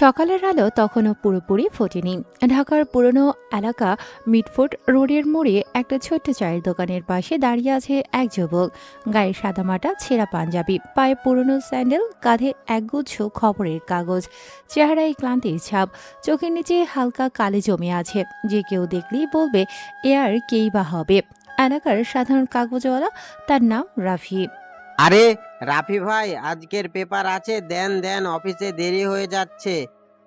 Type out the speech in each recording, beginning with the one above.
সকালের আলো তখনও পুরোপুরি ফোটেনি। ঢাকার পুরনো এলাকা মিটফোর্ড রোডের মোড়ে একটা ছোট্ট চায়ের দোকানের পাশে দাঁড়িয়ে আছে এক যুবক। গায়ে সাদামাটা ছেঁড়া পাঞ্জাবি, পায়ে পুরনো স্যান্ডেল, কাঁধে একগুচ্ছ খবরের কাগজ, চেহারায় ক্লান্তির ছাপ, চোখের নিচে হালকা কালি জমে আছে। যে কেউ দেখলেই বলবে এ আর কেই বা হবে। এলাকার সাধারণ কাগজওয়ালা, তার নাম রাফি। আরে রাফি ভাই, আজকের পেপার আছে? দেন দেন, অফিসে দেরি হয়ে যাচ্ছে।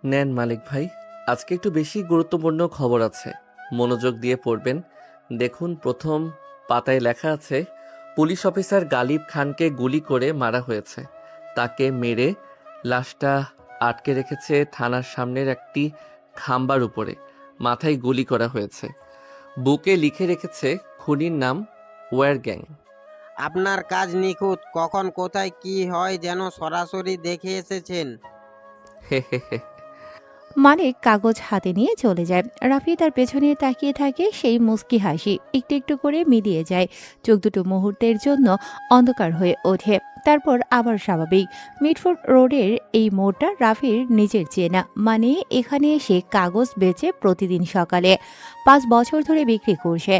নেন মালিক ভাই, আজকে একটু বেশি গুরুত্বপূর্ণ খবর আছে, মনোযোগ দিয়ে পড়বেন। দেখুন, প্রথম পাতায় লেখা আছে, পুলিশ অফিসার গালিব খানকে গুলি করে মারা হয়েছে। তাকে মেরে লাশটা আটকে রেখেছে থানার সামনের একটি খাম্বার উপরে। মাথায় গুলি করা হয়েছে। বুকে লিখে রেখেছে খুনির নাম ওয়ার গ্যাং। আপনার কাজ নিখুঁত। কখন কোথায় কি হয় যেন সরাসরি দেখে এসেছেন। হে হে হে। মালিক কাগজ হাতে নিয়ে চলে যায়। রাফি তার পেছনে তাকিয়ে থাকে, সেই মুস্কি হাসি একটু একটু করে মিলিয়ে যায়। চোখ দুটো মুহূর্তের জন্য অন্ধকার হয়ে ওঠে, তারপর আবার স্বাভাবিক। মিটফোর্ড রোডের এই মোড়টা রাফির নিজের চেনা, মানে এখানে এসে কাগজ বেচে প্রতিদিন সকালে। 5 বছর ধরে বিক্রি করছে।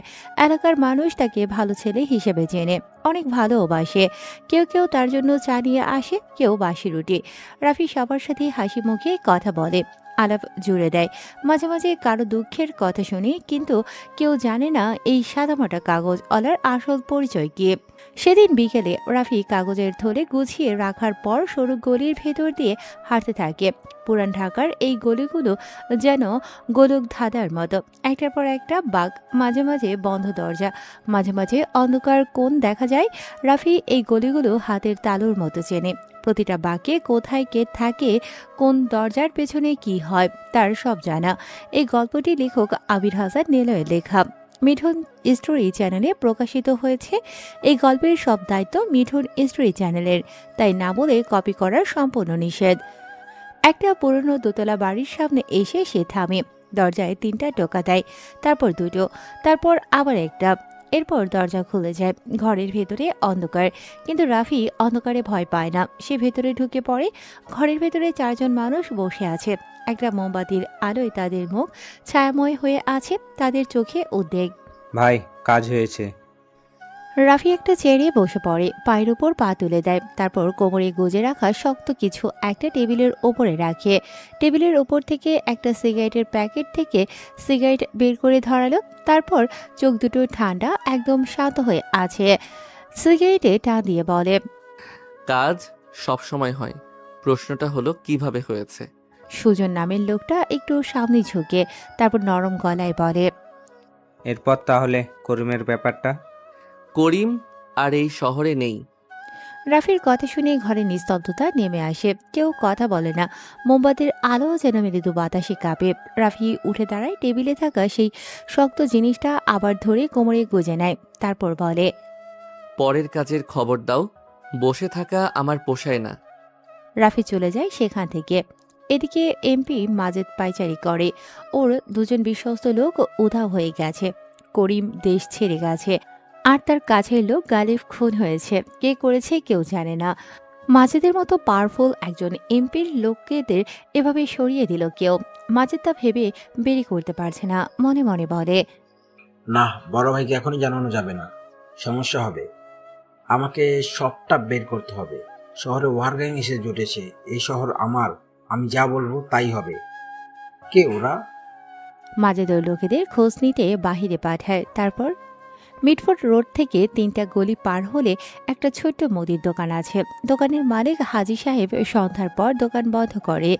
এলাকার মানুষ তাকে ভালো ছেলে হিসেবে চেনে, অনেক ভালোবাসে। কেউ কেউ তার জন্য চা নিয়ে আসে, কেউ বাসি রুটি। রাফি সবার সাথে হাসি মুখে কথা বলে, আলাপ জুড়ে দেয়। মাঝে মাঝে কারো দুঃখের কথা শুনি, কিন্তু কেউ জানে না এই সাদামাটা কাগজওয়ালার আসল পরিচয় কি। সেদিন বিকেলে রাফি কাগজের থলে গুছিয়ে রাখার পর সরু গলির ভেতর দিয়ে হাঁটতে থাকে। পুরান ঢাকার এই গলিগুলো যেন গোলক ধাঁধার মতো, একটার পর একটা বাঁক, মাঝে মাঝে বন্ধ দরজা, মাঝে মাঝে অন্ধকার কোণ দেখা যায়। রাফি এই গলিগুলো হাতের তালুর মতো চেনে। প্রতিটা বাঁকে কোথায় কে থাকে, কোন দরজার পেছনে কি হয়, তার সব জানা। এই গল্পটি লেখক আবির হাসান নিলয়ের লেখা, মিঠুন স্টোরি চ্যানেলে প্রকাশিত হয়েছে। এই গল্পের সব দায়িত্ব মিঠুন স্টোরি চ্যানেলের, তাই না বলে কপি করার সম্পূর্ণ নিষেধ। একটা পুরনো দোতলা বাড়ির সামনে এসে সে থামে। দরজায় 3টা টোকা দেয়, তারপর 2টো, তারপর আবার একটা। এরপর দরজা খুলে যায়। ঘরের ভেতরে অন্ধকার, কিন্তু রাফি অন্ধকারে ভয় পায় না। সে ভেতরে ঢুকে পড়ে। ঘরের ভেতরে 4জন মানুষ বসে আছে। একটা মোমবাতির আলোয় তাদের মুখ ছায়াময় হয়ে আছে, তাদের চোখে উদ্বেগ। ভাই, কাজ হয়েছে। রাফি একটা চেয়ারে বসে পড়ে, পায়ের উপর পা তুলে দেয়, তারপর কোমরে গুজে রাখা শক্ত কিছু একটা টেবিলের ওপরে রাখে। টেবিলের ওপর থেকে একটা সিগারেটের প্যাকেট থেকে সিগারেট বের করে ধরালো, তারপর চোখ দুটো ঠান্ডা, একদম শান্ত হয়ে আছে। সিগারেটে টান দিয়ে বলে, কাজ সব সময় হয়, প্রশ্নটা হলো কিভাবে হয়েছে। সুজন নামের লোকটা একটু সামনে ঝুঁকে, তারপর নরম গলায় বলে, এরপর তাহলে করিমের ব্যাপারটা। করিম আর এই শহরে নেই। রাফির কথা শুনে ঘরে নিস্তব্ধতা নেমে আসে, কেউ কথা বলে না। মোমবাতির আলো যেন মৃদু বাতাসে কাঁপে। রাফি উঠে দাঁড়ায়, টেবিলে থাকা সেই শক্ত জিনিসটা আবার ধরে কোমরে গুজে নেয়, তারপর বলে, পরের কাজের খবর দাও, বসে থাকা আমার পোষায় না। রাফি চলে যায় সেখান থেকে। এদিকে এমপি মাজেদ পাইচারি করে। ওর 2জন বিশ্বস্ত লোক উধাও হয়ে গেছে। করিম দেশ ছেড়ে গেছে, আর তার কাছের লোক গালিব খুন হয়েছে। কে করেছে কেউ জানে না। মাজেদের মতো পাওয়ারফুল একজন এমপির লোকেদের এভাবে সরিয়ে দিল কেউ। মাজেদ তা ভেবে বেরি করতে পারছে না, মনে মনে বলে, না, বড় ভাইকে এখনই জানানো যাবে না, সমস্যা হবে। আমাকে সবটা বের করতে হবে। শহরে ওয়ার গ্যাং এসে জুটেছে। এই শহর আমার, আমি যা বলবো তাই হবে। কে ওরা? মাজেদের লোকেদের খোঁজ নিতে বাহিরে পাঠায়। তারপর মিটফোর্ড রোড থেকে 3টা গলি পার হলে একটা ছোট্ট মুদির দোকান আছে। দোকানের মালিক হাজী সাহেব সন্ধ্যার পর দোকান বন্ধ করে,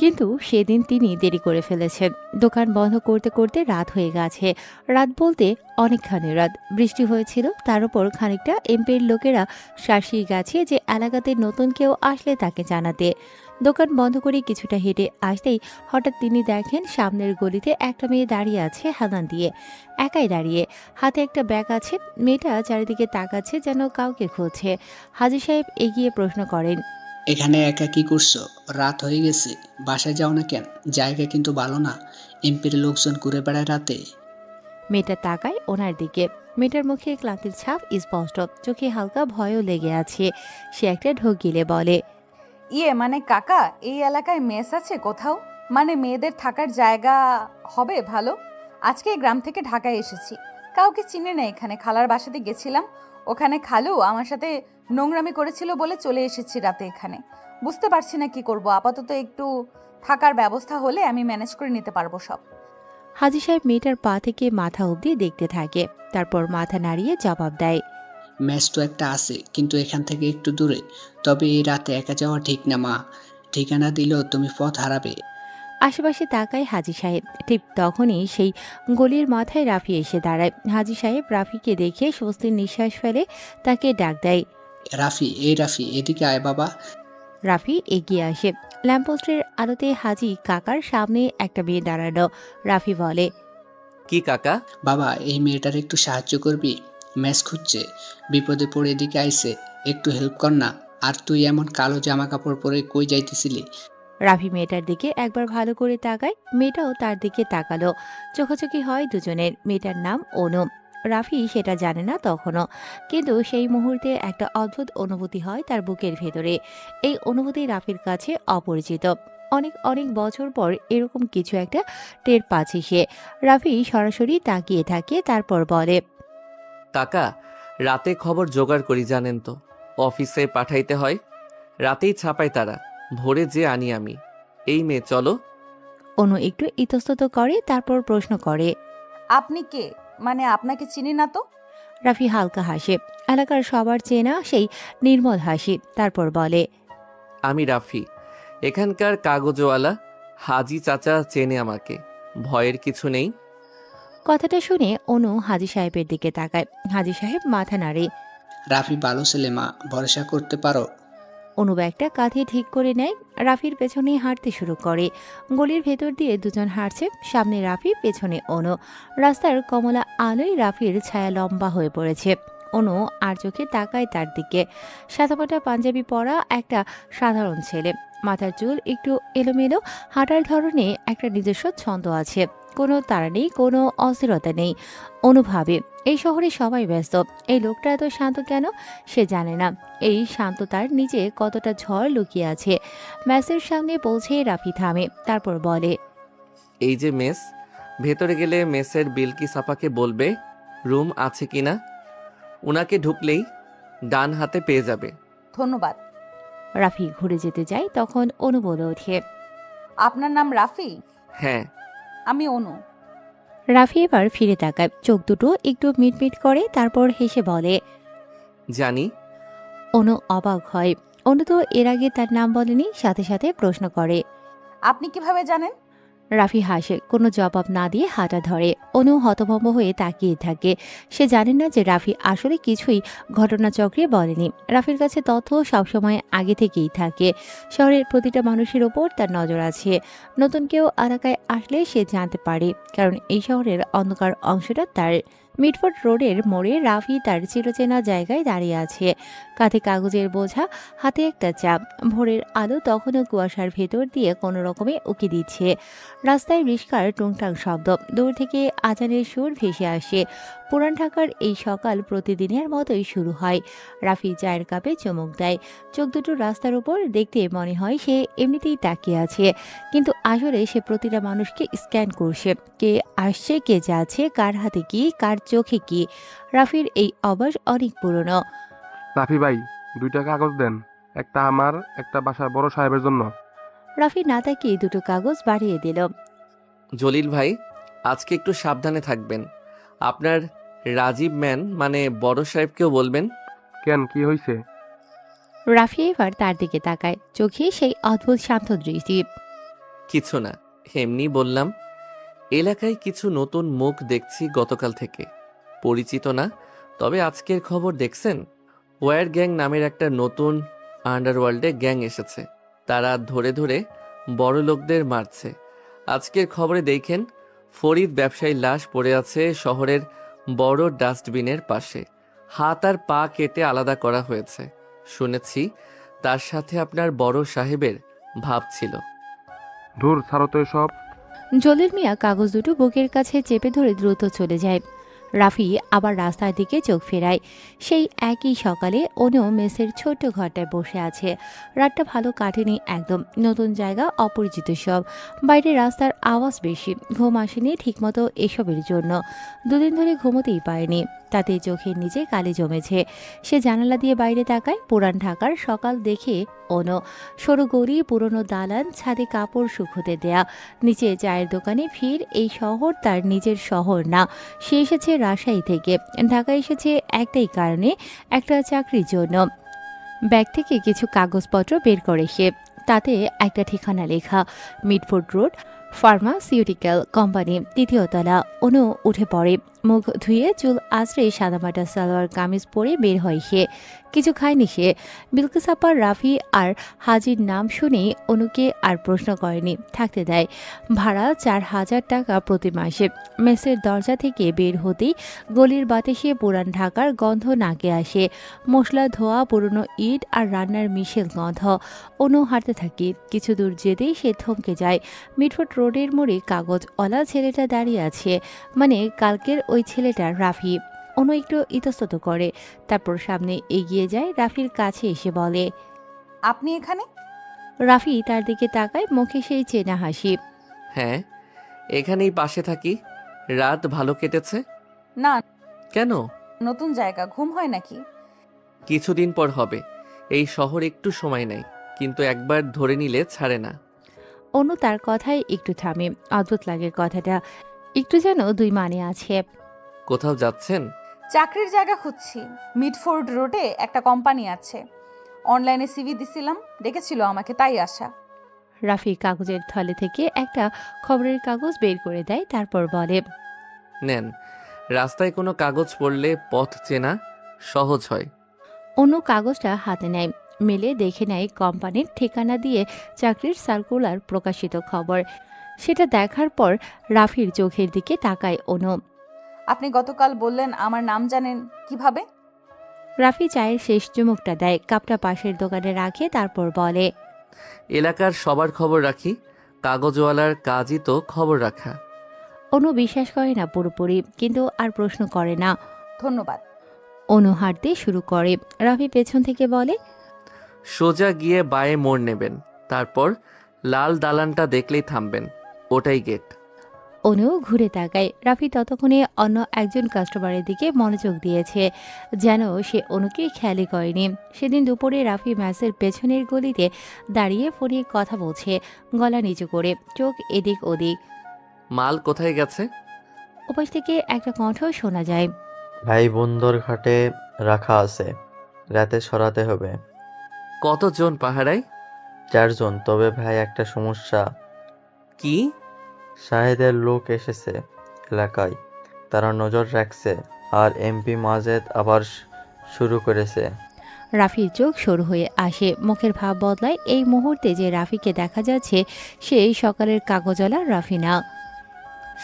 কিন্তু সেদিন তিনি দেরি করে ফেলেছেন। দোকান বন্ধ করতে করতে রাত হয়ে গেছে। রাত বলতে অনেকখানি রাত। বৃষ্টি হয়েছিল, তার উপর খানিকটা এমপির লোকেরা শাসিয়ে গেছে যে এলাকাতে নতুন কেউ আসলে তাকে জানাতে। দোকান বন্ধ করে কিছুটা হেঁটে আসতেই হঠাৎ তিনি দেখেন সামনের গলিতে একটা মেয়ে দাঁড়িয়ে আছে হেলান দিয়ে, একাই দাঁড়িয়ে, হাতে একটা ব্যাগ আছে। মেয়েটা চারিদিকে তাকাচ্ছে, যেন কাউকে খুঁজছে। হাজী সাহেব এগিয়ে প্রশ্ন করেন, এখানে একা কি করছো? রাত হয়ে গেছে, বাসায় যাও না কেন? জায়গা কিন্তু ভালো না, এমপির লোকজন ঘুরে বেড়ায় রাতে। মেয়েটা তাকায় ওনার দিকে। মেয়েটার মুখে ক্লান্তির ছাপ স্পষ্ট, চোখে হালকা ভয়ও লেগে আছে। সে একটা ঢোক গিলে বলে, মানে কাকা, এই এলাকায় মেস আছে কোথাও? মানে মেয়েদের থাকার জায়গা হবে ভালো? আজকে এই গ্রাম থেকে ঢাকায় এসেছি, কাউকে চিনি না এখানে। খালার বাসাতে গেছিলাম, ওখানে খালু আমার সাথে নোংরামি করেছিল বলে চলে এসেছি রাতে এখানে। বুঝতে পারছি না কি করব। আপাতত একটু থাকার ব্যবস্থা হলে আমি ম্যানেজ করে নিতে পারবো সব। হাজি সাহেব মেয়েটার পা থেকে মাথা অবধি দেখতে থাকে, তারপর মাথা নাড়িয়ে জবাব দেয়। ম্যাচ তো একটা আছে, কিন্তু এখান থেকে একটু দূরে। তবে এই রাতে একা যাওয়া ঠিক না মা, ঠিকানা দিলেও তুমি পথ হারাবে। আশেপাশে তাকায় হাজি সাহেব। ঠিক তখনই সেই গলির মাথায় রাফি এসে দাঁড়ায়। হাজি সাহেব রাফিকে দেখে স্বস্তির নিঃশ্বাস ফেলে তাকে ডাক দেয়। রাফি, এই রাফি, এদিকে আয় বাবা। রাফি এগিয়ে আসে। ল্যাম্পপোস্টের আলোতে হাজি কাকার সামনে একটা মেয়ে দাঁড়ানো। রাফি বলে, কি কাকা? বাবা, এই মেয়েটার একটু সাহায্য করবি? ম্যাচ খুঁজছে, বিপদে পড়ে এদিকে আইছে, একটু হেল্প কর না। আর তুই এমন কালো জামা কাপড় পরে কই যাইতেছিলি? রাফি মেয়েটার দিকে একবার ভালো করে তাকায়, মেয়েটাও তার দিকে তাকালো। চোখাচোখি হয় দুজনের। মেয়েটার নাম অনু। রাফি সেটা জানে না তখনও, কিন্তু সেই মুহূর্তে একটা অদ্ভুত অনুভূতি হয় তার বুকের ভেতরে। এই অনুভূতি রাফির কাছে অপরিচিত। অনেক অনেক বছর পর এরকম কিছু একটা টের পাচ্ছে সে। রাফি সরাসরি তাকিয়ে থাকে, তারপর বলে, কাকা, রাতে খবর জোগাড় করি জানেন তো, অফিসে পাঠাইতে হয়। রাতেই ছাপায় তারা, ভোরে যে আনি আমি। এই মেয়ে চলো। অনু একটু ইতস্তত করে, তারপর প্রশ্ন করে, আপনি কে? মানে আপনাকে চিনি না তো। রাফি হালকা হাসে, এলাকার সবার চেনা সেই নির্মল হাসি। তারপর বলে, আমি রাফি, এখানকার কাগজওয়ালা। হাজি চাচা চেনে আমাকে, ভয়ের কিছু নেই। কথাটা শুনে অনু হাজি সাহেবের দিকে তাকায়। হাজি সাহেব মাথা নাড়ে। রাফি ভালো ছেলে মা, ভরসা করতে পারো। অনু ব্যাগটা কাঁধে ঠিক করে নেয়, রাফির পেছনে হাঁটতে শুরু করে। গলির ভেতর দিয়ে দুজন হাঁটছে, সামনে রাফি, পেছনে অনু। রাস্তার কমলা আলোয় রাফির ছায়া লম্বা হয়ে পড়েছে। অনু আর চোখে তাকায় তার দিকে। সাদামাটা পাঞ্জাবি পরা একটা সাধারণ ছেলে, মাথার চুল একটু এলোমেলো, হাঁটার ধরনে একটা নিজস্ব ছন্দ আছে। কোনো তাড়া নেই, কোনো অস্থিরতা নেই। অনুভাবে এই শহরে সবাই ব্যস্ত, এই লোকটা এত শান্ত কেন সে জানে না। এই শান্ততার নিচে কতটা ঝড় লুকিয়ে আছে। ম্যাসের সামনে পৌঁছে রাফি থামে, তারপর বলে, এই যে মেস, ভেতরে গেলে মেসের বিলকিস আপাকে বলবে রুম আছে কিনা। উনাকে ঢুকলেই ডান হাতে পেয়ে যাবে। ধন্যবাদ। রাফি ঘুরে যেতে যায়, তখন অনু বলে ওঠে, আপনার নাম রাফি? হ্যাঁ। আমি অনু। রাফি এবার ফিরে তাকায়, চোখ দুটো একটু মিটমিট করে, তারপর হেসে বলে, জানি। অনু অবাক হয়। অনু তো এর আগে তার নাম বলেনি, সাথে সাথে প্রশ্ন করে। আপনি কিভাবে জানেন? রাফি হাসে, কোনো জবাব না দিয়ে হাঁটা ধরে। অনু হতভম্ব হয়ে তাকিয়ে থাকে। সে জানে না যে রাফি আসলে কিছুই ঘটনাচক্রে বলেনি। রাফির কাছে তথ্য সবসময় আগে থেকেই থাকে। শহরের প্রতিটা মানুষের ওপর তার নজর আছে। নতুন কেউ এলাকায় আসলে সে জানতে পারে, কারণ এই শহরের অন্ধকার অংশটা তার। মিটফোর্ড রোডের মোড়ে রাফি তার চিরচেনা জায়গায় দাঁড়িয়ে আছে। কাঁধে কাগজের বোঝা, হাতে একটা চাপ। ভোরের আলো তখনও কুয়াশার ভেতর দিয়ে কোনো রকমে উকি দিচ্ছে। রাস্তায় রিস্কার টুংটাং শব্দ, দূর থেকে আজানের সুর ভেসে আসে। পুরান ঢাকার এই সকাল প্রতিদিনের মতোই শুরু হয়। রাফি চায়ের কাপে চুমুক দেয়। চোখ দুটো রাস্তার উপর, দেখতে মনে হয় সে এমনিতেই তাকিয়ে আছে, কিন্তু আসলে সে প্রতিটা মানুষকে স্ক্যান করছে। কে আসছে, কে যাচ্ছে, কার হাতে কি, কার চোখে কি। রাফির এই অভ্যাস অনেক পুরনো। রাফি ভাই, 2টা কাগজ দেন, একটা আমার, একটা বাসার বড় সাহেবের জন্য। রাফি না তাকিয়ে দুটো কাগজ বাড়িয়ে দিল। জলিল ভাই, আজকে একটু সাবধানে থাকবেন। আপনার রাজীব ম্যান মানে বড় সাহেবকেও বলবেন। কেন, কি হয়েছে? রাফি এবার তার দিকে তাকায়, চোখে সেই অদ্ভুত শান্ত দৃষ্টি। কিছু না, এমনি বললাম। এলাকায় কিছু নতুন মুখ দেখছি গতকাল থেকে। পরিচিত না, তবে আজকের খবর দেখছেন? ওয়্যার গ্যাং নামের একটা নতুন আন্ডারওয়ার্ল্ডে গ্যাং এসেছে। তারা ধরে ধরে বড় লোকদের মারছে। আজকের খবরে দেখেন, ফরিদ ব্যবসায়ীর লাশ পড়ে আছে শহরের বড় ডাস্টবিনের পাশে। হাত আর পা কেটে আলাদা করা হয়েছে। শুনেছি তার সাথে আপনার বড় সাহেবের ভাব ছিল। ধুর, ছাড়ো তো এসব। জলিল মিয়া কাগজ দুটো বুকের কাছে চেপে ধরে দ্রুত চলে যায়। রাফি আবার রাস্তার দিকে চোখ ফেরায়। সেই একই সকালে অনু মেসের ছোট্ট ঘরটায় বসে আছে। রাতটা ভালো কাটেনি একদম। নতুন জায়গা, অপরিচিত সব। বাইরে রাস্তার আওয়াজ বেশি। ঘুম আসেনি ঠিকমতো এসবের জন্য। দুদিন ধরে ঘুমোতেই পারেনি। তাতে চোখের নিচে কালি জমেছে। সে জানালা দিয়ে বাইরে তাকায়। পুরান ঢাকার সকাল দেখে অনু। সরু গড়ি, পুরনো দালান, ছাদে কাপড় শুকোতে দেয়া, নিচে চায়ের দোকানে ভিড়। এই শহর তার নিজের শহর না। সে এসেছে রাজশাহী থেকে। ঢাকা এসেছে একটাই কারণে, একটা চাকরির জন্য। ব্যাগ থেকে কিছু কাগজপত্র বের করে সে। তাতে একটা ঠিকানা লেখা, মিডফোর্ড রোড, ফার্মাসিউটিক্যাল কোম্পানি, 3য় তলা। অনু উঠে পড়ে। মুখ ধুয়ে চুল আঁচড়ে সাদামাটা সালোয়ার কামিজ পরে বের হয় সে। কিছু খায়নি সে। বিলকিস আপা, রাফি আর হাজির নাম শুনেই অনুকে আর প্রশ্ন করেনি, থাকতে দেয়। ভাড়া 4,000 টাকা প্রতি মাসে। মেসের দরজা থেকে বের হতেই গলির বাতাসে পুরান ঢাকার গন্ধ নাকে আসে। মশলা ধোয়া, পুরনো ইট আর রান্নার মিশেল গন্ধ। অনু হাঁটতে থাকে। কিছু দূর যেতেই সে থমকে যায়। মিডফোর্ড রোডের মোড়ে কাগজওয়ালা ছেলেটা দাঁড়িয়ে আছে। মানে কালকের ওই ছেলেটা, রাফি। অনু একটু ইতস্তত করে, তারপর সামনে এগিয়ে যায়। রাফির কাছে এসে বলে, আপনি এখানে? রাফি তার দিকে তাকায়, মুখে সেই চেনা হাসি। হ্যাঁ, এখানেই পাশে থাকি। রাত ভালো কেটেছে? না, কেন? নতুন জায়গা, ঘুম হয় নাকি? কিছুদিন পর হবে। এই শহর একটু সময় নেয়, কিন্তু একবার ধরে নিলে ছাড়ে না। অনু তার কথায় একটু থামে। অদ্ভুত লাগে কথাটা, একটু যেন দুই মানে আছে। কোথাও যাচ্ছেন? চাকরির জায়গা খুঁজছি। মিডফোর্ড রোডে একটা কোম্পানি আছে। অনলাইনে সিভি দিছিলাম, ডেকেছিল আমাকে, তাই আসা। রাফি কাগজের থলে থেকে একটা খবরের কাগজ বের করে দেয়, তারপর বলে, নেন। রাস্তায় কোনো কাগজ পড়লে পথ চেনা সহজ হয়। অনু কাগজটা হাতে নেয়, মেলে দেখে নেয় কোম্পানির ঠিকানা দিয়ে চাকরির সার্কুলার প্রকাশিত খবর। সেটা দেখার পর রাফির চোখের দিকে তাকায় অনু। আপনি গতকাল বললেন আমার নাম জানেন কিভাবে? রাফি চায়ের শেষ চুমুকটা দেয়, কাপটা পাশের দোকানে রাখে, তারপর বলে, এলাকার সবার খবর রাখি। কাগজওয়ালার কাজই তো খবর রাখা। অনু বিশ্বাস করে না পুরোপুরি, কিন্তু আর প্রশ্ন করে না। ধন্যবাদ। অনু হাঁটতে শুরু করে। রাফি পেছন থেকে বলে, সোজা গিয়ে বাঁয়ে মোড় নেবেন, তারপর লাল দালানটা দেখলেই থামবেন, ওটাই গেট। অনু ঘুরে তাকায়। রাফি ততক্ষণে অন্য একজন কাস্টমারের দিকে মনোযোগ দিয়েছে, যেন সে অনুকে খেয়ালই করেনি। সেদিন দুপুরে রাফি ম্যাসের পেছনের গলিতে দাঁড়িয়ে ফোনে কথা বলছে, গলা নিচু করে, চোখ এদিক ওদিক। মাল কোথায় গেছে? ওপাশ থেকে একটা কণ্ঠ শোনা যায়, ভাই বন্দর ঘাটে রাখা আছে, রাতে সরাতে হবে। কতজন পাহারায়? 4 জন। তবে ভাই একটা সমস্যা, কি? শাহেদের লোক এসেছে এলাকায়, তারা নজর রাখছে। আর এমপি মাজেদ আবার শুরু করেছে। রাফির চোখ সরু হয়ে আসে, মুখের ভাব বদলায়। এই মুহূর্তে যে রাফিকে দেখা যাচ্ছে, সে সকালের কাগজওয়ালা রাফি না।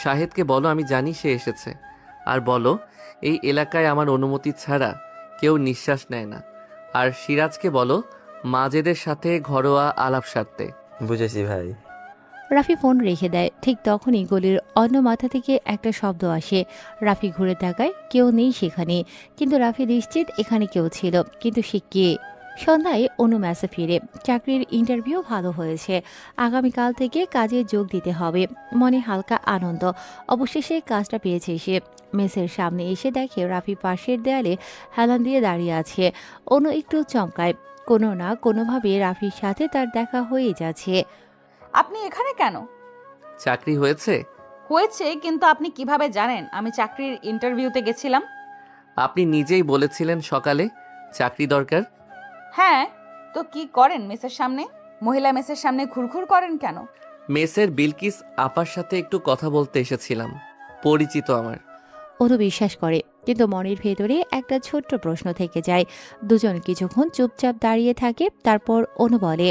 শাহেদকে বলো আমি জানি সে এসেছে। আর বলো এই এলাকায় আমার অনুমতি ছাড়া কেউ নিঃশ্বাস নেয় না। আর সিরাজকে বলো মাজেদের সাথে ঘরোয়া আলাপ সারতে। বুঝেছি ভাই। রাফি ফোন রেখে দেয়। ঠিক তখনই গলির অন্য মাথা থেকে একটা শব্দ আসে। রাফি ঘুরে তাকায়, কেউ নেই সেখানে। কিন্তু রাফি নিশ্চিত এখানে কেউ ছিল, কিন্তু সে কে? সন্ধ্যায় অনু ম্যাসে ফিরে। চাকরির ইন্টারভিউ ভালো হয়েছে, আগামীকাল থেকে কাজে যোগ দিতে হবে। মনে হালকা আনন্দ, অবশেষে কাজটা পেয়েছে সে। মেসের সামনে এসে দেখে রাফি পাশের দেয়ালে হেলান দিয়ে দাঁড়িয়ে আছে। অনু একটু চমকায়, কোনো না কোনোভাবে রাফির সাথে তার দেখা হয়ে যাচ্ছে। আপনি এখানে কেন? চাকরি হয়েছে? হয়েছে, কিন্তু আপনি কিভাবে জানেন আমি চাকরির ইন্টারভিউতে গেছিলাম? আপনি নিজেই বলেছিলেন সকালে চাকরি দরকার। হ্যাঁ, তো কি করেন মেসের সামনে? মহিলা মেসের সামনে ঘুরঘুর করেন কেন? মেসের বিলকিস আপার সাথে একটু কথা বলতে এসেছিলাম, পরিচিত আমার। অনু বিশ্বাস করে, কিন্তু মনের ভেতরে একটা ছোট্ট প্রশ্ন থেকে যায়। দুজন কিছুক্ষণ চুপচাপ দাঁড়িয়ে থাকে, তারপর অনু বলে,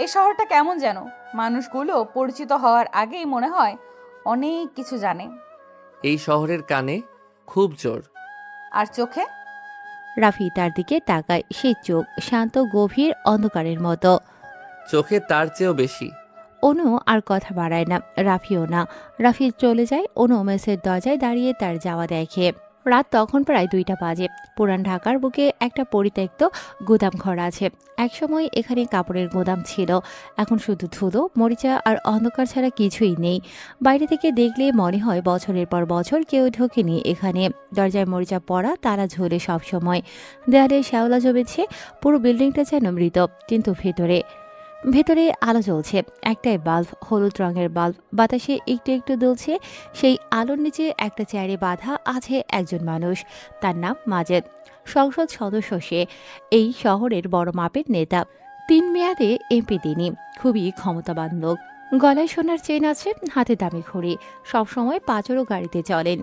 এই শহরটা কেমন যেন, মানুষগুলো পরিচিত হওয়ার আগেই মনে হয় অনেক কিছু জানে। এই শহরের কানে খুব জোর। আর চোখে? রাফি তার দিকে তাকায়, সেই চোখ শান্ত, গভীর, অন্ধকারের মতো। চোখে তার চেয়েও বেশি। অনু আর কথা বাড়ায় না, রাফিও না। রাফি চলে যায়, অনু মেসের দরজায় দাঁড়িয়ে তার যাওয়া দেখে। রাত তখন প্রায় 2টা বাজে। পুরান ঢাকার বুকে একটা পরিত্যক্ত গুদাম ঘর আছে। একসময় এখানে কাপড়ের গোদাম ছিল, এখন শুধু ধুলো, মরিচা আর অন্ধকার ছাড়া কিছুই নেই। বাইরে থেকে দেখলে মনে হয় বছরের পর বছর কেউ ঢোকেনি এখানে। দরজায় মরিচা পড়া, তালা ঝোলে সবসময়, দেয়ালে শ্যাওলা জমেছে, পুরো বিল্ডিংটা যেন মৃত। কিন্তু ভেতরে আলো জ্বলছে, একটাই বাল্ব, হলুদ রঙের বাল্ব, বাতাসে একটু একটু দুলছে। সেই আলোর নিচে একটা চেয়ারে বাঁধা আছে একজন মানুষ, তার নাম মাজেদ। সংসদ সদস্য সে, এই শহরের বড় মাপের নেতা। 3 মেয়াদে এমপি তিনি, খুবই ক্ষমতাবান লোক। গলায় সোনার চেন আছে, হাতে দামি ঘড়ি, সবসময় পাঁচরও গাড়িতে চলেন।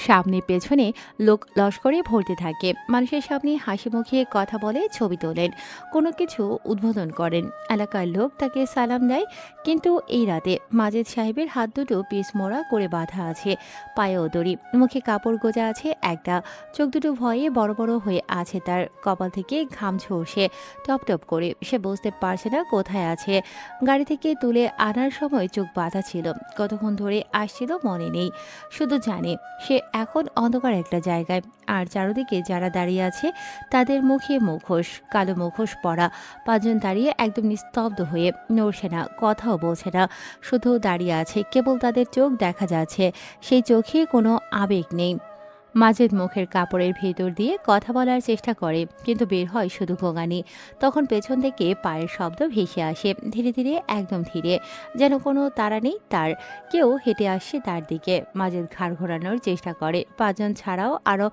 সামনে পেছনে লোক লস্করে ভরতে থাকে, মানুষের সামনে হাসি মুখে কথা বলে, ছবি তোলেন, কোনো কিছু উদ্বোধন করেন। এলাকার লোক তাকে সালাম দেয়। কিন্তু এই রাতে মাজেদ সাহেবের হাত দুটো পিস মোড়া করে বাঁধা আছে, পায়েও দড়ি, মুখে কাপড় গোজা আছে একটা, চোখ দুটো ভয়ে বড় বড় হয়ে আছে তার, কপাল থেকে ঘাম ঝরছে টপ টপ করে। সে বুঝতে পারছে না কোথায় আছে। গাড়ি থেকে তুলে আনার সময় চোখ বাঁধা ছিল, কতক্ষণ ধরে আসছিল মনে নেই, শুধু জানে সে এখন অন্ধকার একটা জায়গায়। আর চারদিকে যারা দাঁড়িয়ে আছে তাদের মুখে মুখোশ, কালো মুখোশ পরা। 5 জন দাঁড়িয়ে একদম নিস্তব্ধ হয়ে, নড়ছে না, কথাও বলছে না, শুধু দাঁড়িয়ে আছে। কেবল তাদের চোখ দেখা যাচ্ছে, সেই চোখে কোনো আবেগ নেই। মাজেদ মুখের কাপড়ের ভেতর দিয়ে কথা বলার চেষ্টা করে, কিন্তু বের হয় শুধু গোঙানি। তখন পেছন থেকে পায়ের শব্দ ভেসে আসে, ধীরে ধীরে, একদম ধীরে, যেন কোনো তাড়া নেই তার। কেউ হেঁটে আসছে তার দিকে। মাজেদ ঘাড় ঘোরানোর চেষ্টা করে। 5 জন ছাড়াও আরও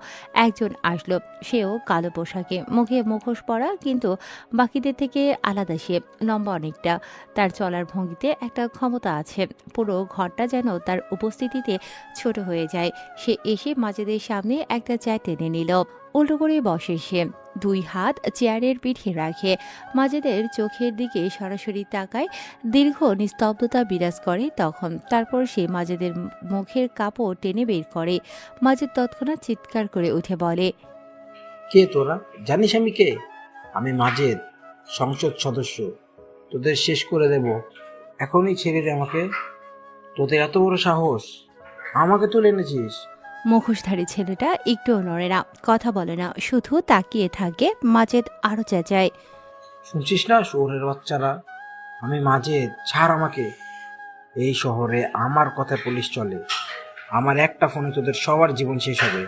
একজন আসলো, সেও কালো পোশাকে, মুখে মুখোশ পরা, কিন্তু বাকিদের থেকে আলাদা সে, লম্বা অনেকটা। তার চলার ভঙ্গিতে একটা ক্ষমতা আছে, পুরো ঘরটা যেন তার উপস্থিতিতে ছোট হয়ে যায়। সে এসে মাজেদের সামনে একটা চেয়ার টেনে নিল, উল্টো করে বসে সে, 2 হাত চেয়ারের পিঠে রাখে। মাজেদের চোখের দিকে সরাসরি তাকায়, দীর্ঘ নিস্তব্ধতা বিরাজ করে তখন। তারপর সে মাজেদের মুখের কাপড় টেনে বের করে। মাজেদ তৎক্ষণাৎ চিৎকার করে উঠে বলে, কে তোরা? জানিস আমি কে? আমি মাজেদ, সংসদ সদস্য। তোদের শেষ করে দেব, এখনই ছেড়ে দে আমাকে। তোদের এত বড় সাহস, আমাকে তুলে এনেছিস? মুখোশধারী ছেলেটা একটুও নড়ে না, কথা বলে না, শুধু তাকিয়ে থাকে। মাজেদ আরো চেঁচায়, শুনছিস না শহরের বাচ্চারা? আমি মাজেদ, ছাড় আমাকে। এই শহরে আমার কথায় পুলিশ চলে, আমার একটা ফোনে তোদের সবার জীবন শেষ হবে।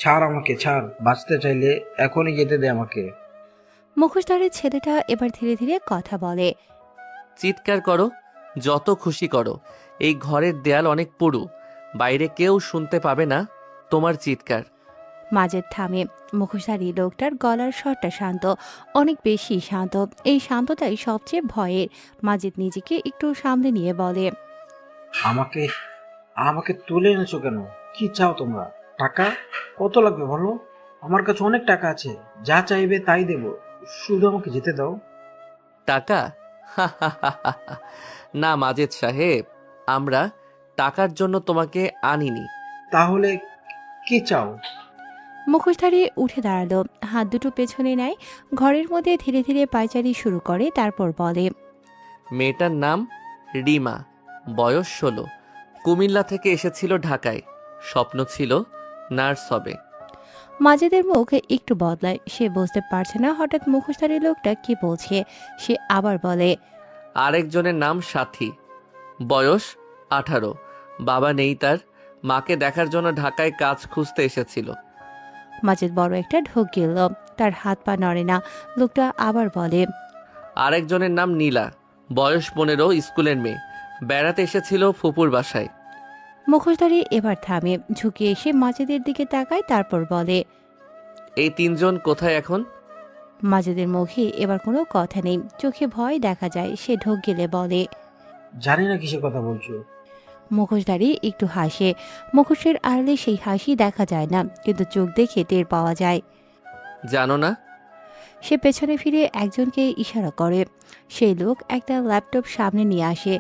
ছাড় আমাকে, ছাড়। বাঁচতে চাইলে এখনই যেতে দে আমাকে। মুখোশধারী ছেলেটা এবার ধীরে ধীরে কথা বলে, চিৎকার করো, যত খুশি করো। এই ঘরের দেয়াল অনেক পুরু, বাইরে কেউ শুনতে পাবে না তোমার চিৎকার। মাজেদ থামে। মুখোশধারী লোকটার গলার স্বরটা শান্ত, অনেক বেশি শান্ত। এই শান্ততাই সবচেয়ে ভয়ের। মাজেদ নিজেকে একটু সামনে নিয়ে বলে, আমাকে আমাকে তুলে এনেছো কেন? কি চাও তোমরা? টাকা? কত লাগবে বলো? আমার কাছে অনেক টাকা আছে, যা চাইবে তাই দেব, শুধু আমাকে যেতে দাও। টাকা? না মাজেদ সাহেব, আমরা টাকার জন্য তোমাকে আনিনি। তাহলে কি চাও? মুখোশধারী উঠে দাঁড়ালো, হাত দুটো পেছনে নেয়, ঘরের মধ্যে ধীরে ধীরে পায়চারি শুরু করে। তারপর বলে, মেয়েটার নাম রিমা, বয়স 16, কুমিল্লা থেকে এসেছিল ঢাকায়, স্বপ্ন ছিল নার্স হবে। মাজেদের মুখ একটু বদলায়, সে বুঝতে পারছে না হঠাৎ মুখোশধারী লোকটা কি বলছে। সে আবার বলে, আরেকজনের নাম সাথী, বয়স 18, বাবা নেই তার, মাকে দেখার জন্য ঢাকায় কাজ খুঁজতে এসেছিল। মাজেদ বড় একটা ঢোক গেল, তার হাত পা নড়ে না। লোকটা আবার বলে, আরেকজনের নাম নীলা, বয়স 15, স্কুলের মেয়ে, বেড়াতে এসেছিল ফুপুর বাসায়। মুখোশধারী এবার থামে, ঝুঁকে এসে মাজেদের দিকে তাকায়। তারপর বলে, এই 3 জন কোথায় এখন? মাজেদের মুখে এবার কোনো কথা নেই, চোখে ভয় দেখা যায়। সে ঢোক গেলে বলে, জানি না কিসের কথা বলছো। মুখোশধারী একটু হাসে। মুখোশের আড়ালে সেই হাসি দেখা যায় না, কিন্তু চোখ দেখে টের পাওয়া যায়। জানো না? সে পেছনে ফিরে একজনকে ইশারা করে। সেই লোক একটা ল্যাপটপ সামনে নিয়ে আসে,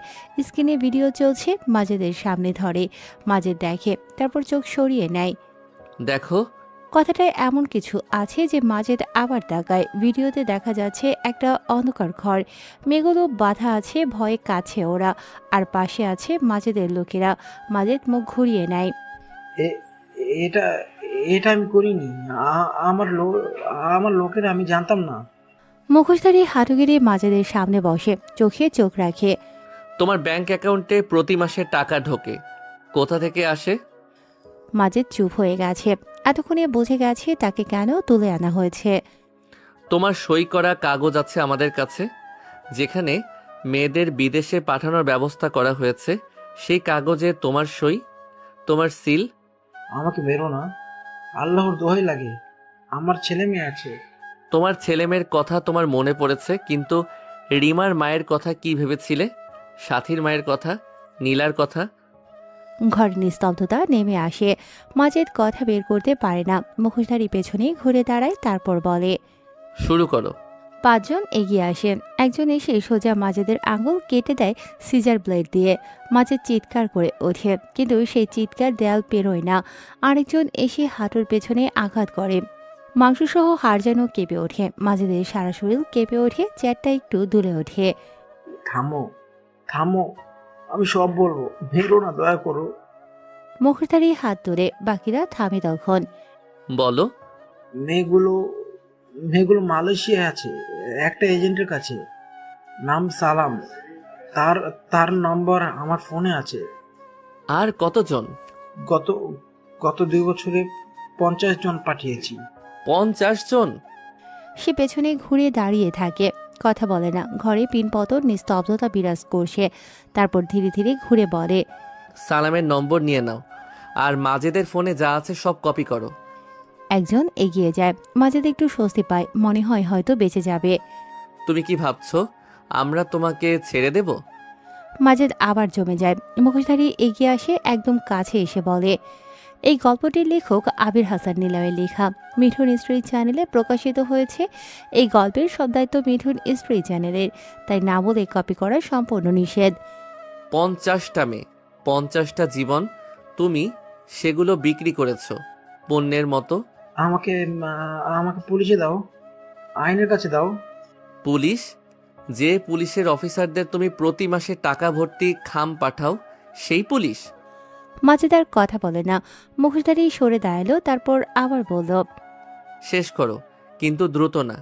স্ক্রিনে ভিডিও চলছে, মাজেদের সামনে ধরে। মাজেদ দেখে, তারপর চোখ সরিয়ে নেয়। দেখো, কথাটায় এমন কিছু আছে যে মাজেদ আবার তাকায়। ভিডিওতে দেখা যাচ্ছে একটা অন্ধকার ঘর, মেয়েগুলো বাধা আছে, ভয়ে কাছে ওরা, আর পাশে আছে মাজেদের লোকেরা। মাজেদ মুখ ঘুরিয়ে নেয়। এ- এটা এটা আমি করিনি। আমার লোকের আমি জানতাম না। মুখোশধারী হাঁটুগেড়ে মাজেদের সামনে বসে, চোখে চোখ রাখে। তোমার ব্যাংক অ্যাকাউন্টে প্রতি মাসে টাকা ঢোকে, কোথা থেকে আসে? মাজেদ চুপ হয়ে গেছে। এতক্ষণে বুঝে গেছে তাকে কেন তুলে আনা হয়েছে। তোমার সই করা কাগজ আছে আমাদের কাছে, যেখানে মেয়েদের বিদেশে পাঠানোর ব্যবস্থা করা হয়েছে। সেই কাগজে তোমার সই, তোমার সিল। আমাকে বেরো না, আল্লাহর দোহাই লাগে। আমার ছেলে মেয়ে আছে। তোমার ছেলেমেয়ের কথা তোমার মনে পড়েছে, কিন্তু রিমার মায়ের কথা কি ভেবেছিলে? সাথীর মায়ের কথা, নীলার কথা? ঘর নিস্তব্ধতা নেমে আসে। মাজেদ কথা বের করতে পারে না। মুখোশধারী পেছনে ঘুরে দাঁড়ায়, তারপর বলে। শুরু করো। 5 জন এগিয়ে আসেন। একজন এসে সোজা মাজেদের আঙুল কেটে দেয় সিজার ব্লেড দিয়ে। মাজেদ চিৎকার করে ওঠে, কিন্তু সেই চিৎকার দেয়াল পেরোয় না। আরেকজন এসে হাঁটুর পেছনে আঘাত করে। মাংসসহ হাড় যেন কেঁপে ওঠে। মাজেদের সারা শরীর কেঁপে ওঠে, চেয়ারটা একটু দুলে ওঠে। থামো, থামো, আমি সব বলবো। বেরো না, দয়া করো। মুখোশধারী হাত ধরে বাকিরা থামে তখন। বলো। মেয়েগুলো মেয়েগুলো মালয়েশিয়ায় আছে, একটা এজেন্টের কাছে। নাম সালাম। তার তার নম্বর আমার ফোনে আছে। আর কতজন? গত গত 2 বছরে 50 জন পাঠিয়েছি। 50 জন? সে পেছনে ঘুরে দাঁড়িয়ে থাকে, কথা বলে না। ঘরে পিনপতন নিস্তব্ধতা বিরাজ করছে। তারপর ধীরে ধীরে ঘুরে বলে। সালামের নম্বর নিয়ে নাও, আর মাজেদের ফোনে যা আছে সব কপি করো। একজন এগিয়ে যায়। মাজেদ একটু স্বস্তি পায়, মনে হয় হয়তো বেঁচে যাবে। তুমি কি ভাবছো আমরা তোমাকে ছেড়ে দেব? মাজেদ আবার জমে যায়। মুখোশধারী এগিয়ে আসে, একদম কাছে এসে বলে। এই গল্পটির লেখক আবির হাসান নিলয়ের লেখা। মিঠুন স্টোরি চ্যানেলে প্রকাশিত হয়েছে। এই গল্পের সব দায়িত্ব মিঠুন স্টোরি চ্যানেলের, তাই না বলে কপি করা সম্পূর্ণ নিষেধ। 50টা মেয়ে, 50টা জীবন, তুমি সেগুলো বিক্রি করেছো পণ্যের মতো। আমাকে আমাকে পুলিশে দাও, আইনের কাছে দাও। পুলিশ? যে পুলিশের অফিসারদের তুমি প্রতি মাসে টাকা ভর্তি খাম পাঠাও, সেই পুলিশ? মাজেদ আর কথা বলে না। মুখোশধারী সরে দাঁড়ালো, তারপর আবার বলল। শেষ করো, কিন্তু দ্রুত না,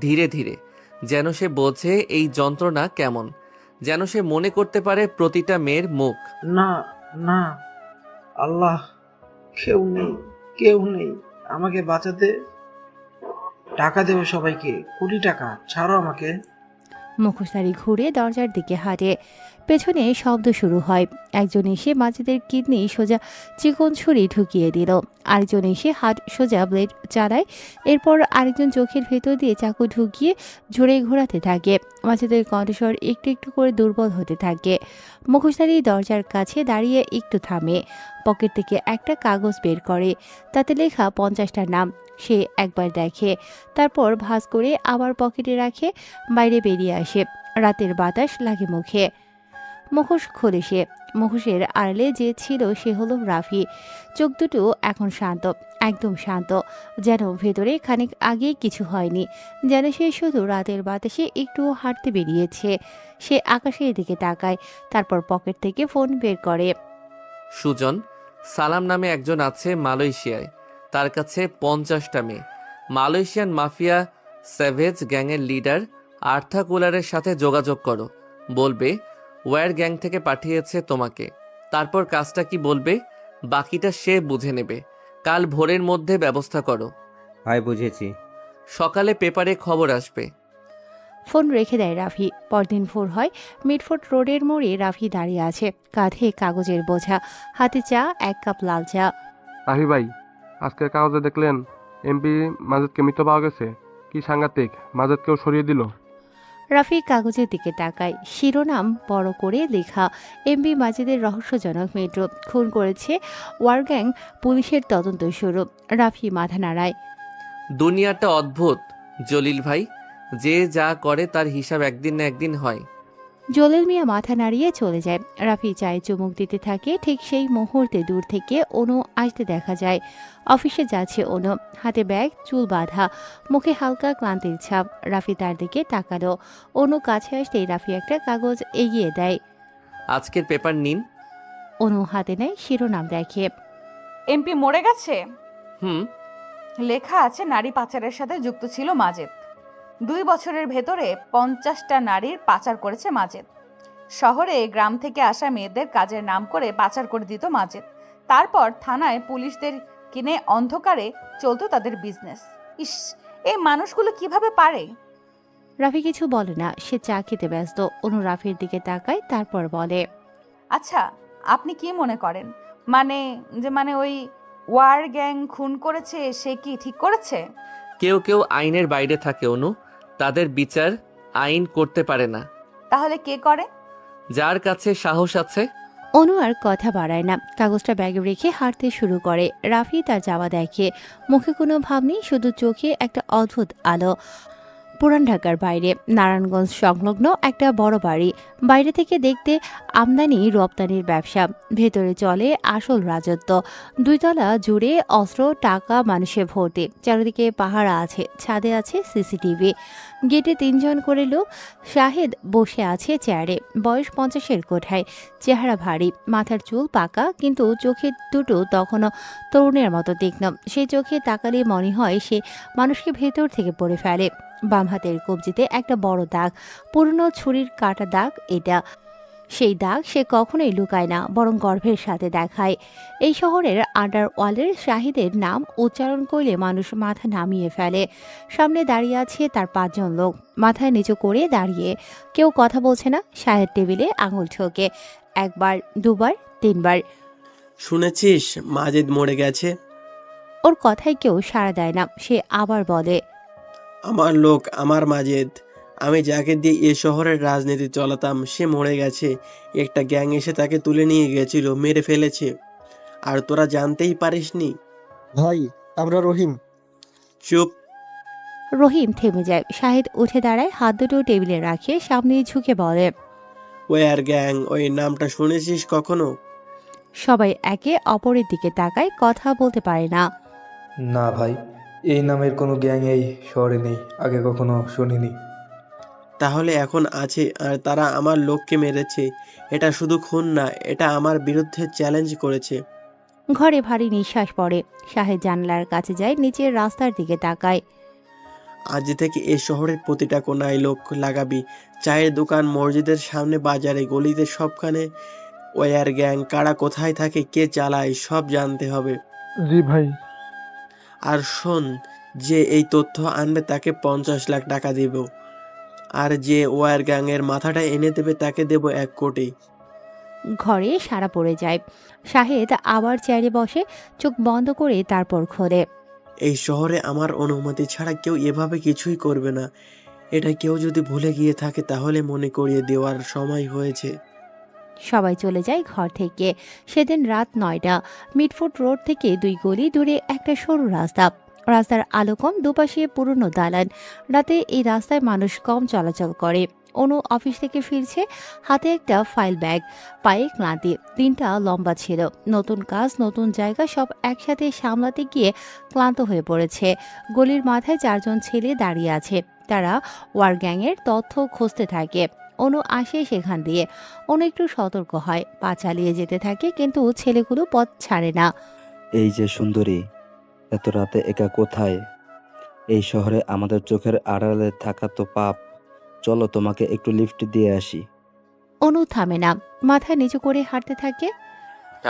ধীরে ধীরে, যেন সে বোঝে এই যন্ত্রণা কেমন, যেন সে মনে করতে পারে প্রতিটা মেয়ের মুখ। না, না, আল্লাহ, কেউ নেই, কেউ নেই, আমাকে বাঁচাতে। টাকা দেবো সবাইকে, কোটি টাকা। ছাড়ো আমাকে। মুখোশধারী ঘুরে দরজার দিকে হাঁটে। পেছনে শব্দ শুরু হয়। একজন এসে মাজেদের কিডনি সোজা চিকন ছুরি ঢুকিয়ে দিল। আরেকজন এসে হাত সোজা ব্লেড চালায়। এরপর আরেকজন চোখের ভেতর দিয়ে চাকু ঢুকিয়ে ঝরে ঘোরাতে থাকে। মাজেদের কণ্ঠস্বর একটু একটু করে দুর্বল হতে থাকে। মুখোশধারী দরজার কাছে দাঁড়িয়ে একটু থামে। পকেট থেকে একটা কাগজ বের করে, তাতে লেখা 50টা নাম। সে একবার দেখে, তারপর ভাঁজ করে আবার পকেটে রাখে। বাইরে বেরিয়ে আসে। রাতের বাতাস লাগে মুখে। মুখোশ খোলে সে। মুখোশের আড়ালে যে ছিল সে হলো রাফি। চোখ দুটো এখন শান্ত, একদম শান্ত, যেন ভেতরে খানিক আগে কিছু হয়নি, যেন সে শুধু রাতের বাতাসে একটু হাঁটতে বেরিয়েছে। সে আকাশের দিকে তাকায়, তারপর পকেট থেকে ফোন বের করে। সুজন, সালাম নামে একজন আছে মালয়েশিয়ায়, তার কাছে 50টা মেয়ে। মালয়েশিয়ান মাফিয়া স্যাভেজ গ্যাংয়ের লিডার আর্থা কুলারের সাথে যোগাযোগ করো, বলবে ওয়্যার গ্যাং থেকে পাঠিয়েছে তোমাকে। তারপর কাজটা কি বলবে, বাকিটা সে বুঝে নেবে। কাল ভোরের মধ্যে ব্যবস্থা করো। ভাই বুঝেছি। সকালে পেপারে খবর আসবে। ফোন রেখে দেয় রাফি। পরদিন ভোর হয়। মিডফোর্ট রোডের মোড়ে রাফি দাঁড়িয়ে আছে, কাঁধে কাগজের বোঝা, হাতে চা, 1 কাপ লাল চা। রাহি ভাই, আজকের কাগজে দেখলেন এমপি মাজেদকে মৃত পাওয়া গেছে। কি সাংঘাতিক, মাজেদকেও সরিয়ে দিল। রাফি কাগজের দিকে তাকায়। শিরোনাম বড় করে লেখা, এমপি মাজেদের রহস্যজনক মৃত্যু, খুন করেছে ওয়ারগ্যাং, পুলিশের তদন্ত শুরু। রাফি মাথা নাড়ায়। দুনিয়াটা অদ্ভুত জলিল ভাই, যে যা করে তার হিসাব একদিন না একদিন হয়। জলিল মিয়া মাথা নাড়িয়ে চলে যায়। রাফি চায়ে চুমুক দিতে থাকে। ঠিক সেই মুহূর্তে দূর থেকে অনু আসতে দেখা যায়। অফিসে যাচ্ছে অনু, হাতে ব্যাগ, চুল বাঁধা, মুখে হালকা ক্লান্তির ছাপ। রাফি তার দিকে তাকালো। অনু কাছে আসতেই রাফি একটা কাগজ এগিয়ে দেয়। আজকের পেপার নিন। অনু হাতে নেয়, শিরোনাম দেখে। এমপি মরে গেছে। হুম। লেখা আছে নারী পাচারের সাথে যুক্ত ছিল মাজেদ। 2 বছরের ভেতরে 50টা নারীর পাচার করেছে মাজেদ। শহরে গ্রাম থেকে আসা মেয়েদের কাজের নাম করে পাচার করে দিত মাজেদ। তারপর থানায় পুলিশদের কিনে অন্ধকারে চলতো তাদের বিজনেস। ইস, এই মানুষগুলো কিভাবে পারে? রাফি কিছু বলে না, সে চা খেতে ব্যস্ত। অনু রাফির দিকে তাকায়, তারপর বলে, আচ্ছা, আপনি কি মনে করেন? মানে ওই ওয়ার গ্যাং খুন করেছে, সে কি ঠিক করেছে? কেউ কেউ আইনের বাইরে থাকে অনু, তাদের বিচার আইন করতে পারে না। তাহলে কে করে? যার কাছে সাহস আছে। অনু আর কথা বাড়ায় না, কাগজটা ব্যাগে রেখে হাঁটতে শুরু করে। রাফি তার যাওয়া দেখে, মুখে কোনো ভাব নেই, শুধু চোখে একটা অদ্ভুত আলো। পুরান ঢাকার বাইরে নারায়ণগঞ্জ সংলগ্ন একটা বড় বাড়ি। বাইরে থেকে দেখতে আমদানি রপ্তানির ব্যবসা, ভেতরে চলে আসল রাজত্ব। 2 তলা জুড়ে অস্ত্র, টাকা, মানুষে ভর্তি। চারিদিকে পাহারা আছে, ছাদে আছে সিসিটিভি। গেটে 3 জন করে লোক। শাহেদ বসে আছে চেয়ারে, বয়স 50-এর কোঠায়, চেহারা ভারী, মাথার চুল পাকা, কিন্তু চোখের দুটো তখনও তরুণের মতো তীক্ষ্ণ। সেই চোখে তাকালে মনে হয় সে মানুষকে ভেতর থেকে পড়ে ফেলে। বাম হাতের কবজিতে একটা বড় দাগ, পুরনো ছুরির কাটা দাগ এটা। সেই দাগ সে কখনোই লুকায় না, বরং গর্ভের সাথে দেখায়। এই শহরের আন্ডারওয়ার্ল্ডের শাহিদের নাম উচ্চারণ করলে মানুষ মাথা নামিয়ে ফেলে। সামনে দাঁড়িয়ে আছে তার 5 জন লোক, মাথায় নিচু করে দাঁড়িয়ে। কেউ কথা বলছে না। শাহেদ টেবিলে আঙুল ঠোকে, 1 বার, 2 বার, 3 বার। শুনেছিস মাজেদ মরে গেছে? ওর কথায় কেউ সাড়া দেয় না। সে আবার বলে, আমার লোক, আমার মাজেদ, আমি যাকে দিয়ে এ শহরের রাজনীতি চালাতাম, সে মরে গেছে। একটা গ্যাং এসে তাকে তুলে নিয়ে গেছিল, মেরে ফেলেছে। আর তোরা জানতেই পারিসনি? ভাই, আমরা রহিম। চুপ। রহিম থেমে যায়। শাহেদ উঠে দাঁড়ায়, হাত দুটো টেবিলে রাখে, সামনে ঝুঁকে বলে, ওয়ার গ্যাং, ওই নামটা শুনেছিস কখনো? সবাই একে অপরের দিকে তাকায়, কথা বলতে পারে না। না ভাই, এই নামের কোনো গ্যাং এই শহরে নেই, আগে কখনো শুনিনি। তাহলে এখন আছে, আর তারা আমার লোককে মেরেছে। এটা শুধু খুন না, এটা আমার বিরুদ্ধে চ্যালেঞ্জ করেছে। ঘরে ভারী নিঃশ্বাস পড়ে। শাহেদ জানলার কাছে যায়, নিচের রাস্তার দিকে তাকায়। আজ থেকে এ শহরের প্রতিটা কোনায় লোক লাগাবি। চায়ের দোকান, মসজিদের সামনে, বাজারে, গলিতে, সবখানে ওয়ার গ্যাং কারা কোথায় থাকে, কে চালায়, সব জানতে হবে। জি ভাই। আর শোন, যে এই তথ্য আনবে তাকে 50 লাখ টাকা দেব। আর যে ওয়ার গ্যাংয়ের মাথাটা এনে দেবে তাকে দেব 1 কোটি। ঘরে সাড়া পড়ে যায়। শাহেদ আবার চেয়ারে বসে, চোখ বন্ধ করে তারপর খোলে। এই শহরে আমার অনুমতি ছাড়া কেউ এভাবে কিছুই করবে না। এটা কেউ যদি ভুলে গিয়ে থাকে তাহলে মনে করিয়ে দেওয়ার সময় হয়েছে। সবাই চলে যায় ঘর থেকে। সেদিন রাত 9টা। মিডফোর্ড রোড থেকে 2 গলি দূরে একটা সরু রাস্তা। রাস্তার আলো কম, দুপাশে পুরনো দালান। রাতে এই রাস্তায় মানুষ কম চলাচল করে। অনু অফিস থেকে ফিরছে, হাতে একটা ফাইল ব্যাগ, পায়ে ক্লান্তি। দিনটা লম্বা ছিল, নতুন কাজ, নতুন জায়গা, সব একসাথে সামলাতে গিয়ে ক্লান্ত হয়ে পড়েছে। গলির মাথায় 4 জন ছেলে দাঁড়িয়ে আছে। তারা ওয়ার গ্যাংয়ের তথ্য খুঁজতে থাকে। অনু আসে সেখান দিয়ে। অনু একটু সতর্ক হয়, পা চালিয়ে যেতে থাকে, কিন্তু ছেলেগুলো পথ ছাড়ে না। এই যে সুন্দরী, এত রাতে একা কোথায়? এই শহরে আমাদের চোখের আড়ালে থাকা তো পাপ। চলো তোমাকে একটু লিফট দিয়ে আসি। অনু থামে না, মাথা নিচু করে হাঁটতে থাকে।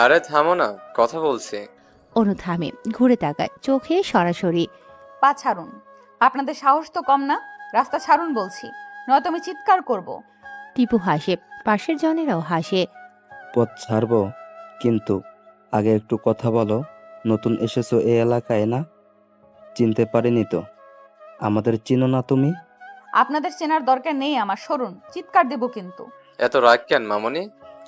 আরে থামো না, কথা বলছি। অনু থামে, ঘুরে তাকায়, চোখে সরাসরি। পা ছাড়ুন। আপনাদের সাহস তো কম না। রাস্তা ছাড়ুন বলছি, নয়তো আমি চিৎকার করব। টিপু হাসে, পাশের জনেরাও হাসে। পথ ছাড়বো, কিন্তু আগে একটু কথা বলো। নতুন এসেছো এই এলাকায় না? চিনতে পারিনি তো। আমাদের চিনো না তুমি? আপনাদের চেনার দরকার নেই আমার, সরুন। চিৎকার দেব কিন্তু। এত রাগ কেন মামনি?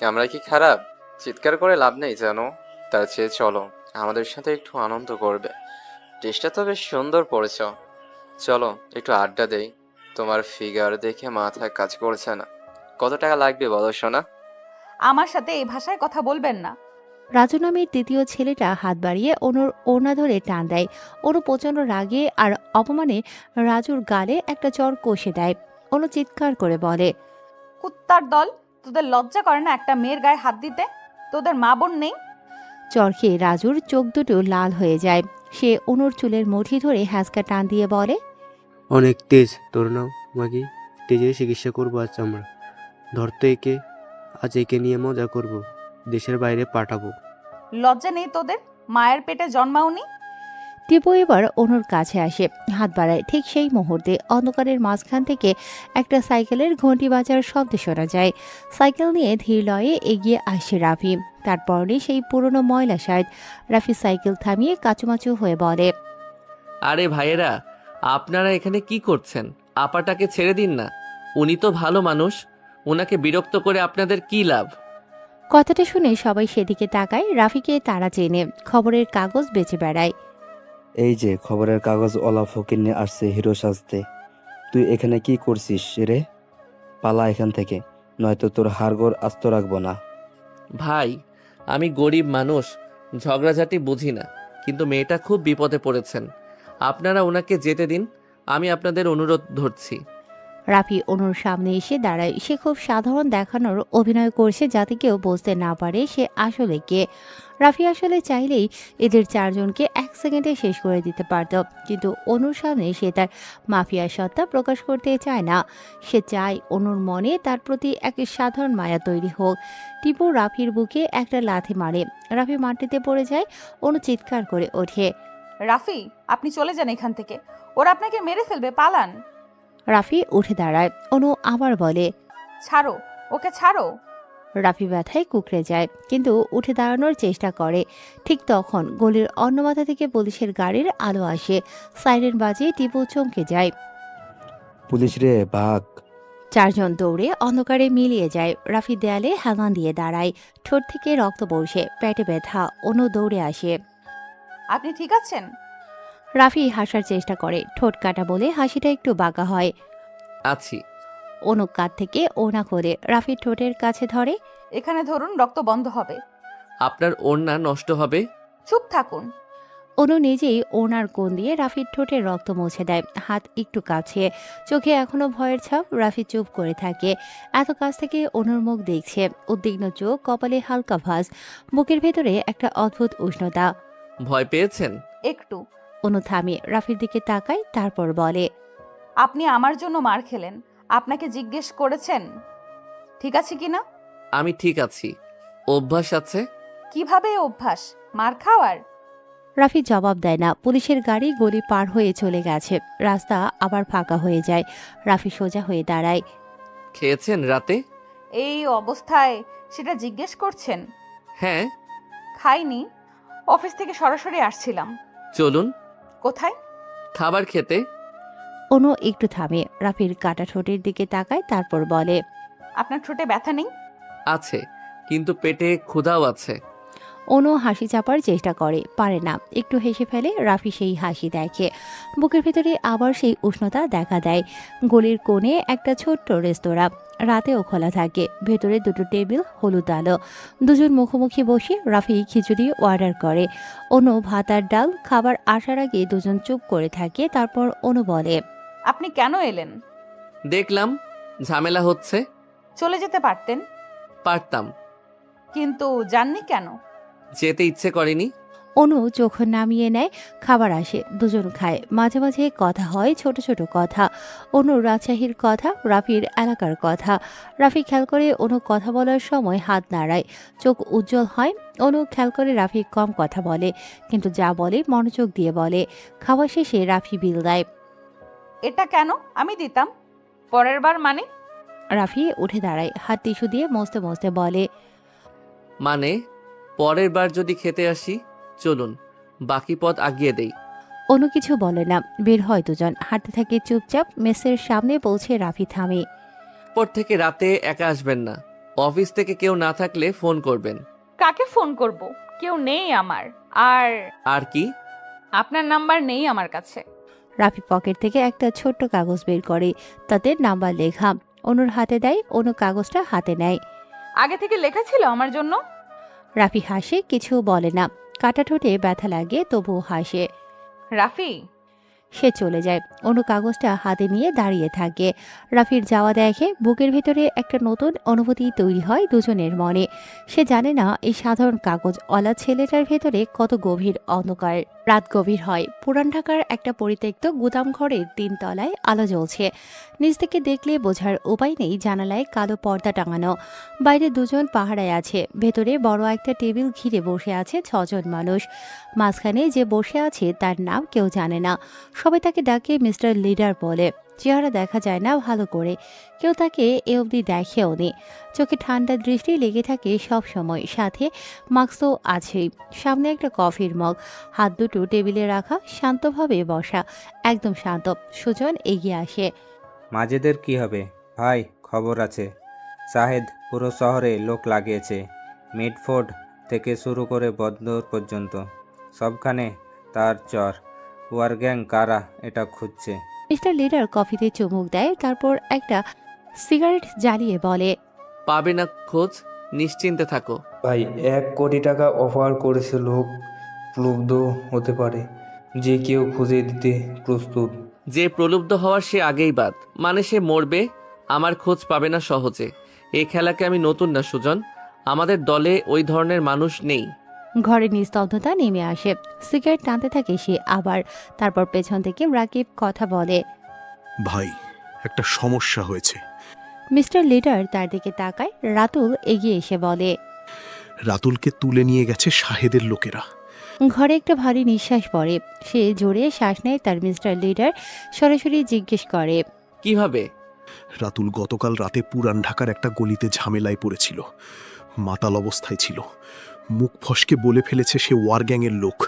আমরা কি খারাপ? চিৎকার করে লাভ নেই জানো। তার চেয়ে চলো, আমাদের সাথে একটু আনন্দ করবে। ড্রেসটা তো বেশ সুন্দর পড়েছ। চলো একটু আড্ডা দেই। তোমার ফিগার দেখে মাথায় কাজ করছে না। কত টাকা লাগবে বলো সোনা? আমার সাথে এই ভাষায় কথা বলবেন না। রাজু নামের তৃতীয় ছেলেটা হাত বাড়িয়ে অনুর ওড়না ধরে টান দেয়। অনু প্রচণ্ড রাগে আর অপমানে রাজুর গালে একটা চড় কষে দেয়। অনু চিৎকার করে বলে, কুত্তার দল, তোদের লজ্জা করে না একটা মেয়ের গায়ে হাত দিতে? তোদের মা বোন নেই? চড় খেয়ে রাজুর চোখ দুটো লাল হয়ে যায়। সে অনুর চুলের মুঠি ধরে হ্যাঁচকা টান দিয়ে বলে, অনেক তেজ তোর নাম মাগি, তেজের চিকিৎসা করবো আজ আমরা। ধরতে একে, আজ একে নিয়ে মজা করব, দেশের বাইরে পাঠাবো। লজ্জা নেই তোদের? মায়ের পেটে জন্মাওনি? টিপু এবার অনুর কাছে আসে, হাত বাড়ায়। ঠিক সেই মুহূর্তে অন্ধকারের মাঝখান থেকে একটা সাইকেলের ঘন্টি বাজার শব্দ শোনা যায়। সাইকেল নিয়ে ধীর লয়ে এগিয়ে আসে রাফি। তার পরনে সেই পুরনো ময়লা শার্ট। রাফি সাইকেল থামিয়ে কাচুমাচু হয়ে বলে, আরে ভাইয়েরা, আপনারা এখানে কি করছেন? আপাটাকে ছেড়ে দিন না, উনি তো ভালো মানুষ, ওনাকে বিরক্ত করে আপনাদের কি লাভ? কথাটা শুনে সবাই সেদিকে তাকায়। রাফিকে তারা চেনে, খবরের কাগজ বেচে বেড়ায়। এই যে খবরের কাগজ ওলা ফকির নিয়ে আসছে হিরো সাজতে। তুই এখানে কি করছিস রে? পালা এখান থেকে, নয়তো তোর হাড়গোড় আস্ত রাখবো না। ভাই, আমি গরিব মানুষ, ঝগড়াঝাটি বুঝি না, কিন্তু মেয়েটা খুব বিপদে পড়েছেন, আপনারা ওনাকে যেতে দিন, আমি আপনাদের অনুরোধ ধরছি। রাফি অনুর সামনে এসে দাঁড়ায়। সে খুব সাধারণ দেখানোর অভিনয় করছে যাতে কেউ বুঝতে না পারে সে আসলে কে। রাফি আসলে চাইলেই এদের চারজনকে এক সেকেন্ডে শেষ করে দিতে পারত, কিন্তু অনুর সামনে সে তার মাফিয়া সত্তা প্রকাশ করতে চায় না। সে চায় অনুর মনে তার প্রতি এক সাধারণ মায়া তৈরি হোক। টিপু রাফির বুকে একটা লাথি মারে। রাফি মাটিতে পড়ে যায়। অনু চিৎকার করে ওঠে, রাফি, আপনি চলে যান এখান থেকে, ওরা আপনাকে মেরে ফেলবে, পালান। রাফি উঠে দাঁড়ায়। অনু আবার বলে, ছাড়ো ওকে, ছাড়ো। রাফি ব্যথায় কুঁকড়ে যায়, কিন্তু উঠে দাঁড়ানোর চেষ্টা করে। ঠিক তখন গলির অন্য মাথা থেকে পুলিশের গাড়ির আলো আসে। সাইরেন বাজিয়ে টিপু চমকে যায়। পুলিশ রে, ভাগ! চারজন দৌড়ে অন্ধকারে মিলিয়ে যায়। রাফি দেয়ালে হেলান দিয়ে দাঁড়ায়। ঠোঁট থেকে রক্ত পড়ছে, পেটে ব্যথা। অনু দৌড়ে আসে। আপনি ঠিক আছেন? রাফি হাসার চেষ্টা করে, ঠোঁট কাটা বলে হাসিটা একটু বাঁকা হয়। আছি। অনু কাঁধ থেকে ওড়না করে রাফির ঠোঁটের কাছে ধরে। এখানে ধরুন, রক্ত বন্ধ হবে। আপনার ওড়না নষ্ট হবে। চুপ থাকুন। অনু নিজেই ওনার কোণ দিয়ে রাফির ঠোঁটে রক্ত মুছে দেয়, হাত একটু কাছে। চোখে এখনো ভয়ের ছাপ। রাফি চুপ করে থাকে। এত কাছ থেকে অনুর মুখ দেখছে, উদ্বিগ্ন চোখ, কপালে হালকা ভাঁজ, বুকের ভেতরে একটা অদ্ভুত উষ্ণতা। ভয় পেয়েছেন? একটু। অনু থামিয়ে রাফির দিকে তাকায়, তারপর বলে, আপনি আমার জন্য মার খেলেন, আপনাকে জিজ্ঞেস করেছেন ঠিক আছে কিনা? আমি ঠিক আছি, অভ্যাস আছে। কিভাবে অভ্যাস মার খাওয়ার? রাফি জবাব দেয় না। পুলিশের গাড়ি গলি পার হয়ে চলে গেছে। রাস্তা আবার ফাঁকা হয়ে যায়। রাফি সোজা হয়ে দাঁড়ায়। খেয়েছেন রাতে? এই অবস্থায় সেটা জিজ্ঞেস করছেন? হ্যাঁ। খাইনি, অফিস থেকে সরাসরি আসছিলাম। চলুন। কোথায়? খাবার খেতে। অনু একটু থামে, রাফির কাটা ঠোঁটের দিকে তাকায়, তারপর বলে, আপনার ঠোঁটে ব্যথা নেই? আছে, কিন্তু পেটে ক্ষুধাও আছে। অনু হাসি চাপার চেষ্টা করে, পারে না। একটু হেসে ফেলে। রাফি সেই হাসি দেখে। বুকের ভেতরে আবার সেই উষ্ণতা দেখা দেয়। গলির কোণে একটা ছোট্ট রেস্তোরাঁ, রাতেও খোলা থাকে। ভেতরে দুটো টেবিল, হলুদ আলো। দুজন মুখোমুখি বসে রাফি খিচুড়ি অর্ডার করে। অনু ভাত আর ডাল। খাবার আসার আগে দুজন চুপ করে থাকে। তারপর অনু বলে, আপনি কেন এলেন? দেখলাম ঝামেলা হচ্ছে। চলে যেতে পারতেন। পারতাম, কিন্তু যাননি কেন? যেতে ইচ্ছে করেনি। অনু চোখ নামিয়ে নেয়। খাবার আসে, দুজন খায়। মাঝে মাঝে কথা হয়, ছোট ছোট কথা। অনুর রাজশাহীর কথা, রাফির এলাকার কথা। রাফি খেয়াল করে অনু কথা বলার সময় হাত নাড়ায়, চোখ উজ্জ্বল হয়। অনু খেয়াল করে রাফি কম কথা বলে, কিন্তু যা বলে মনোযোগ দিয়ে বলে। খাওয়া শেষে রাফি বিল দেয়। এটা কেন? আমি দিতাম। পরের বার মানে? রাফি উঠে দাঁড়ায়, হাত টিস্যু দিয়ে মুছতে মুছতে বলে, মানে পরের বার যদি খেতে আসি, চলুন বাকি পথ আগিয়ে দেই। অনু কিছু বলে না। বের হয় দুজন, হাঁটতে থাকে চুপচাপ। মেসের সামনে পৌঁছে রাফি থামে। পর থেকে রাতে একা আসবেন না, অফিস থেকে কেউ না থাকলে ফোন করবেন। কাকে ফোন করব? কেউ নেই আমার। আর কি? আপনার নাম্বার নেই আমার কাছে। রাফি পকেট থেকে একটা ছোট্ট কাগজ বের করে, তাতে নাম্বার লেখা। অনুর হাতে দেয়। অনু কাগজটা হাতে নেয়। আগে থেকে লেখা ছিল আমার জন্য? রাফি হাসে, কিছু বলে না। কাটা ঠোঁটে ব্যথা লাগে, তবুও হাসে। রাফি, সে চলে যায়। অনু কাগজটা হাতে নিয়ে দাঁড়িয়ে থাকে। রাফির যাওয়া দেখে বুকের ভেতরে একটা নতুন অনুভূতি তৈরি হয় দুজনের মনে। সে জানে না এই সাধারণ কাগজওয়ালা ছেলেটার ভেতরে কত গভীর অন্ধকার। রাত গভীর হয়। পুরান ঢাকার একটা পরিত্যক্ত গুদাম ঘরের 3 তলায় আলো জ্বলছে। নিচ থেকে দেখলে বোঝার উপায় নেই, জানালায় কালো পর্দা টাঙানো। বাইরে দুজন পাহারায় আছে। ভেতরে বড় একটা টেবিল ঘিরে বসে আছে 6 জন মানুষ। মাঝখানে যে বসে আছে তার নাম কেউ জানে না। সবাই তাকে ডাকে মিস্টার লিডার বলে। চেহারা দেখা যায় না ভালো করে, কেউ তাকে এ অবধি দেখেও নি। চোখে ঠান্ডা দৃষ্টি লেগে থাকে সব সময়, সাথে মাস্ক তো আছেই। সামনে একটা কফির মগ, হাত দুটো টেবিলে রাখা, শান্তভাবে বসা, একদম শান্ত। সুজন এগিয়ে আসে। মাজেদের কি হবে? ভাই, খবর আছে। শাহেদ পুরো শহরে লোক লাগিয়েছে, মিডফোর্ড থেকে শুরু করে বন্দর পর্যন্ত সবখানে তার চর। ওয়ার গ্যাং কারা এটা খুঁজছে। মিস্টার লিডার কফিতে চুমুক দেয়, তারপর একটা সিগারেট জ্বালিয়ে বলে, পাবে না খোঁজ, নিশ্চিন্তে থাকো। ভাই 1 কোটি টাকা অফার করেছে, লোক প্লুব্ধ হতে পারে, যে কেউ খুঁজে দিতে প্রস্তুত। যে প্রলুব্ধ হওয়ার সে আগেই বাদ, মানে সে মরবে। আমার খোঁজ পাবে না সহজে। এই খেলাকে আমি নতুন না সুজন, আমাদের দলে ওই ধরনের মানুষ নেই। ঘরে নিস্তব্ধতা নেমে আসে। সিগারেট টানতে থাকে সে আবার। তারপর পেছন থেকে রাকিব কথা বলে, ভাই, একটা সমস্যা হয়েছে। মিস্টার লিডার তার দিকে তাকায়। রাতুল এগিয়ে এসে বলে, রাতুলকে তুলে নিয়ে গেছে শাহেদের লোকেরা। ঘরে একটা ভারী নিঃশ্বাস পড়ে। সে জোরে শ্বাস নেয়। তার মিস্টার লিডার সরাসরি জিজ্ঞেস করে, কিভাবে? রাতুল গতকাল রাতে পুরান ঢাকার একটা গলিতে ঝামেলায় পড়েছিল। মাতাল অবস্থায় ছিল। মুখ ফসকে বলে ফেলেছে সে ওয়ার গ্যাংয়ের লোক।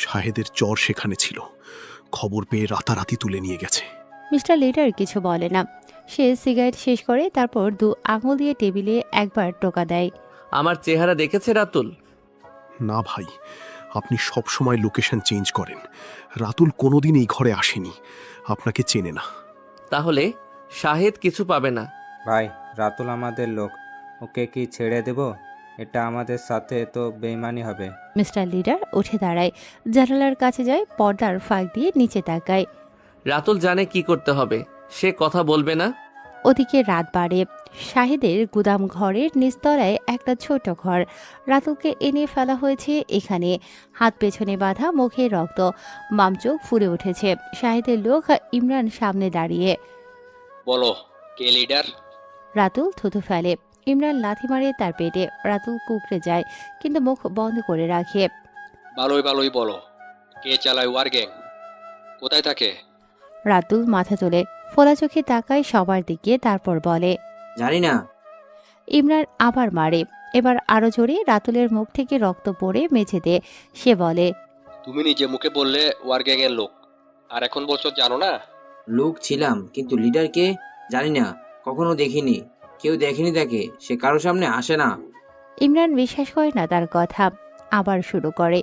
শাহেদের চর সেখানে ছিল। খবর পেয়ে রাতারাতি তুলে নিয়ে গেছে। মিস্টার লিডার কিছু বলে না। সে সিগারেট শেষ করে তারপর 2 আঙুল দিয়ে টেবিলে একবার টোকা দেয়। আমার চেহারা দেখেছে রাতুল? না ভাই, আপনি সব সময় লোকেশন চেঞ্জ করেন। রাতুল কোনোদিন এই ঘরে আসেনি, আপনাকে চেনে না। তাহলে শাহেদ কিছু পাবে না। ভাই, রাতুল আমাদের লোক, ওকে কি ছেড়ে দেব? এটা আমাদের সাথে তো বেইমানি হবে। মিস্টার লিডার উঠে দাঁড়ায়, জানালার কাছে যায়, পর্দার ফাঁক দিয়ে নিচে তাকায়। রাতুল জানে কি করতে হবে, সে কথা বলবে না। ওদিকে রাত বাড়ে। শাহেদের গুদাম ঘরের নিচতলায় একটা ছোট ঘর। রাতুলকে এনে ফেলা হয়েছে এখানে। হাত পেছনে বাঁধা, মুখে রক্ত, বাম চোখ ফুলে উঠেছে। শাহেদের লোক ইমরান সামনে দাঁড়িয়ে। বলো, কে লিডার? রাতুল থুথু ফেলে। ইমরান লাথি মারে তার পেটে। রাতুল কুকড়ে যায়, কিন্তু মুখ বন্ধ করে রাখে। ভালোই বলো, কে চালায় ওয়ার গ্যাং? কোথায় থাকে? রাতুল মাথা তোলে, ফোলা চোখে তাকায় সবার দিকে, তারপর বলে, জানি না। ইমরান আবার মারে, এবার আরো জোরে। রাতুলের মুখ থেকে রক্ত পড়ে মেঝেতে। সে বলে, তুমি নিজে মুখে বললে ওয়ার গ্যাং এর লোক, আর এখন বলছো জানো না? লোক ছিলাম, কিন্তু লিডারকে জানি না, কখনো দেখিনি। কেউ দেখেনি তাকে, সে কারো সামনে আসে না। ইমরান বিশ্বাস করে না তার কথা। আবার শুরু করে।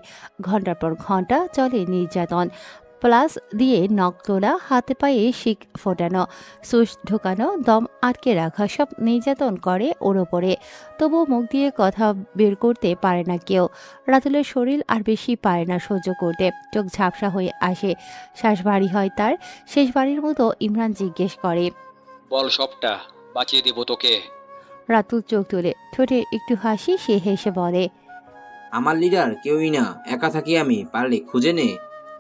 ঘন্টার পর ঘন্টা চলে নির্যাতন। প্লাস দিয়ে নখ তোলা, হাতে পায়ে শিক ফোটানো, সুচ ঢোকানো, দম আটকে রাখা, সব নির্যাতন করে ওর ওপরে। তবুও মুখ দিয়ে কথা বের করতে পারে না কেউ। রাতুলের শরীর আর বেশি পারে না সহ্য করতে। চোখ ঝাপসা হয়ে আসে, শ্বাস ভারী হয় তার। শেষবারের মতো ইমরান জিজ্ঞেস করে, বল সবটা, বাঁচিয়ে দিব তোকে। রাতুল চোখ তুলে, ঠোঁটে একটু হাসি। সে হেসে বলে, আমার লিডার কেউই না, একা থাকি আমি, পারলে খুঁজে নে।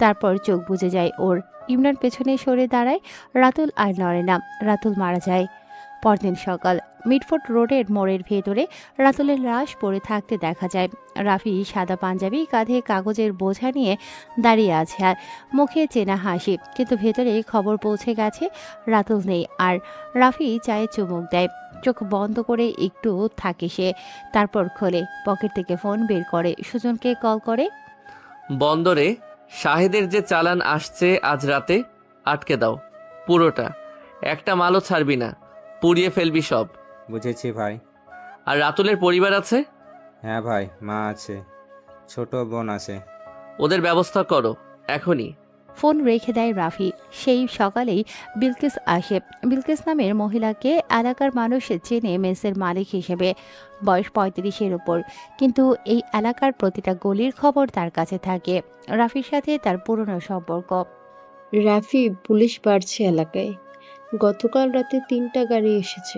তারপর চোখ বুজে যায় ওর। ইমরান পেছনে সরে দাঁড়ায়। রাতুল আর নড়ে না। রাতুল মারা যায়। পরদিন সকাল, মিডফোর্ড রোডের মোড়ের ভেতরে রাতুলের লাশ পড়ে থাকতে দেখা যায়। রাফি সাদা পাঞ্জাবি, কাঁধে কাগজের বোঝা নিয়ে দাঁড়িয়ে আছে, আর মুখে চেনা হাসি, কিন্তু ভেতরে খবর পৌঁছে গেছে রাতুল নেই। আর রাফি চায়ে চুমুক দেয়। চোখ বন্ধ করে একটু থাকে সে, তারপর খোলে। পকেট থেকে ফোন বের করে, সুজনকে কল করে। বন্দরে শাহেদের যে চালান আসছে আজ রাতে, আটকে দাও পুরোটা, একটা মালও ছাড়বি না, পুড়িয়ে ফেলবি সব। বুঝেছি ভাই। আর রাতুলের পরিবার আছে? হ্যাঁ ভাই, মা আছে, ছোট বোন আছে। ওদের ব্যবস্থা করো এখনই। ফোন রেখে দেয় রাফি। সেই সকালেই বিলকিস আসে। বিলকিস নামের মহিলাকে এলাকার মানুষ চেনে মেসের মালিক হিসেবে। বয়স 35-এর উপর, কিন্তু এই এলাকার প্রতিটা গলির খবর তার কাছে থাকে। রাফির সাথে তার পুরনো সম্পর্ক। রাফি, পুলিশ বাড়ছে এলাকায়। গতকাল রাতে 3টা গাড়ি এসেছে,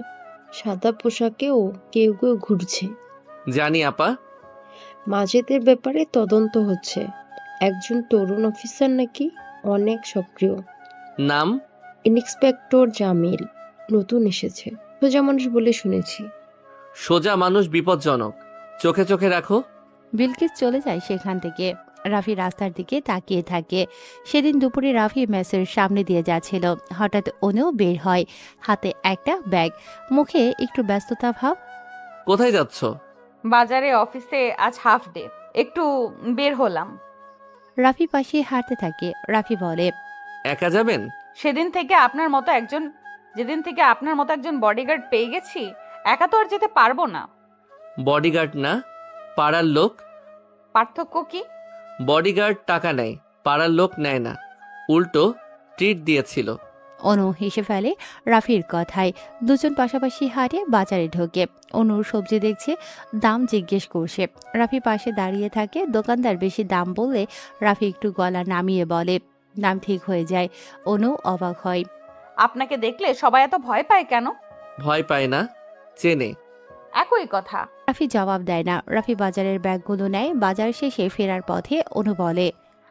সাদা পোশাকেও কেউ কেউ ঘুরছে। জানি আপা। মাজেদের ব্যাপারে তদন্ত হচ্ছে। একজন তরুণ অফিসার নাকি অনেক সক্রিয়। নাম? ইন্সপেক্টর জামিল, নতুন এসেছে। সোজা মানুষ বলে শুনেছি। সোজা মানুষ বিপজ্জনক, চোখে চোখে রাখো। বিলকিস চলে যায় সেখান থেকে। রাফি রাস্তার দিকে তাকিয়ে থাকে। সেদিন দুপুরে রাফি মেসের সামনে দিয়ে যাচ্ছিল। হঠাৎ অনু বের হয়, হাতে একটা ব্যাগ, মুখে একটু ব্যস্ততা ভাব। কোথায় যাচ্ছ? বাজারে, অফিসে আজ হাফ ডে, একটু বের হলাম। রাফি পাশে হাঁটতে থাকে। রাফি বলে, একা যাবেন? যেদিন থেকে আপনার মতো একজন বডিগার্ড পেয়ে গেছি, একা তো আর যেতে পারবো না। বডিগার্ড না, পাড়ার লোক। পার্থক্য কি? বডিগার্ড টাকা নেয়, পাড়ার লোক নেয় না, উল্টো ট্রিট দিয়েছিল। অনু হেসে ফেলে রাফির কথায়। দুজন পাশাপাশি হাঁটে বাজারে ঢোকে। অনুর সবজি দেখছে, দাম জিজ্ঞেস করছে। রাফি পাশে দাঁড়িয়ে থাকে। দোকানদার বেশি দাম বললে রাফি একটু গলা নামিয়ে বলে, দাম ঠিক হয়ে যায়। অনু অবাক হয়। আপনাকে দেখলে সবাই এত ভয় পায় কেন? ভয় পায় না, চেনে। একই কথা। রাফি জবাব দেয় না। রাফি বাজারের ব্যাগগুলো নেয়। বাজার শেষে ফেরার পথে অনু বলে,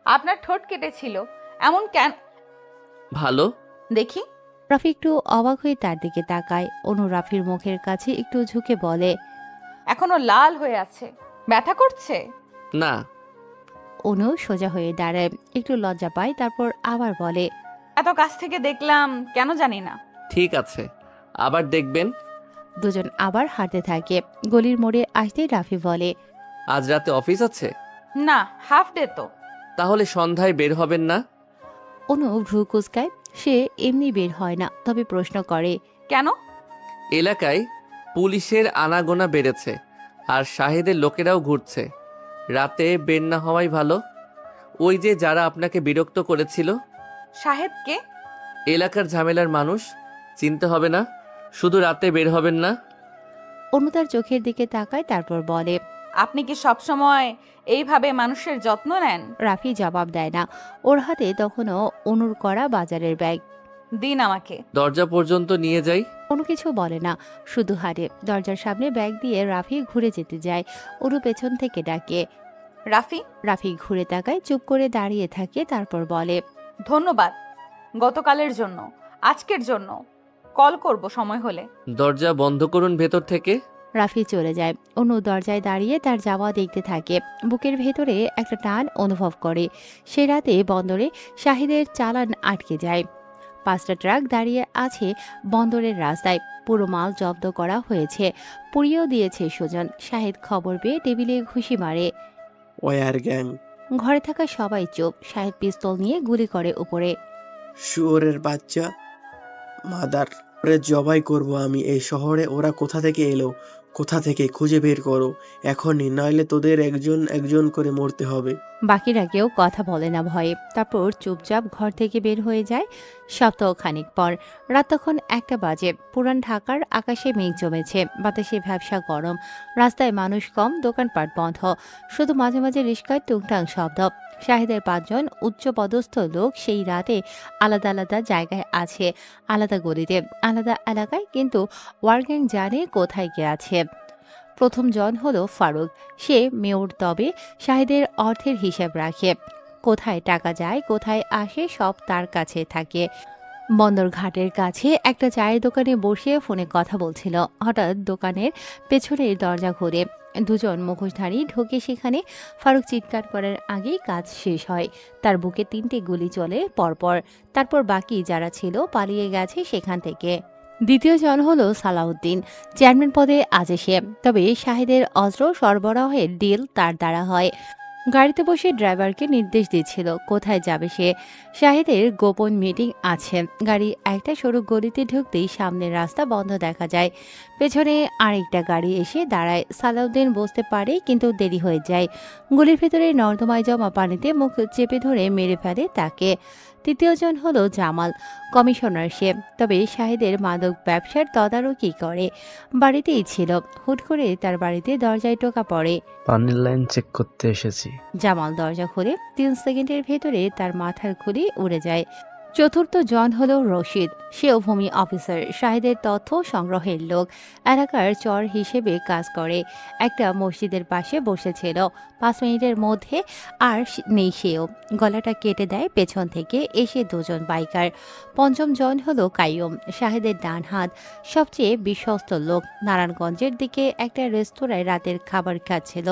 আপনার ঠোঁট কেটেছিল, এমন কেন? ভালো। দেখি। রাফি একটু অবাক হয়ে তার দিকে তাকায়। অনু রাফির মুখের কাছে একটু ঝুঁকে বলে, এখনো লাল হয়ে আছে, ব্যথা করছে? না। অনু সোজা হয়ে দাঁড়ায়, একটু লজ্জা পায়, তারপর আবার বলে, এত কাছ থেকে দেখলাম কেন জানি না। ঠিক আছে, আবার দেখবেন। দুজন আবার হাঁটতে থাকে। গলির মোড়ে আসতেই রাফি বলে, আজ রাতে অফিস আছে? না, হাফ ডে তো। তাহলে সন্ধ্যায় বের হবেন না? অনু ভ্রু কুঁচকায়। সে এমনি বের হয় না, তবে প্রশ্ন করে, কেন? এলাকায় পুলিশের আনাগোনা বেড়েছে, আর শাহেদের লোকেরাও ঘুরছে। রাতে বের না হওয়াই ভালো। ওই যে যারা আপনাকে বিরক্ত করেছিল। শাহেদকে? এলাকার ঝামেলার মানুষ, চিনতে হবে না। শুধু রাতে বের হবেন না। অনু তার চোখের দিকে তাকায়, তারপর বলে, আপনি কি সবসময় এইভাবে মানুষের যত্ন নেন? রাফি জবাব দেয় না। ওর হাতে তখনও অনুর করা বাজারের ব্যাগ। দিন আমাকে। দরজা পর্যন্ত নিয়ে যাই। কোনো কিছু বলে না, শুধু হাঁটে। দরজার সামনে ব্যাগ দিয়ে রাফি ঘুরে যেতে যায়। অনু পেছন থেকে ডাকে, রাফি। রাফি ঘুরে তাকায়, চুপ করে দাঁড়িয়ে থাকে, তারপর বলে, ধন্যবাদ গতকালের জন্য, আজকের জন্য। কল করব সময় হলে। দরজা বন্ধ করুন ভেতর থেকে। রাফি চলে যায়। অনু দরজায় দাঁড়িয়ে তার যাওয়া দেখতে থাকে। বুকের ভেতরে একটা টান অনুভব করে। সে রাতে বন্দরে শাহিদের চালান আটকে যায়। 5টা ট্রাক দাঁড়িয়ে আছে বন্দরের রাস্তায়। পুরো মাল জব্দ করা হয়েছে, পুড়িয়েও দিয়েছে সুজন। শাহিদ খবর পেয়ে টেবিলে ঘুষি মারে। War gang. ঘরে থাকা সবাই চুপ। শাহিদ পিস্তল নিয়ে গুলি করে উপরে। শুয়োরের বাচ্চা, মাদার ওরে জবাই করব আমি। এই শহরে ওরা কোথা থেকে এলো, কোথা থেকে খুঁজে বের করো এখনই, নইলে তোদের একজন একজন করে মরতে হবে। বাকিরা কেউ কথা বলে না ভয়ে। তারপর চুপচাপ ঘর থেকে বের হয়ে যায়। সপ্তাহ খানিক পর রাত তখন 1টা বাজে। পুরান ঢাকার আকাশে মেঘ জমেছে, বাতাসে ভ্যাবসা গরম। রাস্তায় মানুষ কম, দোকানপাট বন্ধ, শুধু মাঝে মাঝে রিস্কায় টুংটাং শব্দ। শাহিদের 5 জন উচ্চপদস্থ লোক সেই রাতে আলাদা আলাদা জায়গায় আছে, আলাদা গলিতে, আলাদা এলাকায়, কিন্তু ওয়ারগ্যাং জানে কোথায় কে আছে। প্রথম জন হলো ফারুক। সে মেয়র, তবে শাহিদের অর্থের হিসাব রাখে। কোথায় টাকা যায়, কোথায় আসে, সব তার কাছে থাকে। বন্দর ঘাটের কাছে একটা চায়ের দোকানে বসে ফোনে কথা বলছিল। হঠাৎ দোকানের পেছনের দরজা ঘুরে 2 জন মুখোশধারী ঢোকে সেখানে। ফারুক চিৎকার করার আগেই কাজ শেষ হয়। তার বুকে 3টে গুলি চলে পরপর। তারপর বাকি যারা ছিল পালিয়ে গেছে সেখান থেকে। দ্বিতীয় জন হলো সালাউদ্দিন। চেয়ারম্যান পদে আছে সে, তবে শাহিদের অস্ত্র সরবরাহের ডিল তার দ্বারা হয়। গাড়িতে বসে ড্রাইভারকে নির্দেশ দিচ্ছিল কোথায় যাবে সে। শাহিদের গোপন মিটিং আছে। গাড়ি একটা সরু গলিতে ঢুকতেই সামনের রাস্তা বন্ধ দেখা যায়। পেছনে আরেকটা গাড়ি এসে দাঁড়ায়। সালাউদ্দিন বসতে পারে কিন্তু দেরি হয়ে যায়। গলির ভেতরে নর্দমায় জমা পানিতে মুখ চেপে ধরে মেরে ফেলে তাকে। তৃতীয়জন হলো জামাল, কমিশনার সে। তবে শাহিদের মাদক ব্যবসার তদারকি করে। বাড়িতেই ছিল। হুট করে তার বাড়িতে দরজায় টোকা পড়ে। পানির লাইন চেক করতে এসেছি। জামাল দরজা খুলে 3 সেকেন্ডের ভেতরে তার মাথার খুলি উড়ে যায়। চতুর্থ জন হলো রশিদ, সেও ভূমি অফিসার, শাহিদের তথ্য সংগ্রহের লোক। এলাকার চর হিসেবে কাজ করে। একটা মসজিদের পাশে বসেছিল। 5 মিনিটের মধ্যে আর নেই সেও। গলাটা কেটে দেয় পেছন থেকে এসে 2 জন বাইকার। পঞ্চম জন হলো কাইয়ুম, শাহিদের ডান হাত, সবচেয়ে বিশ্বস্ত লোক। নারায়ণগঞ্জের দিকে একটা রেস্তোরাঁয় রাতের খাবার খাচ্ছিল।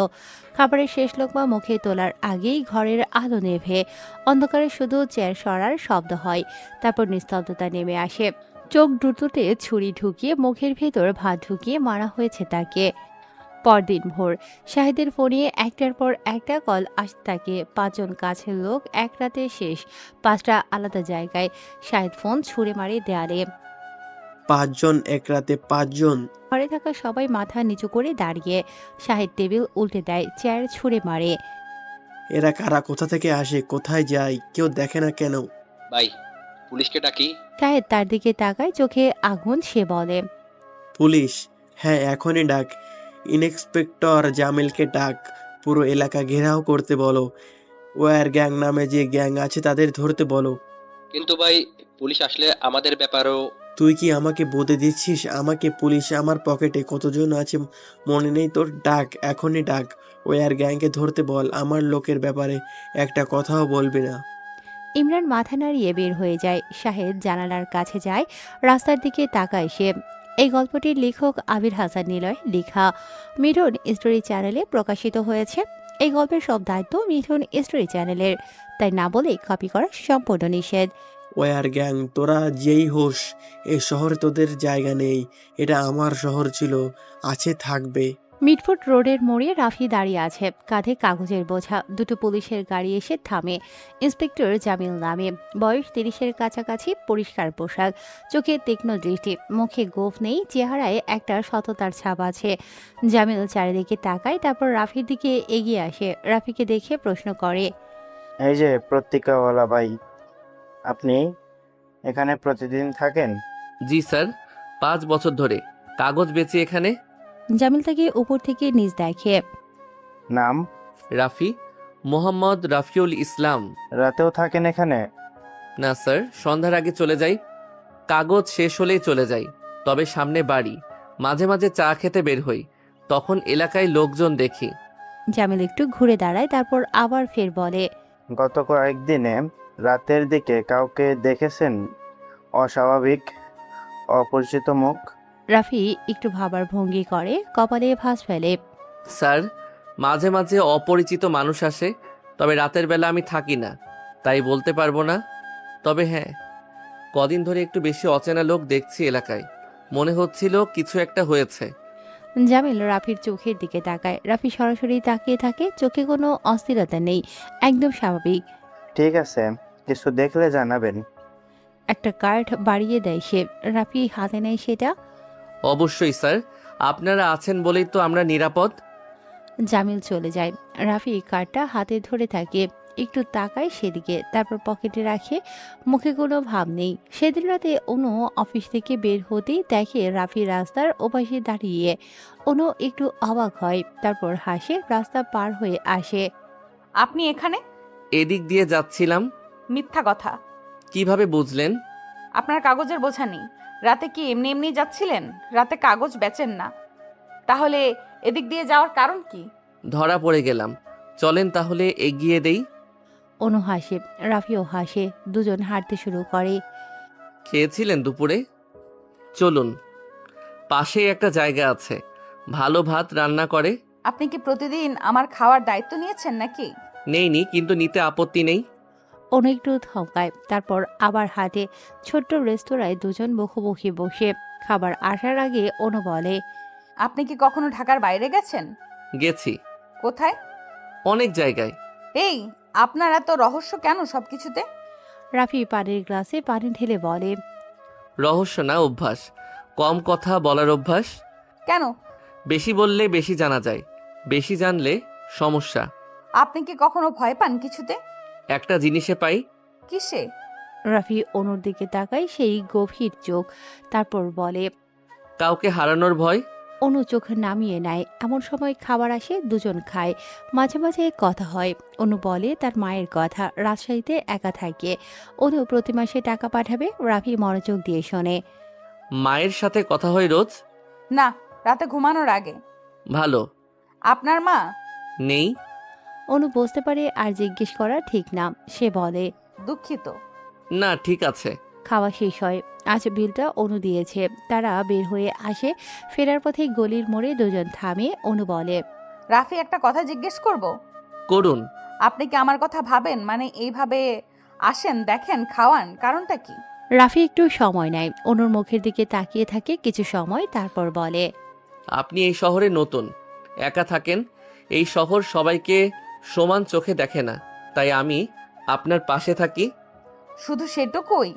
খাবারের শেষ লোকমা মুখে তোলার আগেই ঘরের আলো নেভে। অন্ধকারে শুধু চেয়ার সরার শব্দ হয়। তারপর নিস্তব্ধতা নেমে আসে। চোখ দুটোতে ছুরি ঢুকিয়ে মুখের ভেতর ভাত ঢুকিয়ে মারা হয়েছে তাকে। পরদিন ভোর, শাহিদের ফোনে একটার পর একটা কল আসতে থাকে। 5 জন কাছের লোক এক রাতে শেষ, 5টা আলাদা জায়গায়। শাহিদ ফোন ছুঁড়ে মারে দেয়ালে। 5 জন এক রাতে 5 জন? ঘরে থাকা সবাই মাথা নিচু করে দাঁড়িয়ে। শাহিদ টেবিল উল্টে দেয়, চেয়ার ছুঁড়ে মারে। এরা কারা, কোথা থেকে আসে, কোথায় যায়, কেউ দেখে না কেন? ভাই, পুলিশকে ডাকি? শাহিদ তার দিকে তাকায়, চোখে আগুন। সে বলে, পুলিশ? হ্যাঁ, এখনই ডাক। ইন্সপেক্টর জামিলকে ডাক। পুরো এলাকা ঘেরাও করতে বলো। ওয়ার গ্যাং নামে যে গ্যাং আছে তাদের ধরতে বলো। কিন্তু ভাই, পুলিশ আসলে আমাদের ব্যাপারেও। তুই কি আমাকে বলে দিচ্ছিস? আমাকে পুলিশ? আমার পকেটে কতজন আছে মনে নেই তোর? ডাক, এখনই ডাক। ওয়ার গ্যাংকে ধরতে বল। আমার লোকের ব্যাপারে একটা কথাও বলবি না। ইমরান মাথা নাড়িয়ে বের হয়ে যায়। শাহেদ জানালার কাছে যায়, রাস্তার দিকে তাকায় সে। এই গল্পটির লেখক আবির হাসান নিলয় লেখা। মিঠুন স্টোরি চ্যানেলে প্রকাশিত হয়েছে। এই গল্পের সব দায়িত্ব মিঠুন স্টোরি চ্যানেলের, তাই না বলে কপি করা সম্পূর্ণ নিষেধ। ওয়ার গ্যাং, তোরা যেই হোস, এই শহরে তোদের জায়গা নেই। এটা আমার শহর ছিল, আছে, থাকবে। মিটফুট রোডের মোড়ে রাফি দাঁড়িয়ে আছে, কাঁধে কাগজের বোঝা। 2টো পুলিশের গাড়ি এসে থামে। ইন্সপেক্টর জামিল নামে, বয়স 30-এর কাছাকাছি, পরিষ্কার পোশাক, চোখে তীক্ষ্ণ দৃষ্টি, মুখে গোঁফ নেই, চেহারায় একটা সততার ছাপ আছে। জামিল চারিদিকে তাকায়, তারপর রাফির দিকে এগিয়ে আসে। রাফিকে দেখে প্রশ্ন করে, এই যে পত্রিকাওয়ালা ভাই, আপনি এখানে প্রতিদিন থাকেন? জি স্যার, 5 বছর ধরে কাগজ বেচি এখানে। জামিল তাকে উপর থেকে নিচ দেখে। নাম? রাফি, মোহাম্মদ রাফিউল ইসলাম। রাতেও থাকেন এখানে? না স্যার, সন্ধ্যার আগে চলে যাই, কাগজ শেষ হলেই চলে যাই। তবে সামনে বাড়ি, মাঝে মাঝে চা খেতে বের হই, তখন এলাকায় লোকজন দেখি। জামিল একটু ঘুরে দাঁড়ায়, তারপর আবার ফের বলে, গত কয়েকদিনে রাতের দিকে কাউকে দেখেছেন? অস্বাভাবিক, অপরিচিত মুখ? রাফি একটু ভাবার ভঙ্গি করে, কপালে ভাঁজ ফেলে। স্যার, মাঝে মাঝে অপরিচিত মানুষ আসে, তবে রাতের বেলা আমি থাকি না, তাই বলতে পারবো না। তবে হ্যাঁ, কদিন ধরে একটু বেশি অচেনা লোক দেখছি এলাকায়, মনে হচ্ছিল কিছু একটা হয়েছে। জামিল রাফির চোখের দিকে তাকায়। রাফি সরাসরি তাকিয়ে থাকে, চোখে কোনো অস্থিরতা নেই, একদম স্বাভাবিক। ঠিক আছে, কিছু দেখলে জানাবেন। একটা কার্ড বাড়িয়ে দেয় সে। রাফি হাতে নেয় সেটা। অবশ্যই স্যার, আপনারা আছেন বলেই তো আমরা নিরাপদ। জামিল চলে যায়। রাফি কার্ডটা হাতে ধরে থাকে, একটু তাকায় সেদিকে, তারপর পকেটে রাখে। মুখে কোনো ভাব নেই। সেদিন রাতে অনু অফিস থেকে বের হতেই দেখে রাফি রাস্তার ওপাশে দাঁড়িয়ে। অনু একটু অবাক হয়, তারপর হাসে, রাস্তা পার হয়ে আসে। আপনি এখানে? এদিক দিয়ে যাচ্ছিলাম। মিথ্যা কথা। কিভাবে বুঝলেন? আপনার কাগজের বোঝা নেই। রাতে কি এমনি এমনি যাচ্ছিলেন? রাতে কাগজ বেচেন না, তাহলে এদিক দিয়ে যাওয়ার কারণ কি? ধরা পড়ে গেলাম, চলেন তাহলে এগিয়ে দেই। অনু হাসে, রাফিও হাসে, দুজন হাঁটতে শুরু করে। খেয়েছিলেন দুপুরে? চলুন, পাশেই একটা জায়গা আছে, ভালো ভাত রান্না করে। আপনি কি প্রতিদিন আমার খাওয়ার দায়িত্ব নিয়েছেন নাকি? নেইনি, কিন্তু নিতে আপত্তি নেই। অনু একটু থমকায়, তারপর আবার হাঁটে। ছোট্ট রেস্তোরাঁয় দুজন মুখোমুখি বসে। খাবার আসার আগে অনু বলে, আপনি কি কখনো ঢাকার বাইরে গেছেন? গেছি। কোথায়? অনেক জায়গায়। এই, আপনার এত রহস্য কেন সবকিছুতে? রাফি পানির গ্লাসে পানি ঢেলে বলে। রহস্য না, অভ্যাস। কম কথা বলার অভ্যাস। কেন? বেশি বললে বেশি জানা যায়, বেশি জানলে সমস্যা। আপনি কি কখনো ভয় পান কিছুতে? একটা জিনিসে পাই। কিসে? রাফি অনুর দিকে তাকায়, সেই গভীর চোখ। তারপর বলে, কাউকে হারানোর ভয়। অনু চোখ নামিয়ে নেয়। এমন সময় খাবার আসে, দুজন খায়, মাঝে মাঝে কথা হয়। অনু বলে তার মায়ের কথা, রাজশাহীতে একা থাকে। অনু প্রতি মাসে টাকা পাঠাবে। রাফি মনোযোগ দিয়ে শোনে। মায়ের সাথে কথা হয় রোজ? না, রাতে ঘুমানোর আগে। ভালো। আপনার মা? নেই। অনু বুঝতে পারে আর জিজ্ঞেস করা ঠিক না। সে বলে, দুঃখিত। না, ঠিক আছে। খাওয়া শেষ হয়। আজ বিলটা অনু দিয়েছে। তারা বের হয়ে আসে। ফেরার পথে গলির মোড়ে দুজন থামে। অনু বলে, রাফি, একটা কথা জিজ্ঞেস করব? করুন। আপনি কি আমার কথা ভাবেন? মানে এইভাবে আসেন, দেখেন, খাওয়ান, কারণটা কি? রাফি একটু সময় নেয়। অনুর মুখের দিকে তাকিয়ে থাকে কিছু সময়, তারপর বলে, আপনি এই শহরে নতুন, একা থাকেন। এই শহর সবাইকে সমান চোখে দেখে না, তাই আমি আপনার পাশে থাকি। শুধু সেটুকুই?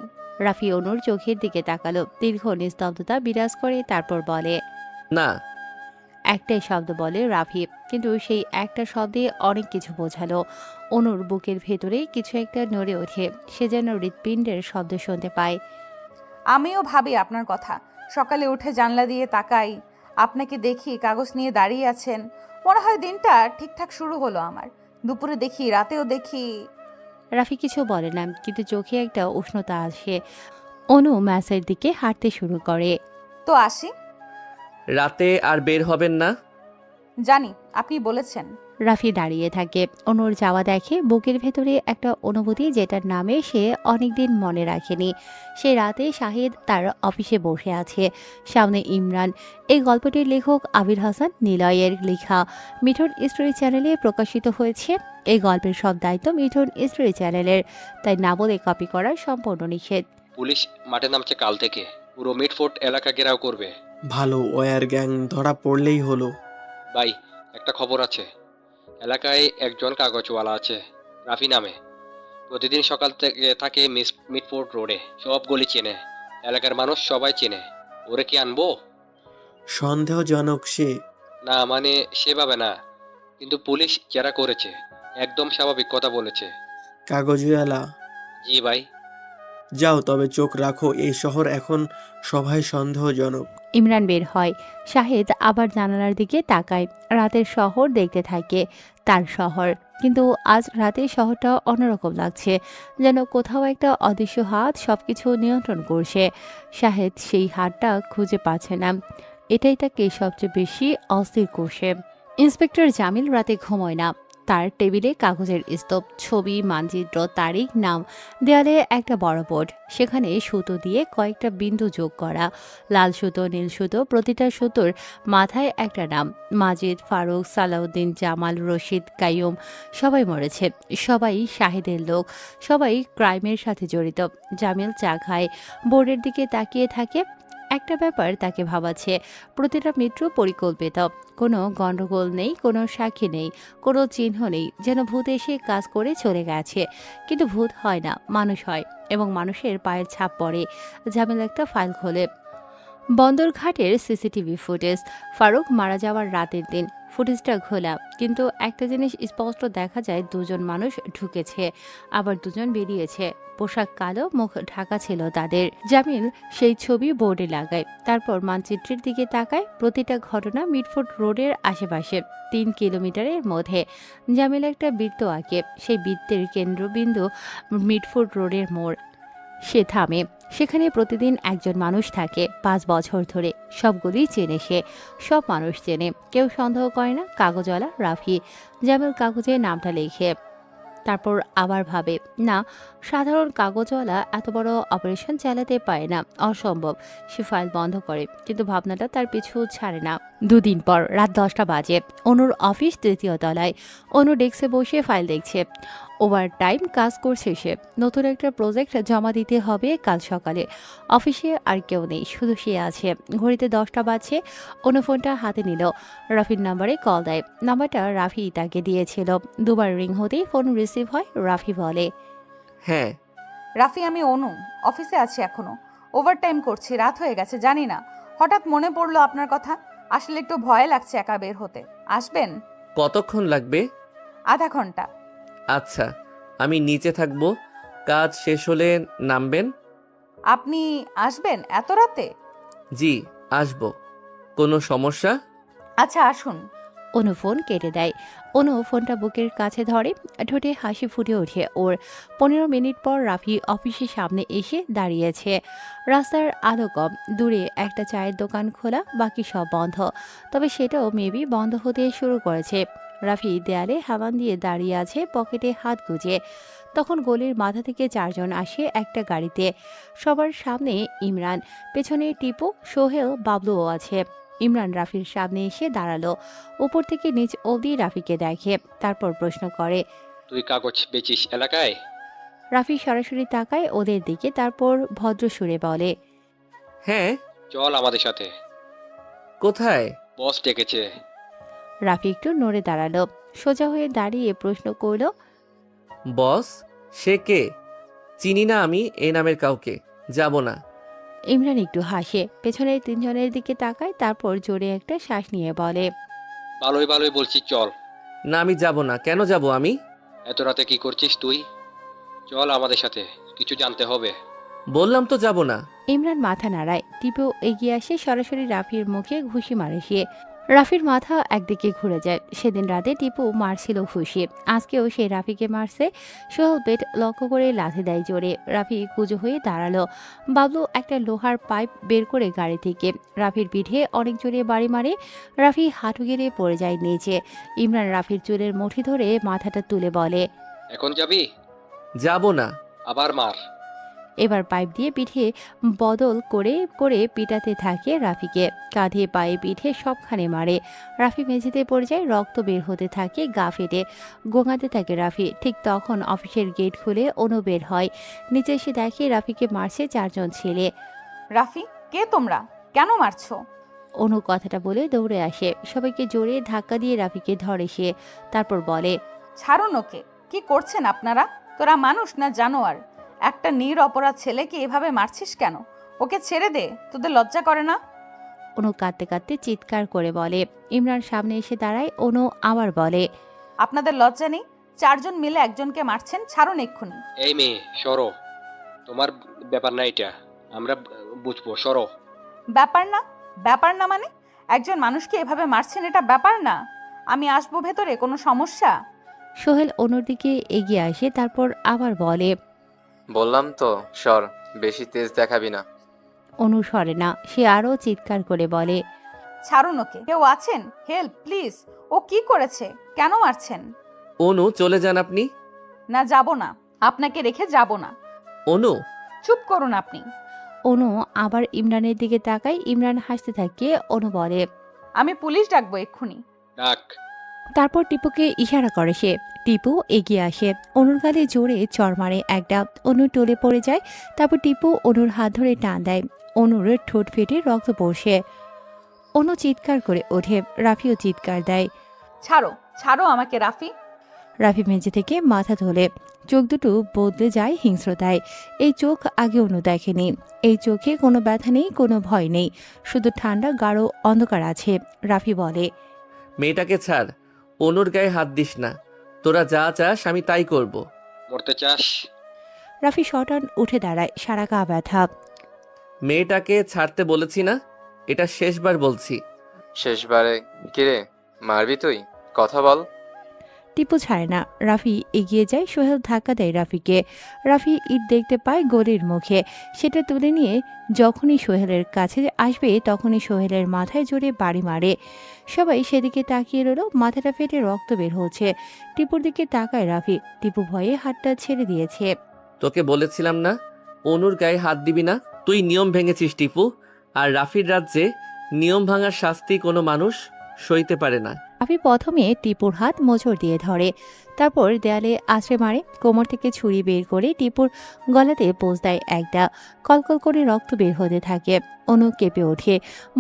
রাফি অনুর চোখের দিকে তাকালো। দীর্ঘ নিস্তব্ধতা বিরাজ করে, তারপর বলে, না। একটাই শব্দ বলে রাফি, কিন্তু সেই একটা শব্দে অনেক কিছু বোঝালো। অনুর বুকের ভেতরে কিছু একটা নড়ে ওঠে। সে যেন হৃৎপিণ্ডের শব্দ শুনতে পায়। আমিও ভাবি আপনার কথা। সকালে উঠে জানলা দিয়ে তাকাই, আপনাকে দেখি কাগজ নিয়ে দাঁড়িয়ে আছেন। মনে হয় দিনটা ঠিকঠাক শুরু হলো আমার। দুপুরে দেখি, রাতেও দেখি। রাফি কিছু বলে না, কিন্তু চোখে একটা উষ্ণতা আসে। অনু ম্যাচের দিকে হাঁটতে শুরু করে। তো আসি। রাতে আর বের হবেন না? জানি, আপনি বলেছেন। রাফি দাঁড়িয়ে থাকে। অনুর যাওয়া দেখে। বুকের ভেতরে একটা অনুভূতি, যেটার নামে সে অনেকদিন মনে রাখেনি। সে রাতে শাহিদ তার অফিসে বসে আছে, সামনে ইমরান। এই গল্পটির লেখক আবির হাসান নিলয়ের লেখা, মিঠুন স্টোরি চ্যানেলে প্রকাশিত হয়েছে। এই গল্পের সব দায়িত্ব মিঠুন স্টোরি চ্যানেলের, তাই না বলে কপি করা সম্পূর্ণ নিষেধ। পুলিশ মাঠে নামছে কাল থেকে, পুরো মিডফোর্ট এলাকা ঘেরাও করবে। ভালো, ওয়ার গ্যাং ধরা পড়লেই হলো। ভাই, একটা খবর আছে। এলাকায় একজন কাগজওয়ালা আছে, রাফি নামে। প্রতিদিন সকাল থেকে থাকে মিডফোর্ট রোডে, সব গলি চেনে, এলাকার মানুষ সবাই চেনে। ওরে কি আনবো? সন্দেহজনক সে। না মানে সেভাবে না, কিন্তু পুলিশ জেরা করেছে, একদম স্বাভাবিক কথা বলেছে। কাগজওয়ালা? জি ভাই। যাও, তবে চোখ রাখো, এই শহর এখন সবাই সন্দেহজনক। ইমরান বের হয়। শাহেদ আবার জানালার দিকে তাকায়। রাতের শহর দেখতে থাকে, তার শহর। কিন্তু আজ রাতে শহরটা অন্যরকম লাগছে, যেন কোথাও একটা অদৃশ্য হাত সবকিছু নিয়ন্ত্রণ করছে। শাহেদ সেই হাতটা খুঁজে পাচ্ছে না। এটাই তাকে সবচেয়ে বেশি অস্থির করছে। ইন্সপেক্টর জামিল রাতে ঘুমোয় না। তার টেবিলে কাগজের স্তূপ, ছবি, মানচিত্র, তারিখ, নাম। দেয়ালে একটা বড় বোর্ড, সেখানে সুতো দিয়ে কয়েকটা বিন্দু যোগ করা, লাল সুতো, নীল সুতো, প্রতিটা সুতোর মাথায় একটা নাম। মাজিদ, ফারুক, সালাউদ্দিন, জামাল, রশিদ, কাইয়ুম। সবাই মরেছে, সবাই শাহিদের লোক, সবাই ক্রাইমের সাথে জড়িত। জামিল চা খায়, বোর্ডের দিকে তাকিয়ে থাকে। একটা ব্যাপার তাকে ভাবাচ্ছে, প্রতিটা মৃত্যু পরিকল্পিত। কোনো গণ্ডগোল নেই, কোনো সাক্ষী নেই, কোনো চিহ্ন নেই, যেন ভূত এসে কাজ করে চলে গেছে। কিন্তু ভূত হয় না, মানুষ হয়, এবং মানুষের পায়ের ছাপ পড়ে। জামিল একটা ফাইল খোলে। বন্দরঘাটের সিসিটিভি ফুটেজ, ফারুক মারা যাওয়ার রাতের দিন। ফুটেজটা খোলা, কিন্তু একটা জিনিস স্পষ্ট দেখা যায়, দুজন মানুষ ঢুকেছে, আবার দুজন বেরিয়েছে। পোশাক কালো, মুখ ঢাকা ছিল তাদের। জামিল সেই ছবি বোর্ডে লাগায়, তারপর মানচিত্রের দিকে তাকায়। প্রতিটা ঘটনা মিডফোর্ট রোডের আশেপাশে, 3 কিলোমিটারের মধ্যে। জামিল একটা বৃত্ত আঁকে, সেই বৃত্তের কেন্দ্রবিন্দু মিডফোর্ট রোডের মোড়। সে থামে। সেখানে প্রতিদিন একজন মানুষ থাকে, 5 বছর ধরে। সবগুলি চেনে সে, সব মানুষ চেনে, কেউ সন্দেহ করে না। কাগজওয়ালা রাফি। জামিল কাগজে নামটা লেখে, তারপর আবার ভাবে, না, সাধারণ কাগজওয়ালা এত বড় অপারেশন চালাতে পারে না, অসম্ভব। সে ফাইল বন্ধ করে, কিন্তু ভাবনাটা তার পিছু ছাড়ে না। দুদিন পর রাত 10টা বাজে। অনুর অফিস 3য় তলায়। অনু ডেস্কে বসে ফাইল দেখছে। ওভার টাইম কাজ করছে সে। নতুন একটা প্রজেক্ট জমা দিতে হবে কাল সকালে। অফিসে আর কেউ নেই, শুধু সে আছে। ঘড়িতে 10টা বাজছে। অনু ফোনটা হাতে নিল। রাফির নাম্বারে কল দেয়। নাম্বারটা রাফি তাকে দিয়েছিল। দুবার রিং হতেই ফোন রিসিভ হয়। রাফি বলে, হ্যাঁ। রাফি, আমি অনু। অফিসে আছি এখনো। ওভারটাইম করছি, রাত হয়ে গেছে জানি না। হঠাৎ মনে পড়লো আপনার কথা। আসলে একটু ভয় লাগছে একা বের হতে। আসবেন? কতক্ষণ লাগবে? আধা ঘন্টা। আচ্ছা, আমি নিচে থাকবো। কাজ শেষ হলে নামবেন? আপনি আসবেন এত রাতে? জি, আসবো। কোনো সমস্যা? আচ্ছা, আসুন। অনু ফোন কেটে দেয়। অনু ফোনটা বুকের কাছে ধরে, ঠোঁটে হাসি ফুটে ওঠে ওর। 15 মিনিট পর রাফি অফিসের সামনে এসে দাঁড়িয়েছে। রাস্তার আলো কম, দূরে একটা চায়ের দোকান খোলা, বাকি সব বন্ধ। তবে সেটাও মেবি বন্ধ হতে শুরু করেছে। রাফি দেয়ালে হামান দিয়ে দাঁড়িয়ে আছে, পকেটে হাত গুজে। তখন গলির মাথা থেকে 4 জন আসে একটা গাড়িতে। সবার সামনে ইমরান, পেছনে টিপু, সোহেল, বাবলুও আছে। ইমরান রাফির সামনে এসে দাঁড়ালো। উপর থেকে নিচ অবধি রাফিকে দেখে, তারপর প্রশ্ন করে, তুই কাগজ বেচিস এলাকায়? রাফি সরাসরি তাকায় ওদের দিকে, তারপর ভদ্র সুরে বলে, হ্যাঁ। চল আমাদের সাথে। কোথায়? বস ডেকেছে। রাফি একটু নড়ে দাঁড়ালো। সোজা হয়ে দাঁড়িয়ে প্রশ্ন করল, বস? সে কে? চিনি না আমি এই নামের কাউকে, যাব না। ইমরান একটু হাসে, পেছনের 3 জনের দিকে তাকায়, তারপর জোরে একটা শ্বাস নিয়ে বলে, ভালোই ভালোই বলছি চল। না, আমি যাব না। কেন যাব আমি? এত রাতে কি করছিস তুই? চল আমাদের সাথে, কিছু জানতে হবে। বললাম তো যাব না। ইমরান মাথা নাড়ায়। টিপু এগিয়ে আসে, সরাসরি রাফির মুখে ঘুষি মারে সে। রাফির মাথা একদিকে ঘুরে যায়। সেদিন রাতে টিপু মারছিল ঘুষি, আজকেও সে রাফিকে মারছে। সোহেল পেট লক্ষ্য করে লাথি দেয় জোরে। রাফি কুজো হয়ে দাঁড়ালো। বাবলু একটা লোহার পাইপ বের করে গাড়ি থেকে রাফির পিঠে অনেক জোরে বাড়ি মারে। রাফি হাঁটু গেড়ে পড়ে যায় নিচে। ইমরান রাফির চুলের মুঠি ধরে মাথাটা তুলে বলে, এখন যাবি? যাব না। আবার মার। এবার পাইপ দিয়ে পিঠে বদল করে করে পিটাতে থাকে রাফিকে। কাঁধে, পায়ে, পিঠে সবখানে মারে। রাফি মেঝেতে পড়ে যায়, রক্ত বের হতে থাকে, গা ফেটে গোঙাতে থাকে রাফি। ঠিক তখন অফিসের গেট খুলে অনু বের হয়। নিচে এসে দেখে রাফিকে মারছে 4 জন ছেলে। রাফি, কে তোমরা? কেন মারছো? অনু কথাটা বলে দৌড়ে আসে, সবাইকে জোরে ধাক্কা দিয়ে রাফিকে ধরে সে। তারপর বলে, ছাড়ুন ওকে। কি করছেন আপনারা? তোরা মানুষ না জানোয়ার? একটা নিরপরাধ ছেলেকে এভাবে মারছিস কেন? ওকে ছেড়ে দে, তোদের লজ্জা করে না? অনু কাঁদতে কাঁদতে চিৎকার করে বলে। ইমরান সামনে এসে দাঁড়ায়। অনু আবার বলে, আপনাদের লজ্জা নেই? 4 জন মিলে একজনকে মারছেন, ছাড়ুন এক্ষুনি। এই মেয়ে, সরো। তোমার ব্যাপার না এটা, আমরা বুঝবো, সরো। ব্যাপার না? ব্যাপার না মানে? একজন মানুষকে এভাবে মারছেন, এটা ব্যাপার না? আমি আসবো ভেতরে, কোনো সমস্যা? সোহেল অনুর দিকে এগিয়ে আসে, তারপর আবার বলে, বললাম তো সর, বেশি তেজ দেখাবি না। অনু সরে না। সে আরও চিৎকার করে বলে, ছাড়ুন ওকে। কেউ আছেন? Help please. ও কি করেছে? কেন মারছেন? অনু, চলে যান আপনি। না, যাব না। আপনাকে রেখে যাব না। অনু, চুপ করুন আপনি। অনু আবার ইমরানের দিকে তাকায়। ইমরান হাসতে থাকে। অনু বলে, আমি পুলিশ ডাকবো এক্ষুনি। ডাক। তারপর টিপুকে ইশারা করে সে। টিপু এগিয়ে আসে, অনুর গালে জোরে চড় মারে একটা। অনু টলে পড়ে যায়। তারপর টিপু অনুর হাত ধরে টান দেয়। অনুর ঠোঁট ফেটে রক্ত পড়ছে। অনু চিৎকার করে ওঠে। রাফিও চিৎকার দেয়, ছাড়ো, ছাড়ো আমাকে রাফি। রাফি মেঝে থেকে মাথা তোলে। চোখ দুটো বদলে যায় হিংস্রতায়। এই চোখ আগে অনু দেখেনি। এই চোখে কোনো ব্যথা নেই, কোনো ভয় নেই, শুধু ঠান্ডা গাঢ় অন্ধকার আছে। রাফি বলে, মেয়েটাকে ছাড়। অনুর গায়ে হাত দিস না। তোরা যা চাস আমি তাই করব। মরতে চাস? রাফি শটান উঠে দাঁড়ায়, সারা গা ব্যথা। মেয়েটাকে ছাড়তে বলেছি না? এটা শেষবার বলছি। শেষবারে? কিরে, মারবি তুই? কথা বল। টিপু ছাড়ে না। রাফি এগিয়ে যায়। সোহেল ধাক্কা দেয় রাফিকে। রাফি ইট দেখতে পায় গলির মুখে। সেটা তুলে নিয়ে যখনই সোহেলের কাছে আসবে, তখনই সোহেলের মাথায় জোরে বাড়ি মারে। সবাই সেদিকে তাকিয়ে রইল। মাথাটা ফেটে রক্ত বের হচ্ছে। টিপুর দিকে তাকায় রাফি। টিপু ভয়ে হাতটা ছেড়ে দিয়েছে। তোকে বলেছিলাম না অনুর গায়ে হাত দিবি না। তুই নিয়ম ভেঙেছিস টিপু। আর রাফির রাজ্যে নিয়ম ভাঙার শাস্তি কোনো মানুষ সইতে পারে না। রাফি প্রথমে টিপুর হাত মোচড় দিয়ে ধরে, তারপর দেয়ালে আছড়ে মারে। কোমর থেকে ছুরি বের করে টিপুর গলাতে পোঁচ দেয় একটা। কলকল করে রক্ত বের হতে থাকে। অনু কেঁপে ওঠে,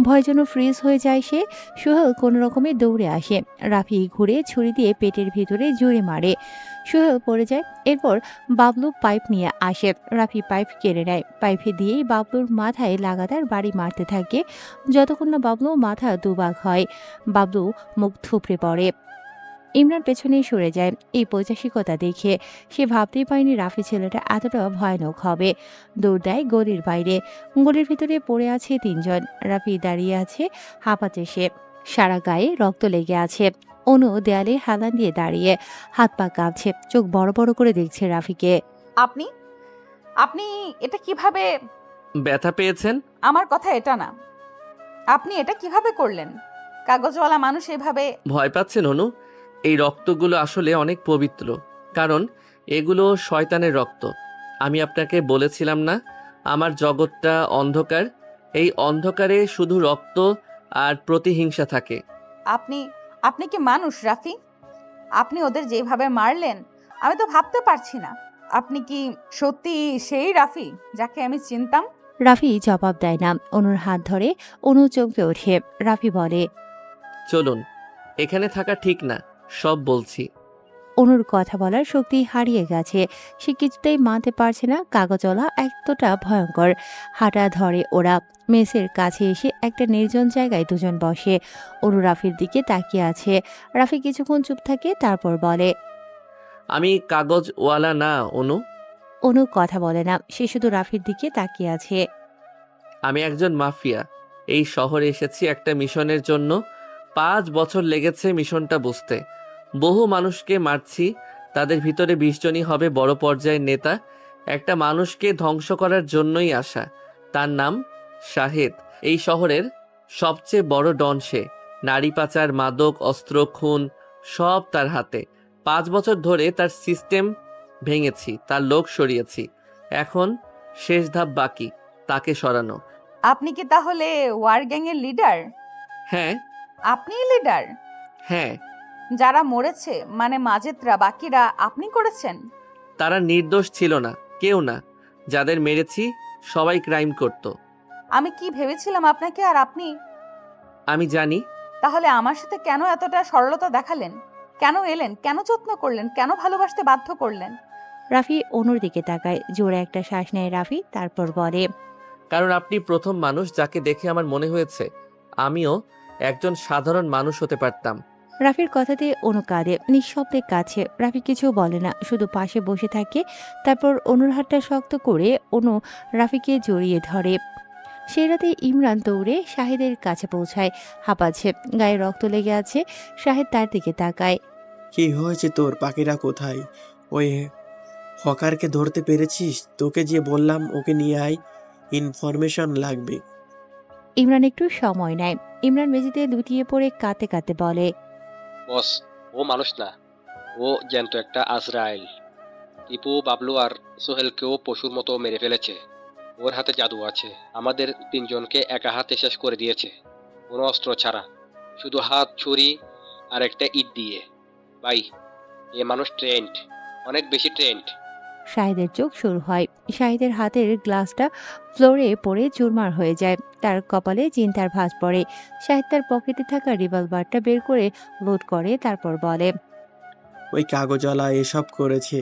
ভয় যেন ফ্রিজ হয়ে যায় সে। সোহেল কোনো রকমে দৌড়ে আসে। রাফি ঘুরে ছুরি দিয়ে পেটের ভিতরে জোরে মারে। সোহেল পড়ে যায়। এরপর বাবলু পাইপ নিয়ে আসে। রাফি পাইপ কেড়ে নেয়। পাইপে দিয়েই বাবলুর মাথায় লাগাতার বাড়ি মারতে থাকে, যতক্ষণ না বাবলু মাথা দুভাগ হয়। বাবলু মুখ থুপড়ে পড়ে। ইমরান পেছনে সরে যায়। এই পৈশাসিকতা দেখে সে ভাবতেই পারেনি রাফি ছেলেটা এতটা ভয়ানক হবে। দৌড় দেয় গলির বাইরে। গলির ভিতরে পড়ে আছে 3 জন। রাফি দাঁড়িয়ে আছে, হাঁপাচ্ছে সে। সারা গায়ে রক্ত লেগে আছে। অনু দেয়ালে হেলান দিয়ে দাঁড়িয়ে, হাত পা কাঁপছে, চোখ বড় বড় করে দেখছে রাফিকে। আপনি আপনি এটা কিভাবে? ব্যথা পেয়েছেন? আমার কথা এটা না, আপনি এটা কিভাবে করলেন? কাগজওয়ালা মানুষ এভাবে? ভয় পাচ্ছেন অনু? এই রক্তগুলো আসলে অনেক পবিত্র, কারণ এগুলো শয়তানের রক্ত। আমি আপনাকে বলেছিলাম না আমার জগৎটা অন্ধকার। এই অন্ধকারে শুধু রক্ত আর প্রতিহিংসা থাকে। আপনি আপনি কি মানুষ রাফি? আপনি ওদের যেভাবে মারলেন আমি তো ভাবতে পারছি না। আপনি কি সত্যি সেই রাফি যাকে আমি চিনতাম? রাফি জবাব দেয় না। অনুর হাত ধরে অনু চমকে ওঠে। রাফি বলে, চলুন, এখানে থাকা ঠিক না, সব বলছি। অনুর কথা বলার শক্তি হারিয়ে গেছে। সে কিছুতেই মানতে পারছে না কাগজওয়ালা এতটা ভয়ঙ্কর। হাঁটা ধরে ওরা। মেসের কাছে এসে একটা নির্জন জায়গায় দুজন বসে। অনু রাফির দিকে তাকিয়ে আছে। রাফি কিছুক্ষণ চুপ থাকে, তারপর বলে, আমি কাগজওয়ালা না অনু। অনু কথা বলে না, সে শুধু রাফির দিকে তাকিয়ে আছে। আমি একজন মাফিয়া। এই শহরে এসেছি একটা মিশনের জন্য। 5 বছর লেগেছে মিশনটা বুঝতে। বহু মানুষকে মারছি, তাদের ভিতরে 20 জনই হবে বড় পর্যায়ের নেতা। একটা মানুষকে ধ্বংস করার জন্যই আসা। তার নাম শাহেদ। এই শহরের সবচেয়ে বড় ডন সে। নারী পাচার, মাদক, অস্ত্র, খুন সব তার হাতে। 5 বছর ধরে তার সিস্টেম ভেঙেছি, তার লোক সরিয়েছি। এখন শেষ ধাপ বাকি, তাকে সরানো। আপনি কি তাহলে ওয়ার গ্যাং এর লিডার? হ্যাঁ। আপনিই লিডার? হ্যাঁ। যারা মরেছে মানে মাজেদরা, বাকিরা আপনি করেছেন? তারা নির্দোষ ছিল না, কেউ না। যাদের মেরেছি সবাই ক্রাইম করত। আমি কি ভেবেছিলাম আপনাকে, আর আপনি? আমি জানি। তাহলে আমার সাথে কেন এতটা সরলতা দেখালেন? কেন এলেন? কেন যত্ন করলেন? কেন ভালোবাসতে বাধ্য করলেন? রাফি অনুর দিকে তাকায়। জোরে একটা শ্বাস নেয় রাফি, তারপর বলে, কারণ আপনি প্রথম মানুষ যাকে দেখে আমার মনে হয়েছে আমিও একজন সাধারণ মানুষ হতে পারতাম। রাফির কথাতে অনু কাঁদে, নিঃশব্দে কাছে। রাফি কিছু বলে না, শুধু পাশে বসে থাকে। তারপর অনুর হাতটা শক্ত করে অনু রাফিকে জড়িয়ে ধরে। সেই রাতে ইমরান দৌড়ে শাহিদের কাছে পৌঁছায়। হাঁপাচ্ছে, গায়ে রক্ত লেগে আছে। শাহিদ তার দিকে তাকায়। কি হয়েছে তোর? পাখিরা কোথায়? ওই হকারকে ধরতে পেরেছিস? তোকে যে বললাম ওকে নিয়ে আয়, ইনফরমেশন লাগবে। ইমরান একটু সময় নেয়। ইমরান মেঝেতে লুটিয়ে পড়ে কাঁদতে কাঁদতে বলে, বস, ও মানুষ না, ও জ্যান্ত একটা আজরাইল। টিপু, বাবলু আর সোহেলকেও পশুর মতো মেরে ফেলেছে। ওর হাতে জাদু আছে। আমাদের 3 জনকে একা হাতে শেষ করে দিয়েছে, কোনো অস্ত্র ছাড়া, শুধু হাত, ছুরি আর একটা ইট দিয়ে। ভাই, এ মানুষ ট্রেন্ড, অনেক বেশি ট্রেন্ড। শাহিদের চোখ শুরু হয়। শাহিদের হাতের গ্লাসটা ফ্লোরে পড়ে চুরমার হয়ে যায়। তার কপালে চিন্তার ভাঁজ পড়ে। শাহিদ তার পকেটে থাকা রিভলভারটা বের করে লোড করে, তারপর বলে, ওই কাগজওয়ালা এসব করেছে।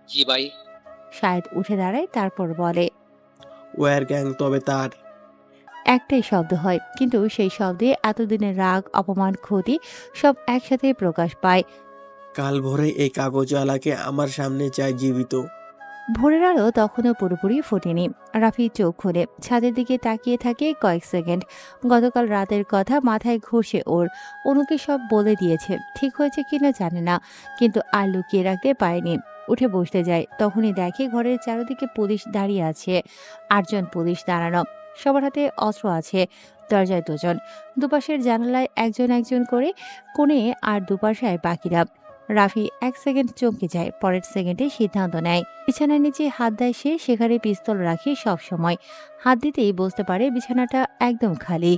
জি ভাই। শাহিদ উঠে দাঁড়ায়, তারপর বলে, ওয়ার গ্যাং। তবে তার একটাই শব্দ হয়, কিন্তু সেই শব্দে এতদিনের রাগ, অপমান, ক্ষতি সব একসাথে প্রকাশ পায়। কাল ভোরে এই কাগজওয়ালাকে আমার সামনে চাই জীবিত। ভোরের আলো তখনও পুরোপুরি ফোটেনি। রাফি চোখ খুলে ছাদের দিকে তাকিয়ে থাকে কয়েক সেকেন্ড। গতকাল রাতের কথা মাথায় ঘষে ওর। অনুকে সব বলে দিয়েছে, ঠিক হয়েছে কিনা জানে না, কিন্তু আর লুকিয়ে রাখতে পারেনি। উঠে বসতে যায়, তখনই দেখে ঘরের চারিদিকে পুলিশ দাঁড়িয়ে আছে। 8 জন পুলিশ দাঁড়ানো, সবার হাতে অস্ত্র আছে। দরজায় 2 জন, দুপাশের জানালায় একজন একজন করে, কোণে আর দুপাশায় বাকিরা। রাফি 1 সেকেন্ড চমকে যায়, পরের সেকেন্ডে সিদ্ধান্ত নেয়। বিছানার নিচে হাত দেয় সে, সেখানে পিস্তল রাখে সব সময়। হাত দিতেই বুঝতে পারে বিছানাটা একদম খালি,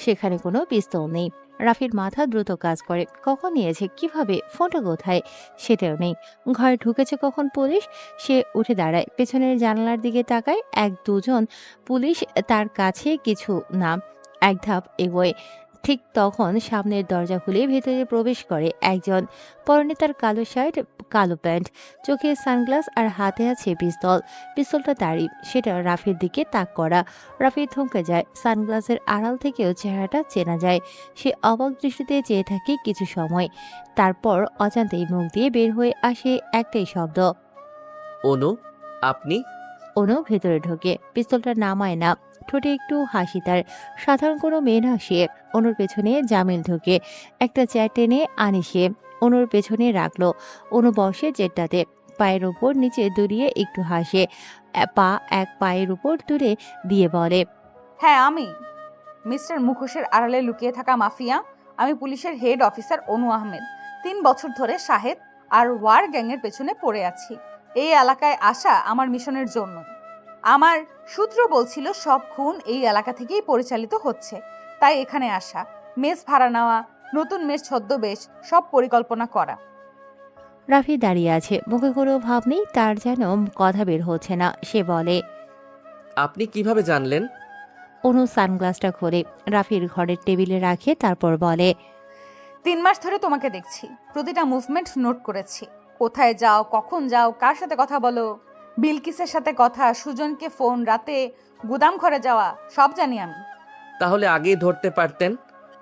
সেখানে কোনো পিস্তল নেই। রাফির মাথা দ্রুত কাজ করে, কখন নিয়েছে, কিভাবে, ফোনটা কোথায়, সেটাও নেই। ঘরে ঢুকেছে কখন পুলিশ? সে উঠে দাঁড়ায়, পেছনের জানালার দিকে তাকায়। 1-2 জন পুলিশ তার কাছে কিছু না, এক ধাপ এগোয়। ঠিক তখন সামনের দরজা খুলে ভেতরে প্রবেশ করে একজন। পরনে তার কালো শার্ট, কালো প্যান্ট, চোখে সানগ্লাস আর হাতে আছে পিস্তল। পিস্তলটা তারই, সেটা রাফির দিকে তাক করা। রাফি থমকে যায়, সানগ্লাসের আড়াল থেকেও চেহারাটা চেনা যায়। সে অবাক দৃষ্টিতে চেয়ে থাকে কিছু সময়, তারপর অজান্তেই মুখ দিয়ে বের হয়ে আসে একটাই শব্দ, অনু, আপনি? অনু ভেতরে ঢোকে, পিস্তলটা নামায় না, ঠোঁটে একটু হাসি তার। সাধারণ কোনো মেয়ে না সে। অনুর পেছনে জামিল ঢোকে, একটা চেয়ার টেনে আনে সে, অনুর পেছনে রাখলো। অনু বসে চেয়ারটাতে, পায়ের উপর নিচে দুলিয়ে একটু হাসে, পা এক পায়ের উপর তুলে দিয়ে বলে, হ্যাঁ আমি মিস্টার মুখোশের আড়ালে লুকিয়ে থাকা মাফিয়া। আমি পুলিশের হেড অফিসার অনু আহমেদ। 3 বছর ধরে শাহেদ আর ওয়ার গ্যাংয়ের পেছনে পড়ে আছি। এই এলাকায় আসা আমার মিশনের জন্য। আমার সূত্র বলছিল সব খুন এই এলাকা থেকেই পরিচালিত হচ্ছে, তাই এখানে আসা, মেস ভাড়া নেওয়া, নতুন মেস ছদ্মবেশ, সব পরিকল্পনা করা। রাফি দাঁড়িয়ে আছে, মুখে কোনো ভাব নেই, তার যেন কথা বের হচ্ছে না। সে বলে, আপনি কিভাবে জানলেন? অনু সানগ্লাসটা খোলে, রাফির ঘরের টেবিলে রাখে, তারপর বলে, 3 মাস ধরে তোমাকে দেখছি, প্রতিটা মুভমেন্ট নোট করেছি। কোথায় যাও, কখন যাও, কার সাথে কথা বলো, বিলকিসের সাথে কথা, সুজনকে ফোন, রাতে গুদাম ঘরে যাওয়া, সব জানি আমি। তাহলে আগেই ধরতে পারতেন।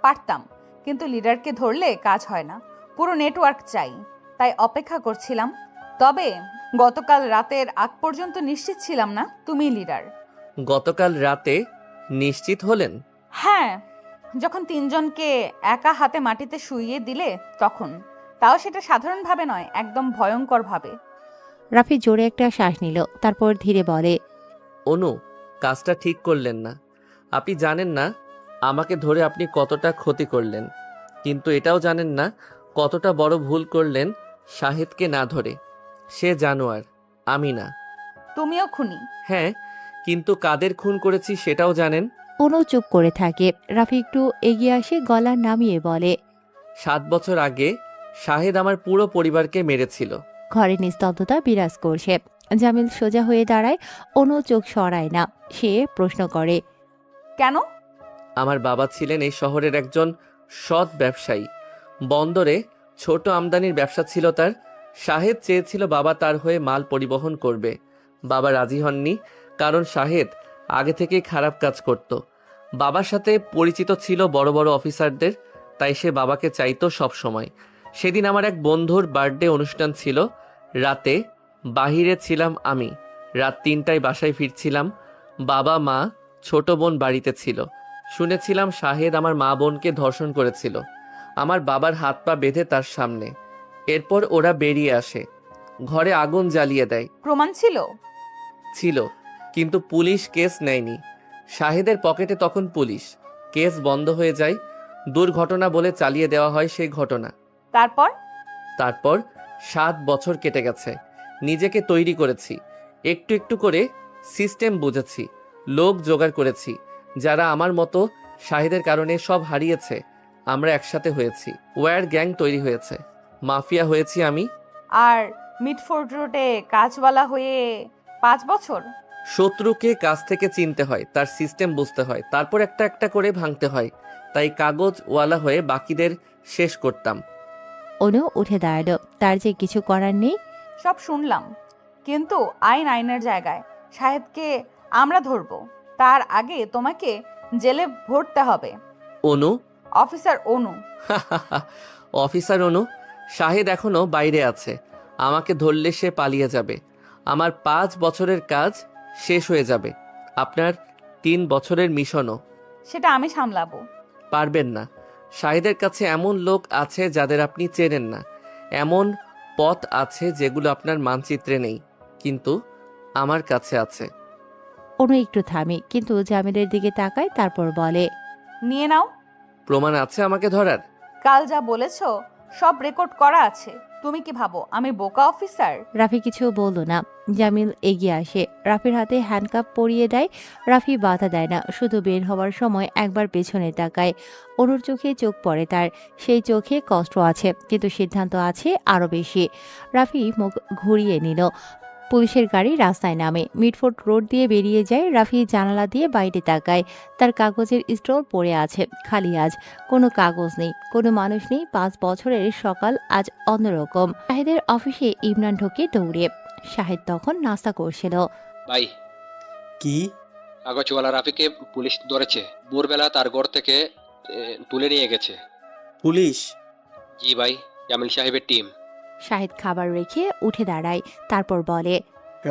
পারতাম, কিন্তু লিডারকে ধরলে কাজ হয় না, পুরো নেটওয়ার্ক চাই, তাই অপেক্ষা করছিলাম। তবে গতকাল রাতের আগ পর্যন্ত নিশ্চিত ছিলাম না তুমি লিডার। গতকাল রাতে নিশ্চিত হলেন? হ্যাঁ, যখন 3 জনকে একা হাতে মাটিতে শুইয়ে দিলে তখন। তাও সেটা সাধারণভাবে নয়, একদম ভয়ঙ্করভাবে। রাফি জোরে একটা শ্বাস নিল, তারপর ধীরে বলে, অনু, কাজটা ঠিক করলেন না। আপনি জানেন না আমাকে ধরে আপনি কতটা ক্ষতি করলেন, কিন্তু এটাও জানেন না কতটা বড় ভুল করলেন শাহিদকে না ধরে। সে জানোয়ার, আমি না। তুমিও খুনি। হ্যাঁ, কিন্তু কাদের খুন করেছি সেটাও জানেন। অনু চুপ করে থাকে। রাফি একটু এগিয়ে আসে, গলা নামিয়ে বলে, 7 বছর আগে শাহিদ আমার পুরো পরিবারকে মেরেছিল। ঘরে নিস্তব্ধতা বিরাজ করছে। জামিল সোজা হয়ে দাঁড়ায়, অনু চোখ সরায় না। সে প্রশ্ন করে, কেন? আমার বাবা ছিলেন এই শহরের একজন সৎ ব্যবসায়ী। বন্দরে ছোট আমদানির ব্যবসা ছিল তার। শাহেদ চেয়েছিল বাবা তার হয়ে মাল পরিবহন করবে। বাবা রাজি হননি, কারণ শাহেদ আগে থেকেই খারাপ কাজ করত। বাবার সাথে পরিচিত ছিল বড় বড় অফিসারদের, তাই সে বাবাকে চাইতো সব সময়। সেদিন আমার এক বন্ধুর বার্থডে অনুষ্ঠান ছিল। রাতে বাহিরে ছিলাম আমি। রাত 3টায় বাসায় ফিরছিলাম। বাবা, মা, ছোট বোন বাড়িতে ছিল। শুনেছিলাম শাহেদ আমার মা বোনকে ধর্ষণ করেছিল, আমার বাবার হাত পা বেঁধে তার সামনে। এরপর ওরা বেরিয়ে আসে, ঘরে আগুন জ্বালিয়ে দেয়। প্রমাণ ছিল? ছিল, কিন্তু পুলিশ কেস নেয়নি। শাহেদের পকেটে তখন পুলিশ। কেস বন্ধ হয়ে যায়। দুর্ঘটনা বলে চালিয়ে দেওয়া হয় সেই ঘটনা। তারপর 7 বছর কেটে গেছে। নিজেকে তৈরি করেছি, একটু একটু করে সিস্টেম বুঝেছি, লোক জোগাড় করেছি যারা আমার মতো শাহিদের কারণে সব হারিয়েছে। আমরা একসাথে হয়েছি, ওয়ার গ্যাং তৈরি হয়েছে, মাফিয়া হয়েছি আমি। আর মিডফোর্ড রোডে কাজওয়ালা হয়ে 5 বছর? শত্রুকে কাছ থেকে চিনতে হয়, তার সিস্টেম বুঝতে হয়, তারপর একটা একটা করে ভাঙতে হয়। তাই কাগজওয়ালা হয়ে বাকিদের শেষ করতাম। অনু উঠে দাঁড়ালো, তার যে কিছু করার নেই। সব শুনলাম, কিন্তু আইন আইনের জায়গায়। শাহেদকে আমরা ধরবো, তার আগে তোমাকে জেলে ভরতে হবে। অনু? অফিসার অনু। অফিসার অনু? শাহেদ এখনো বাইরে আছে। আমাকে ধরলে সে পালিয়ে যাবে। আমার 5 বছরের কাজ শেষ হয়ে যাবে। আপনার 3 বছরের মিশনও। সেটা আমি সামলাবো। পারবেন না। শাহিদের কাছে এমন লোক আছে যাদের আপনি চেনেন না, এমন পথ আছে যেগুলো আপনার মানচিত্রে নেই, কিন্তু আমার কাছে আছে। অনু একটু থামে, কিন্তু জামিলের দিকে তাকায়, তারপর বলে, নিয়ে নাও। প্রমাণ আছে আমাকে ধরার? কাল যা বলেছ সব রেকর্ড করা আছে। তুমি কি ভাবো আমি বোকা অফিসার? রাফি কিছু বলল না। জামিল এগিয়ে আসে, রাফির হাতে হ্যান্ডকাপ পরিয়ে দেয়। রাফি বাধা দেয় না, শুধু বের হওয়ার সময় একবার পেছনে তাকায়। অনুর চোখে চোখ পড়ে তার, সেই চোখে কষ্ট আছে কিন্তু সিদ্ধান্ত আছে আরো বেশি। রাফি মুখ ঘুরিয়ে নিল। পুলিশের গাড়ি রাস্তায় নামে, মিডফোর্ড রোড দিয়ে বেরিয়ে যায়। রাফি জানালা দিয়ে বাইরে তাকায়। তার কাগজের স্টোর পড়ে আছে, খালি আজ। কোনো কাগজ নেই, কোনো মানুষ নেই। 5 বছরের সকাল আজ অন্যরকম। শাহেদের অফিসে ইমরান ঢোকে দৌড়ে। শাহেদ তখন নাস্তা করছিল। ভাই, কি? কাগজওয়ালা রাফিকে পুলিশ ধরেছে। ভোরবেলা তার ঘর থেকে তুলে নিয়ে গেছে। পুলিশ? জি ভাই, জামিল সাহেবের টিম। শাহেদ খাবার রেখে উঠে দাঁড়ায়, তারপর বলে,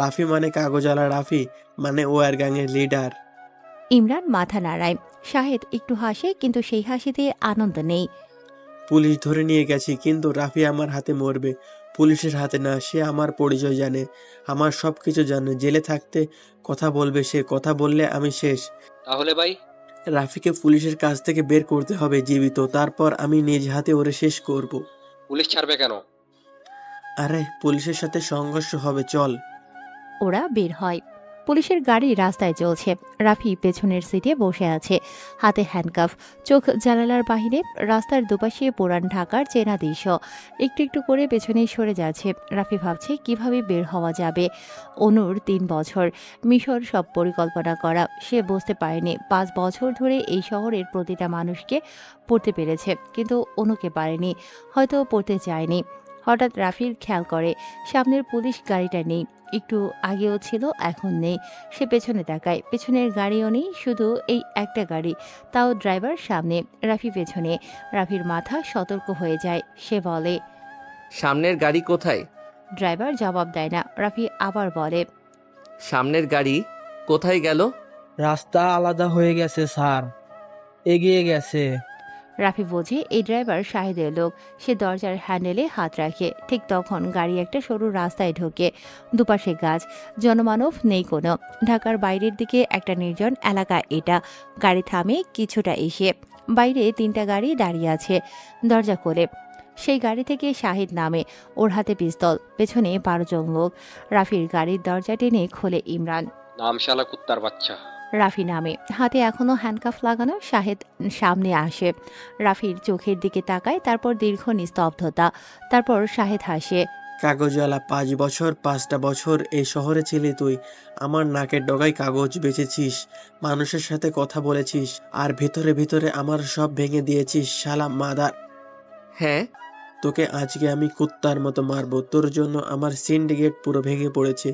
রাফি মানে কাগজওয়ালা রাফি, মানে ওয়ার গ্যাংয়ের লিডার। ইমরান মাথা নাড়ায়। শাহেদ একটু হাসে, কিন্তু সেই হাসিতে আনন্দ নেই। পুলিশ ধরে নিয়ে গেছি, কিন্তু রাফি আমার হাতে মরবে, পুলিশের হাতে না। সে আমার পরিচয় জানে, আমার সব কিছু জানে। জেলে থাকতে কথা বলবে সে, কথা বললে আমি শেষ। তাহলে ভাই? রাফিকে পুলিশের কাছ থেকে বের করতে হবে জীবিত, তারপর আমি নিজ হাতে ওরে শেষ করব। পুলিশ ছাড়বে কেন? আরে পুলিশের সাথে সংঘর্ষ হবে, চল। ওরা বের হয়। পুলিশের গাড়ি রাস্তায় চলছে। রাফি পেছনের সিটে বসে আছে, হাতে হ্যান্ডকাফ, চোখ জানালার বাহিরে। রাস্তার দুপাশে পুরান ঢাকার চেনা দৃশ্য। একটু একটু করে পেছনে সরে যাচ্ছে। রাফি ভাবছে কিভাবে বের হওয়া যাবে। অনুর 3 বছর, মিশর সব পরিকল্পনা করা। সে বুঝতে পারেনি 5 বছর ধরে এই শহরের প্রতিটা মানুষকে পড়তে পেরেছে, কিন্তু অনুকে পারেনি, হয়তো পড়তে চায়নি। হঠাৎ রাফির খেয়াল করে সামনের পুলিশ গাড়িটা নেই। একটু আগেও ছিল, এখন নেই। সে পেছনে তাকায়, পেছনের গাড়িও নেই, শুধু এই একটা গাড়ি, তাও ড্রাইভার সামনে, রাফি পেছনে। রাফির মাথা সতর্ক হয়ে যায়। সে বলে, সামনের গাড়ি কোথায়? ড্রাইভার জবাব দেয় না। রাফি আবার বলে, সামনের গাড়ি কোথায় গেল? রাস্তা আলাদা হয়ে গেছে স্যার, এগিয়ে গেছে। রাফি বোঝে এই ড্রাইভার শাহেদের লোক। সে দরজার হ্যান্ডেলে হাত রাখে। ঠিক তখন গাড়ি একটা সরু রাস্তায় ঢোকে। দুপাশে গাছ, জনমানব নেই কোনো। ঢাকার বাইরের দিকে একটা নির্জন এলাকা এটা। গাড়ি থামে কিছুটা এসে। বাইরে 3টা গাড়ি দাঁড়িয়ে আছে। দরজা খোলে, সেই গাড়ি থেকে শাহিদ নামে, ওর হাতে পিস্তল, পেছনে 12 জন লোক। রাফির গাড়ির দরজা টেনে খোলে ইমরান। নাম শালা কুত্তার বাচ্চা। রাফি নামে, হাতে এখনো হ্যান্ডকাফ লাগানো। শাহেদ সামনে আসে, রাফির চোখের দিকে তাকায়, তারপর দীর্ঘ নিস্তব্ধতা। তারপর শাহেদ হাসে। কাগজওয়ালা, 5 বছর 5টা বছর এই শহরে ছিলি তুই। আমার নাকের ডগায় কাগজ বেচেছিস, মানুষের সাথে কথা বলেছিস, আর ভিতরে ভিতরে আমার সব ভেঙে দিয়েছিস, শালা মাদার। হ্যাঁ, তোকে আজকে আমি কুত্তার মতো মারবো। তোর জন্য আমার সিন্ডিকেট পুরো ভেঙে পড়েছে,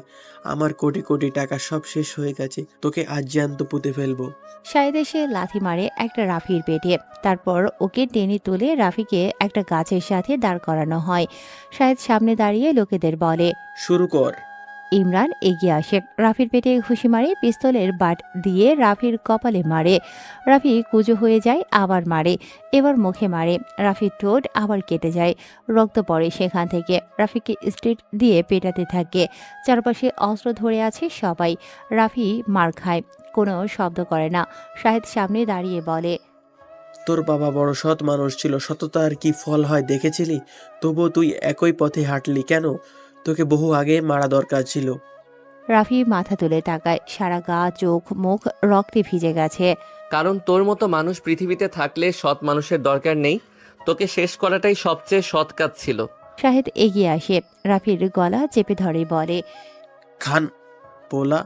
আমার কোটি কোটি টাকা সব শেষ হয়ে গেছে। তোকে আজ জ্যান্ত পুঁতে ফেলবো। শাহেদ এসে লাথি মারে একটা রাফির পেটে। তারপর ওকে টেনে তুলে রাফিকে একটা গাছের সাথে দাঁড় করানো হয়। শাহেদ সামনে দাঁড়িয়ে লোকেদের বলে, শুরু কর। ইমরান এগিয়ে আসে, রাফির পেটে ঘুষি মারে, পিস্তলের বাট দিয়ে রাফির কপালে মারে। রাফি কুজো হয়ে যায়, আবার মারে, এবার মুখে মারে। রাফির ঠোঁট আবার কেটে যায়, রক্ত পড়ে সেখান থেকে। রাফিকে স্ট্রিট দিয়ে পেটাতে থাকে। চারপাশে অস্ত্র ধরে আছে সবাই। রাফি মার খায়, কোনো শব্দ করে না। শাহেদ সামনে দাঁড়িয়ে বলে, তোর বাবা বড় সৎ মানুষ ছিল, সততার কি ফল হয় দেখেছিলি? তবুও তুই একই পথে হাঁটলি কেন? তোকে বহু আগে মারা দরকার ছিল। রাফি মাথা তুলে তাকায়, সারা গা, চোখ, মুখ রক্তে ভিজে গেছে। কারণ তোর মতো মানুষ পৃথিবীতে থাকলে সৎ মানুষের দরকার নেই। তোকে শেষ করাটাই সবচেয়ে সৎ কাজ ছিল। শাহেদ এগিয়ে আসে, রাফির গলা চেপে ধরে বলে, খান পোলা,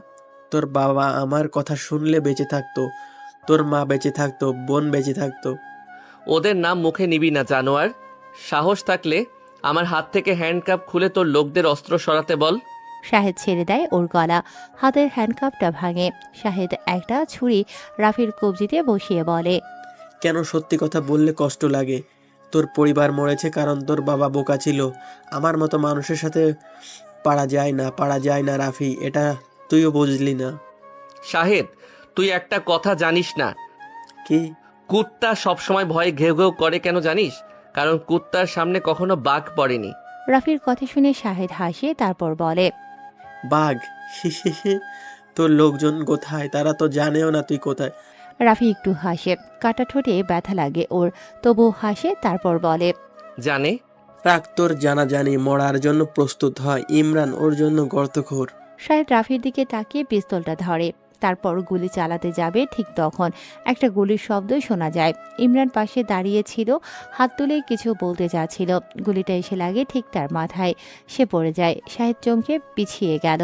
তোর বাবা আমার কথা শুনলে বেঁচে থাকতো, তোর মা বেঁচে থাকতো, বোন বেঁচে থাকতো। ওদের নাম মুখে নিবি না জানোয়ার। সাহস থাকলে আমার হাত থেকে হ্যান্ডকাপ খুলে তোর লোকদের অস্ত্র সরাতে বল। শাহেদ ছেড়ে দেয় ওর গলা, হাতের হ্যান্ডকাপটা ভাঙে। শাহেদ একটা ছুরি রাফির কবজিতে বসিয়ে বলে, কেন সত্যি কথা বললে কষ্ট লাগে? তোর পরিবার মরেছে কারণ তোর বাবা বোকা ছিল। আমার মতো মানুষের সাথে পারা যায় না রাফি, এটা তুইও বুঝলি না। শাহেদ, তুই একটা কথা জানিস না? কি? কুত্তা সবসময় ভয়ে ঘেউ ঘেউ করে কেন জানিস? কারণ কুত্তার সামনে কখনো বাঘ পড়েনি। রাফির কথা শুনে শাহেদ হাসে, তারপর বলে, বাঘ? তোর লোকজন কোথায়? তারা তো জানেও না তুই কোথায়। রাফি একটু হাসে, কাটা ঠোঁটে ব্যথা লাগে ওর, তবু হাসে, তারপর বলে, জানে। রাগ তোর জানাজানি, মরার জন্য প্রস্তুত হয়। ইমরান ওর জন্য গর্তখোর। শাহেদ রাফির দিকে তাকিয়ে পিস্তলটা ধরে, তারপর গুলি চালাতে যাবে। ঠিক তখন একটা গুলির শব্দ শোনা যায়। ইমরান পাশে দাঁড়িয়ে ছিল, হাত তুলে কিছু বলতে যাচ্ছিল। গুলিটা এসে লাগে ঠিক তার মাথায়, সে পড়ে যায়। শাহেদ চমকে পিছিয়ে গেল।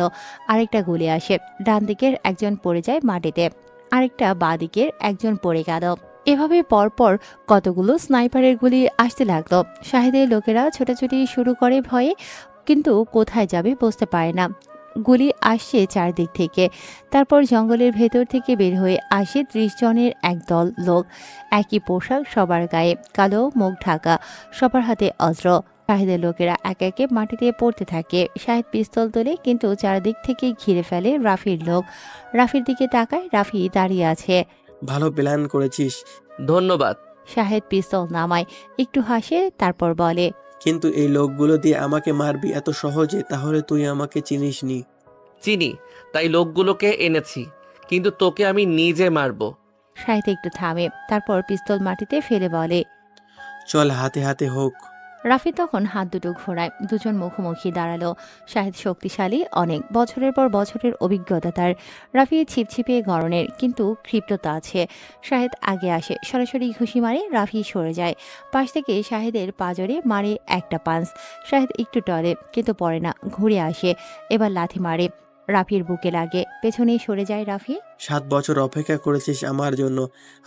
আরেকটা গুলি আসে, ডান দিকের একজন পড়ে যায় মাটিতে, আরেকটা বাঁ দিকের একজন পড়ে গেল। এভাবে পরপর কতগুলো স্নাইপারের গুলি আসতে লাগলো। শাহেদের লোকেরা ছোটাছুটি শুরু করে ভয়ে, কিন্তু কোথায় যাবে বুঝতে পারে না। গুলি আসছে চারদিক থেকে। তারপর জঙ্গলের ভেতর থেকে বের হয়ে আসে 30 জনের একদল লোক, একই পোশাক সবার গায়ে, কালো, মুখ ঢাকা, সবার হাতে অস্ত্র। শাহেদের লোকেরা একে একে মাটিতে পড়তে থাকে। শাহেদ পিস্তল তোলে, কিন্তু চারদিক থেকে ঘিরে ফেলে রাফির লোক। রাফির দিকে তাকায়, রাফি দাঁড়িয়ে আছে। ভালো প্ল্যান করেছিস। ধন্যবাদ। শাহেদ পিস্তল নামায়, একটু হাসে, তারপর বলে, কিন্তু এই লোকগুলো দিয়ে আমাকে মারবি এত সহজে? তাহলে তুই আমাকে চিনিসনি। চিনি, তাই লোকগুলোকে এনেছি, কিন্তু তোকে আমি নিজে মারবো। শাহেদ একটু থামে, তারপর পিস্তল মাটিতে ফেলে বলে, চল হাতে হাতে হোক। রাফি তখন হাত দুটো ঘোরায়। দুজন মুখোমুখি দাঁড়ালো। শাহেদ শক্তিশালী, অনেক বছরের পর বছরের অভিজ্ঞতা তার। রাফি ছিপছিপে গড়নের, কিন্তু ক্ষিপ্রতা আছে। শাহেদ আগে আসে, সরাসরি ঘুষি মারে। রাফি সরে যায়, পাশ থেকে শাহেদের পাজরে মারে একটা পাঞ্চ। শাহেদ একটু টলে, কিন্তু পড়ে না, ঘুরে আসে, এবার লাথি মারে। রাফির বুকে লাগে, পেছনে সরে যায় রাফি। 7 বছর অপেক্ষা করেছিস আমার জন্য,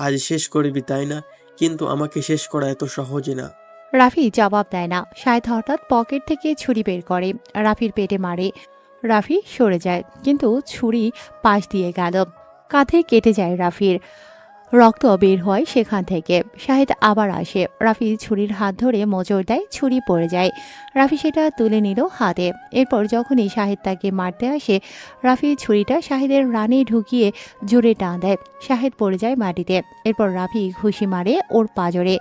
আজ শেষ করবি তাই না? কিন্তু আমাকে শেষ করা এত সহজে না। রাফি জবাব দেয় না। শাহেদ হঠাৎ পকেট থেকে ছুরি বের করে, রাফির পেটে মারে। রাফি সরে যায়, কিন্তু ছুরি পাশ দিয়ে গেল, কাঁধে কেটে যায় রাফির। রক্ত বের হয় সেখান থেকে। শাহেদ আবার আসে, রাফি ছুরির হাত ধরে মোচড় দেয়, ছুরি পড়ে যায়। রাফি সেটা তুলে নিল হাতে। এরপর যখনই শাহেদ তাকে মারতে আসে, রাফি ছুরিটা শাহেদের রানে ঢুকিয়ে জোরে টান দেয়। শাহেদ পড়ে যায় মাটিতে। এরপর রাফি ঘুষি মারে ওর পাজরে,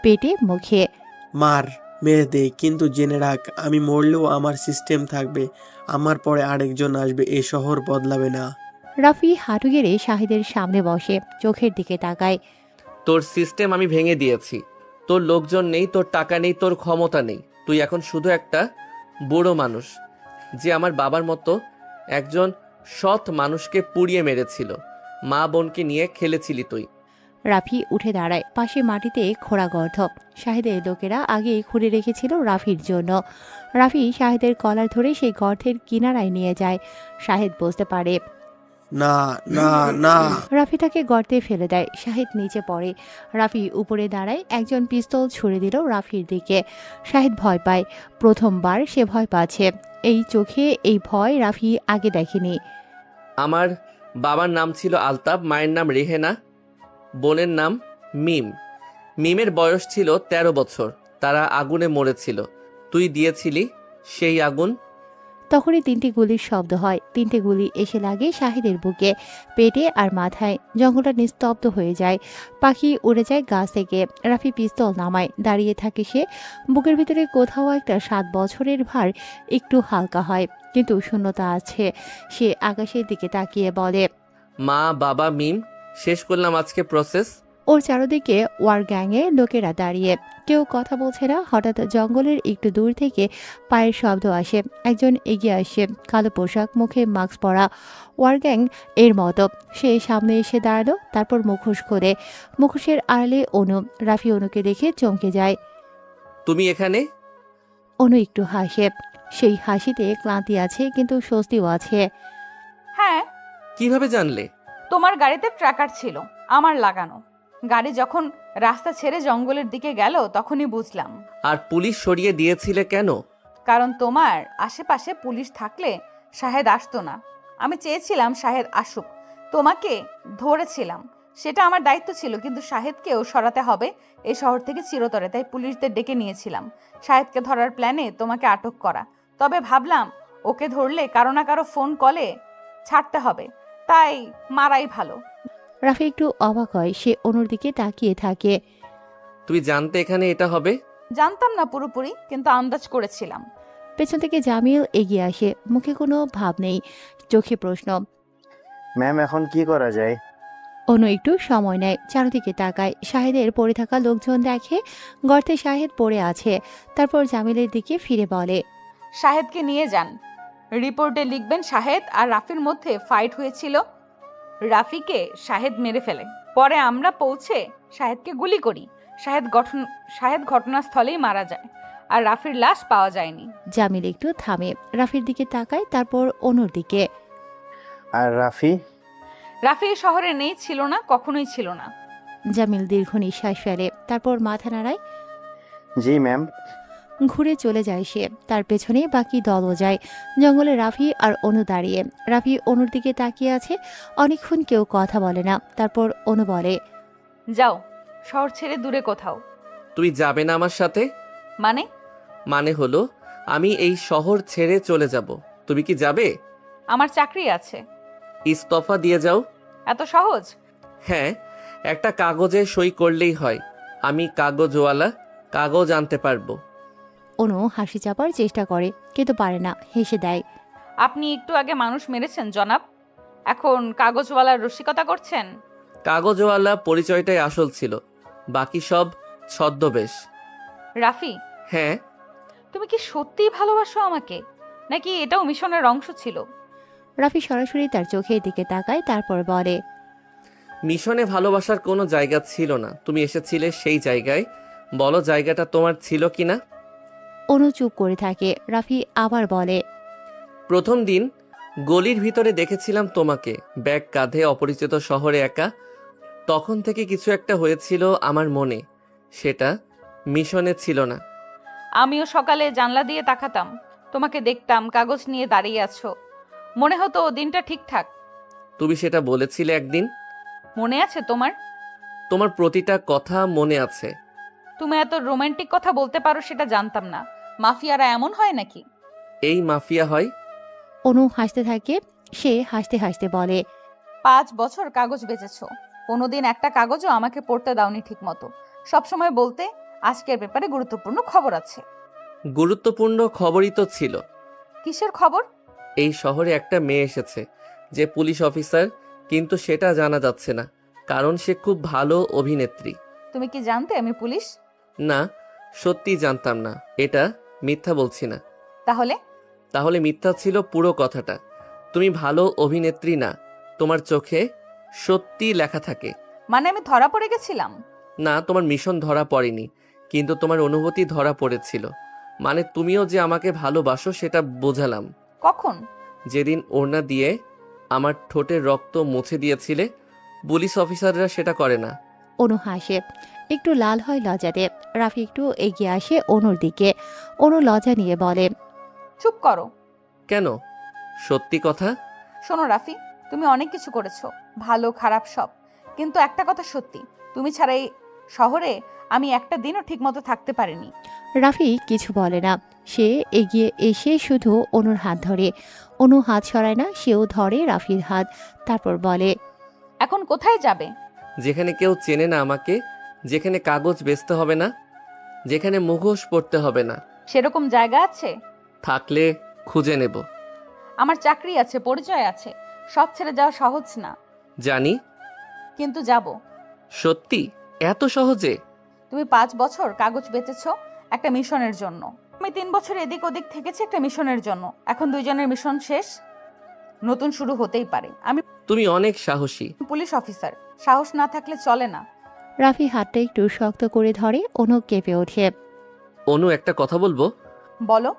পেটে, মুখে। মার, মেরে দে, কিন্তু জেনে রাখ, আমি মরলেও আমার সিস্টেম থাকবে। আমার পরে আরেকজন আসবে, এই শহর বদলাবে না। রাফি হাঁটু গেড়ে শাহেদের সামনে বসে, চোখের দিকে তাকায়। তোর সিস্টেম আমি ভেঙে দিয়েছি। তোর লোকজন নেই, তোর টাকা নেই, তোর ক্ষমতা নেই। তুই এখন শুধু একটা বুড়ো মানুষ, যে আমার বাবার মতো একজন সৎ মানুষকে পুড়িয়ে মেরেছিল। মা বোনকে নিয়ে খেলেছিলি তুই। রাফি উঠে দাঁড়ায়, পাশে মাটিতে খোঁড়া গর্ত। শাহেদের লোকেরা আগেই খুঁড়ে রেখেছিল রাফির জন্য। রাফি শাহেদের কলার ধরে সেই গর্তের কিনারায় নিয়ে যায়। শাহেদ বুঝতে পারে। না না না। রাফি তাকে গর্তে ফেলে দেয়। শাহেদ নিচে পড়ে। রাফি উপরে দাঁড়ায়, একজন পিস্তল ছুড়ে দিল রাফির দিকে। শাহেদ ভয় পায়, প্রথমবার সে ভয় পাচ্ছে। এই চোখে এই ভয় রাফি আগে দেখেনি। আমার বাবার নাম ছিল আলতাব, মায়ের নাম রেহেনা, বোনের নাম মিম। মিমের বয়স ছিল 13 বছর। তারা আগুনে মরেছিল, তুই দিয়েছিলি সেই আগুন। তখনই 3টি গুলির শব্দ হয়। 3টে গুলি এসে লাগে শাহিদের বুকে, পেটে আর মাথায়। জঙ্গলটা নিস্তব্ধ হয়ে যায়, পাখি উড়ে যায় গাছ থেকে। রাফি পিস্তল নামায়, দাঁড়িয়ে থাকে সে। বুকের ভিতরে কোথাও একটা 7 বছরের ভার একটু হালকা হয়, কিন্তু শূন্যতা আছে। সে আকাশের দিকে তাকিয়ে বলে, মা, বাবা, মিম, শেষ করলাম আজকে প্রসেস। ওর চারদিকে ওয়ার গ্যাংয়ের লোকেরা দাঁড়িয়ে, কেউ কথা বলছে না। হঠাৎ জঙ্গলের একটু দূর থেকে পায়ের শব্দ আসে। একজন এগিয়ে আসে, কালো পোশাক, মুখে মাস্ক পরা, ওয়ার গ্যাং এর মতো। সে সামনে এসে দাঁড়ালো, তারপর মুখোশ খোলে। মুখোশের আড়ালে অনু। রাফি অনুকে দেখে চমকে যায়। তুমি এখানে? অনু একটু হাসে, সেই হাসিতে ক্লান্তি আছে, কিন্তু স্বস্তিও আছে। হ্যাঁ। কিভাবে জানলে? তোমার গাড়িতে ট্র্যাকার ছিল, আমার লাগানো। গাড়ি যখন রাস্তা ছেড়ে জঙ্গলের দিকে গেল তখনই বুঝলাম। আর পুলিশ সরিয়ে দিয়েছিলে কেন? কারণ তোমার আশেপাশে পুলিশ থাকলে শাহেদ আসতো না। আমি চেয়েছিলাম শাহেদ আসুক, তোমাকে ধরেছিলাম, সেটা আমার দায়িত্ব ছিল। কিন্তু শাহেদকেও সরাতে হবে এই শহর থেকে চিরতরে, তাই পুলিশদের ডেকে নিয়েছিলাম শাহেদকে ধরার প্ল্যানে তোমাকে আটক করা। তবে ভাবলাম ওকে ধরলে কারো না কারো ফোন কলে ছাড়তে হবে, তাই মারাই ভালো। রাফি একটু অবাক হয়, সে অনুর দিকে তাকিয়ে থাকে। তুই জানতে এখানে এটা হবে? জানতাম না পুরোপুরি, কিন্তু আন্দাজ করেছিলাম। পেছন থেকে জামিল এগিয়ে আসে, মুখে কোনো ভাব নেই, চোখে প্রশ্ন। ম্যাম, এখন কি করা যায়? অনু একটু সময় নেয়, চারদিকে তাকায়, শাহেদের পড়ে থাকা লোকজন দেখে। গর্তে শাহেদ পড়ে আছে। তারপর জামিলের দিকে ফিরে বলে, শাহেদকে নিয়ে যান। রিপোর্টে লিখবেন শাহেদ আর রাফির মধ্যে ফাইট হয়েছিল। রাফিকে শাহেদ মেরে ফেলে, পরে আমরা পৌঁছে শাহেদকে গুলি করি। শাহেদ ঘটনাস্থলেই মারা যায়, আর রাফির লাশ পাওয়া যায়নি। জামিল একটু থামে, রাফির দিকে তাকায়, তারপর অনুর দিকে। আর রাফি? রাফি এই শহরে নেই, ছিল না, কখনোই ছিল না। জামিল দীর্ঘ নিঃশ্বাস ফেলে, তারপর মাথা নাড়ায়। জি ম্যাম। ঘুরে চলে যায় সে। তার পেছনে বাকি দলও যায়। জঙ্গলে রাফি আর অনু দাঁড়িয়ে। রাফি অনুর দিকে তাকিয়ে আছে। অনেকক্ষণ কেউ কথা বলে না। তারপর অনু বলে, যাও, শহর ছেড়ে দূরে কোথাও। তুই যাবে না আমার সাথে? মানে হলো আমি এই শহর ছেড়ে চলে যাব। তুমি কি যাবে? আমার চাকরি আছে। ইস্তফা দিয়ে যাও। এত সহজ? হ্যাঁ, একটা কাগজে সই করলেই হয়। আমি কাগজওয়ালা, কাগজ আনতে পারবো। অনু হাসি চাপার চেষ্টা করে, কিন্তু পারে না, হেসে দেয়। আপনি একটু আগে মানুষ মেরেছেন জনাব, এখন কাগজওয়ালার রসিকতা করছেন? কাগজওয়ালা পরিচয়টাই আসল ছিল, বাকি সব ছদ্মবেশ। রাফি, হ্যাঁ। তুমি কি সত্যিই ভালোবাসো আমাকে, নাকি এটাও মিশনের অংশ ছিল? রাফি সরাসরি তার চোখের দিকে তাকায়, তারপর বলে, মিশনে ভালোবাসার কোনো জায়গা ছিল না, তুমি এসেছিলে সেই জায়গায়। বলো জায়গাটা তোমার ছিল কিনা? অনু চুপ করে থাকে। রাফি আবার বলে, প্রথম দিন গলির ভিতরে দেখেছিলাম তোমাকে, ব্যাগ কাঁধে, অপরিচিত শহরে একা। তখন থেকে কিছু একটা হয়েছিল আমার মনে, সেটা মিশনে ছিল না। আমিও সকালে জানলা দিয়ে তাকাতাম, তোমাকে দেখতাম কাগজ নিয়ে দাঁড়িয়ে আছো। মনে হতো দিনটা ঠিকঠাক। তুমি সেটা বলেছিলে একদিন। মনে আছে তোমার? তোমার প্রতিটা কথা মনে আছে। তুমি এত রোমান্টিক কথা বলতে পারো সেটা জানতাম না। মাফিয়ারা এমন হয় নাকি? এই মাফিয়া হয়। অনু হাসতে থাকে। সে হাসতে হাসতে বলে, 5 বছর কাগজ বেচেছো, কোনোদিন একটা কাগজও আমাকে পড়তে দাওনি ঠিক মতো। সবসময় বলতে আজকের ব্যাপারে গুরুত্বপূর্ণ খবর আছে। গুরুত্বপূর্ণ খবরই তো ছিল। কিসের খবর? এই শহরে একটা মেয়ে এসেছে যে পুলিশ অফিসার, কিন্তু সেটা জানা যাচ্ছে না, কারণ সে খুব ভালো অভিনেত্রী। তুমি কি জানতে আমি পুলিশ? না, সত্যি জানতাম না। এটা মিথ্যা বলছি না। তাহলে মিথ্যা ছিল পুরো কথাটা। তুমি ভালো অভিনেত্রী না, তোমার চোখে সত্যি লেখা থাকে। মানে আমি ধরা পড়ে গেছিলাম? না, তোমার মিশন ধরা পড়েনি, কিন্তু তোমার অনুভূতি ধরা পড়েছিল। মানে তুমিও যে আমাকে ভালোবাসো সেটা বোঝালাম। কখন? যেদিন ওড়না দিয়ে আমার ঠোঁটের রক্ত মুছে দিয়েছিলে। পুলিশ অফিসাররা সেটা করে না। অনু হাসে, একটু লাল হয় লজ্জাতে। রাফি একটু এগিয়ে আসে অনুর দিকে। অনু লজ্জা নিয়ে বলে, চুপ করো। কেন? সত্যি কথা। শোনো রাফি, তুমি অনেক কিছু করেছো, ভালো খারাপ সব, কিন্তু একটা কথা সত্যি, তুমি ছাড়া এই শহরে আমি একটা দিনও ঠিকমতো থাকতে পারিনি। রাফি কিছু বলে না। সে এগিয়ে এসে শুধু অনুর হাত ধরে। অনু হাত সরায় না, সেও ধরে রাফির হাত। তারপর বলে, এখন কোথায় যাবে? যেখানে কেউ চেনে না আমাকে, যেখানে কাগজ বেচতে হবে না, যেখানে মুখোশ পড়তে হবে না। সেরকম জায়গা আছে? থাকলে খুঁজে নেব। আমার চাকরি আছে, পরিচয় আছে, সব ছেড়ে যাওয়া সহজ না। জানি, কিন্তু যাব। সত্যি? এত সহজে? তুমি 5 বছর কাগজ বেচেছো একটা মিশনের জন্য, আমি 3 বছর এদিক ওদিক থেকেছি একটা মিশনের জন্য। এখন দুইজনের মিশন শেষ, নতুন শুরু হতেই পারে। তুমি অনেক সাহসী। পুলিশ অফিসার, সাহস না থাকলে চলে না। রাফি হাতটা একটু শক্ত করে ধরে। অনু কেঁপে ওঠে। অনু, একটা কথা বলবো? বলো।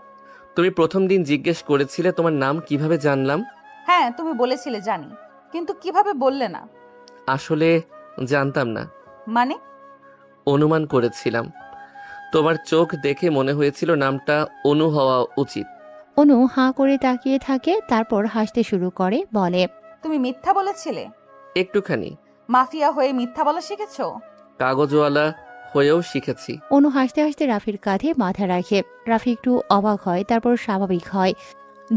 তুমি প্রথম দিন জিজ্ঞেস করেছিলে তোমার নাম কিভাবে জানলাম। হ্যাঁ, তুমি বলেছিলে জানি, কিন্তু কিভাবে বললে না? আসলে জানতাম না। মানে? অনুমান করেছিলাম। তোমার চোখ দেখে মনে হয়েছিল নামটা অনু হওয়া উচিত। অনু হাঁ করে তাকিয়ে থাকে, তারপর হাসতে শুরু করে, বলে, তুমি মিথ্যা বলেছিলে? একটুখানি। মাফিয়া হয়ে মিথ্যা বলা শিখেছো? কাগজওয়ালা হয়েও শিখেছি। অনু হাসতে হাসতে রাফির কাঁধে মাথা রাখে। রাফি একটু অবাক হয়, তারপর স্বাভাবিক হয়।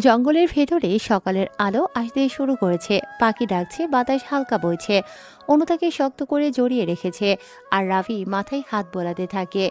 জঙ্গলের ভেতরে সকালের আলো আসতে শুরু করেছে। পাখি ডাকছে, বাতাস হালকা বইছে। অনু তাকে শক্ত করে জড়িয়ে রেখেছে, আর রাফি মাথায় হাত বোলাতে থাকে।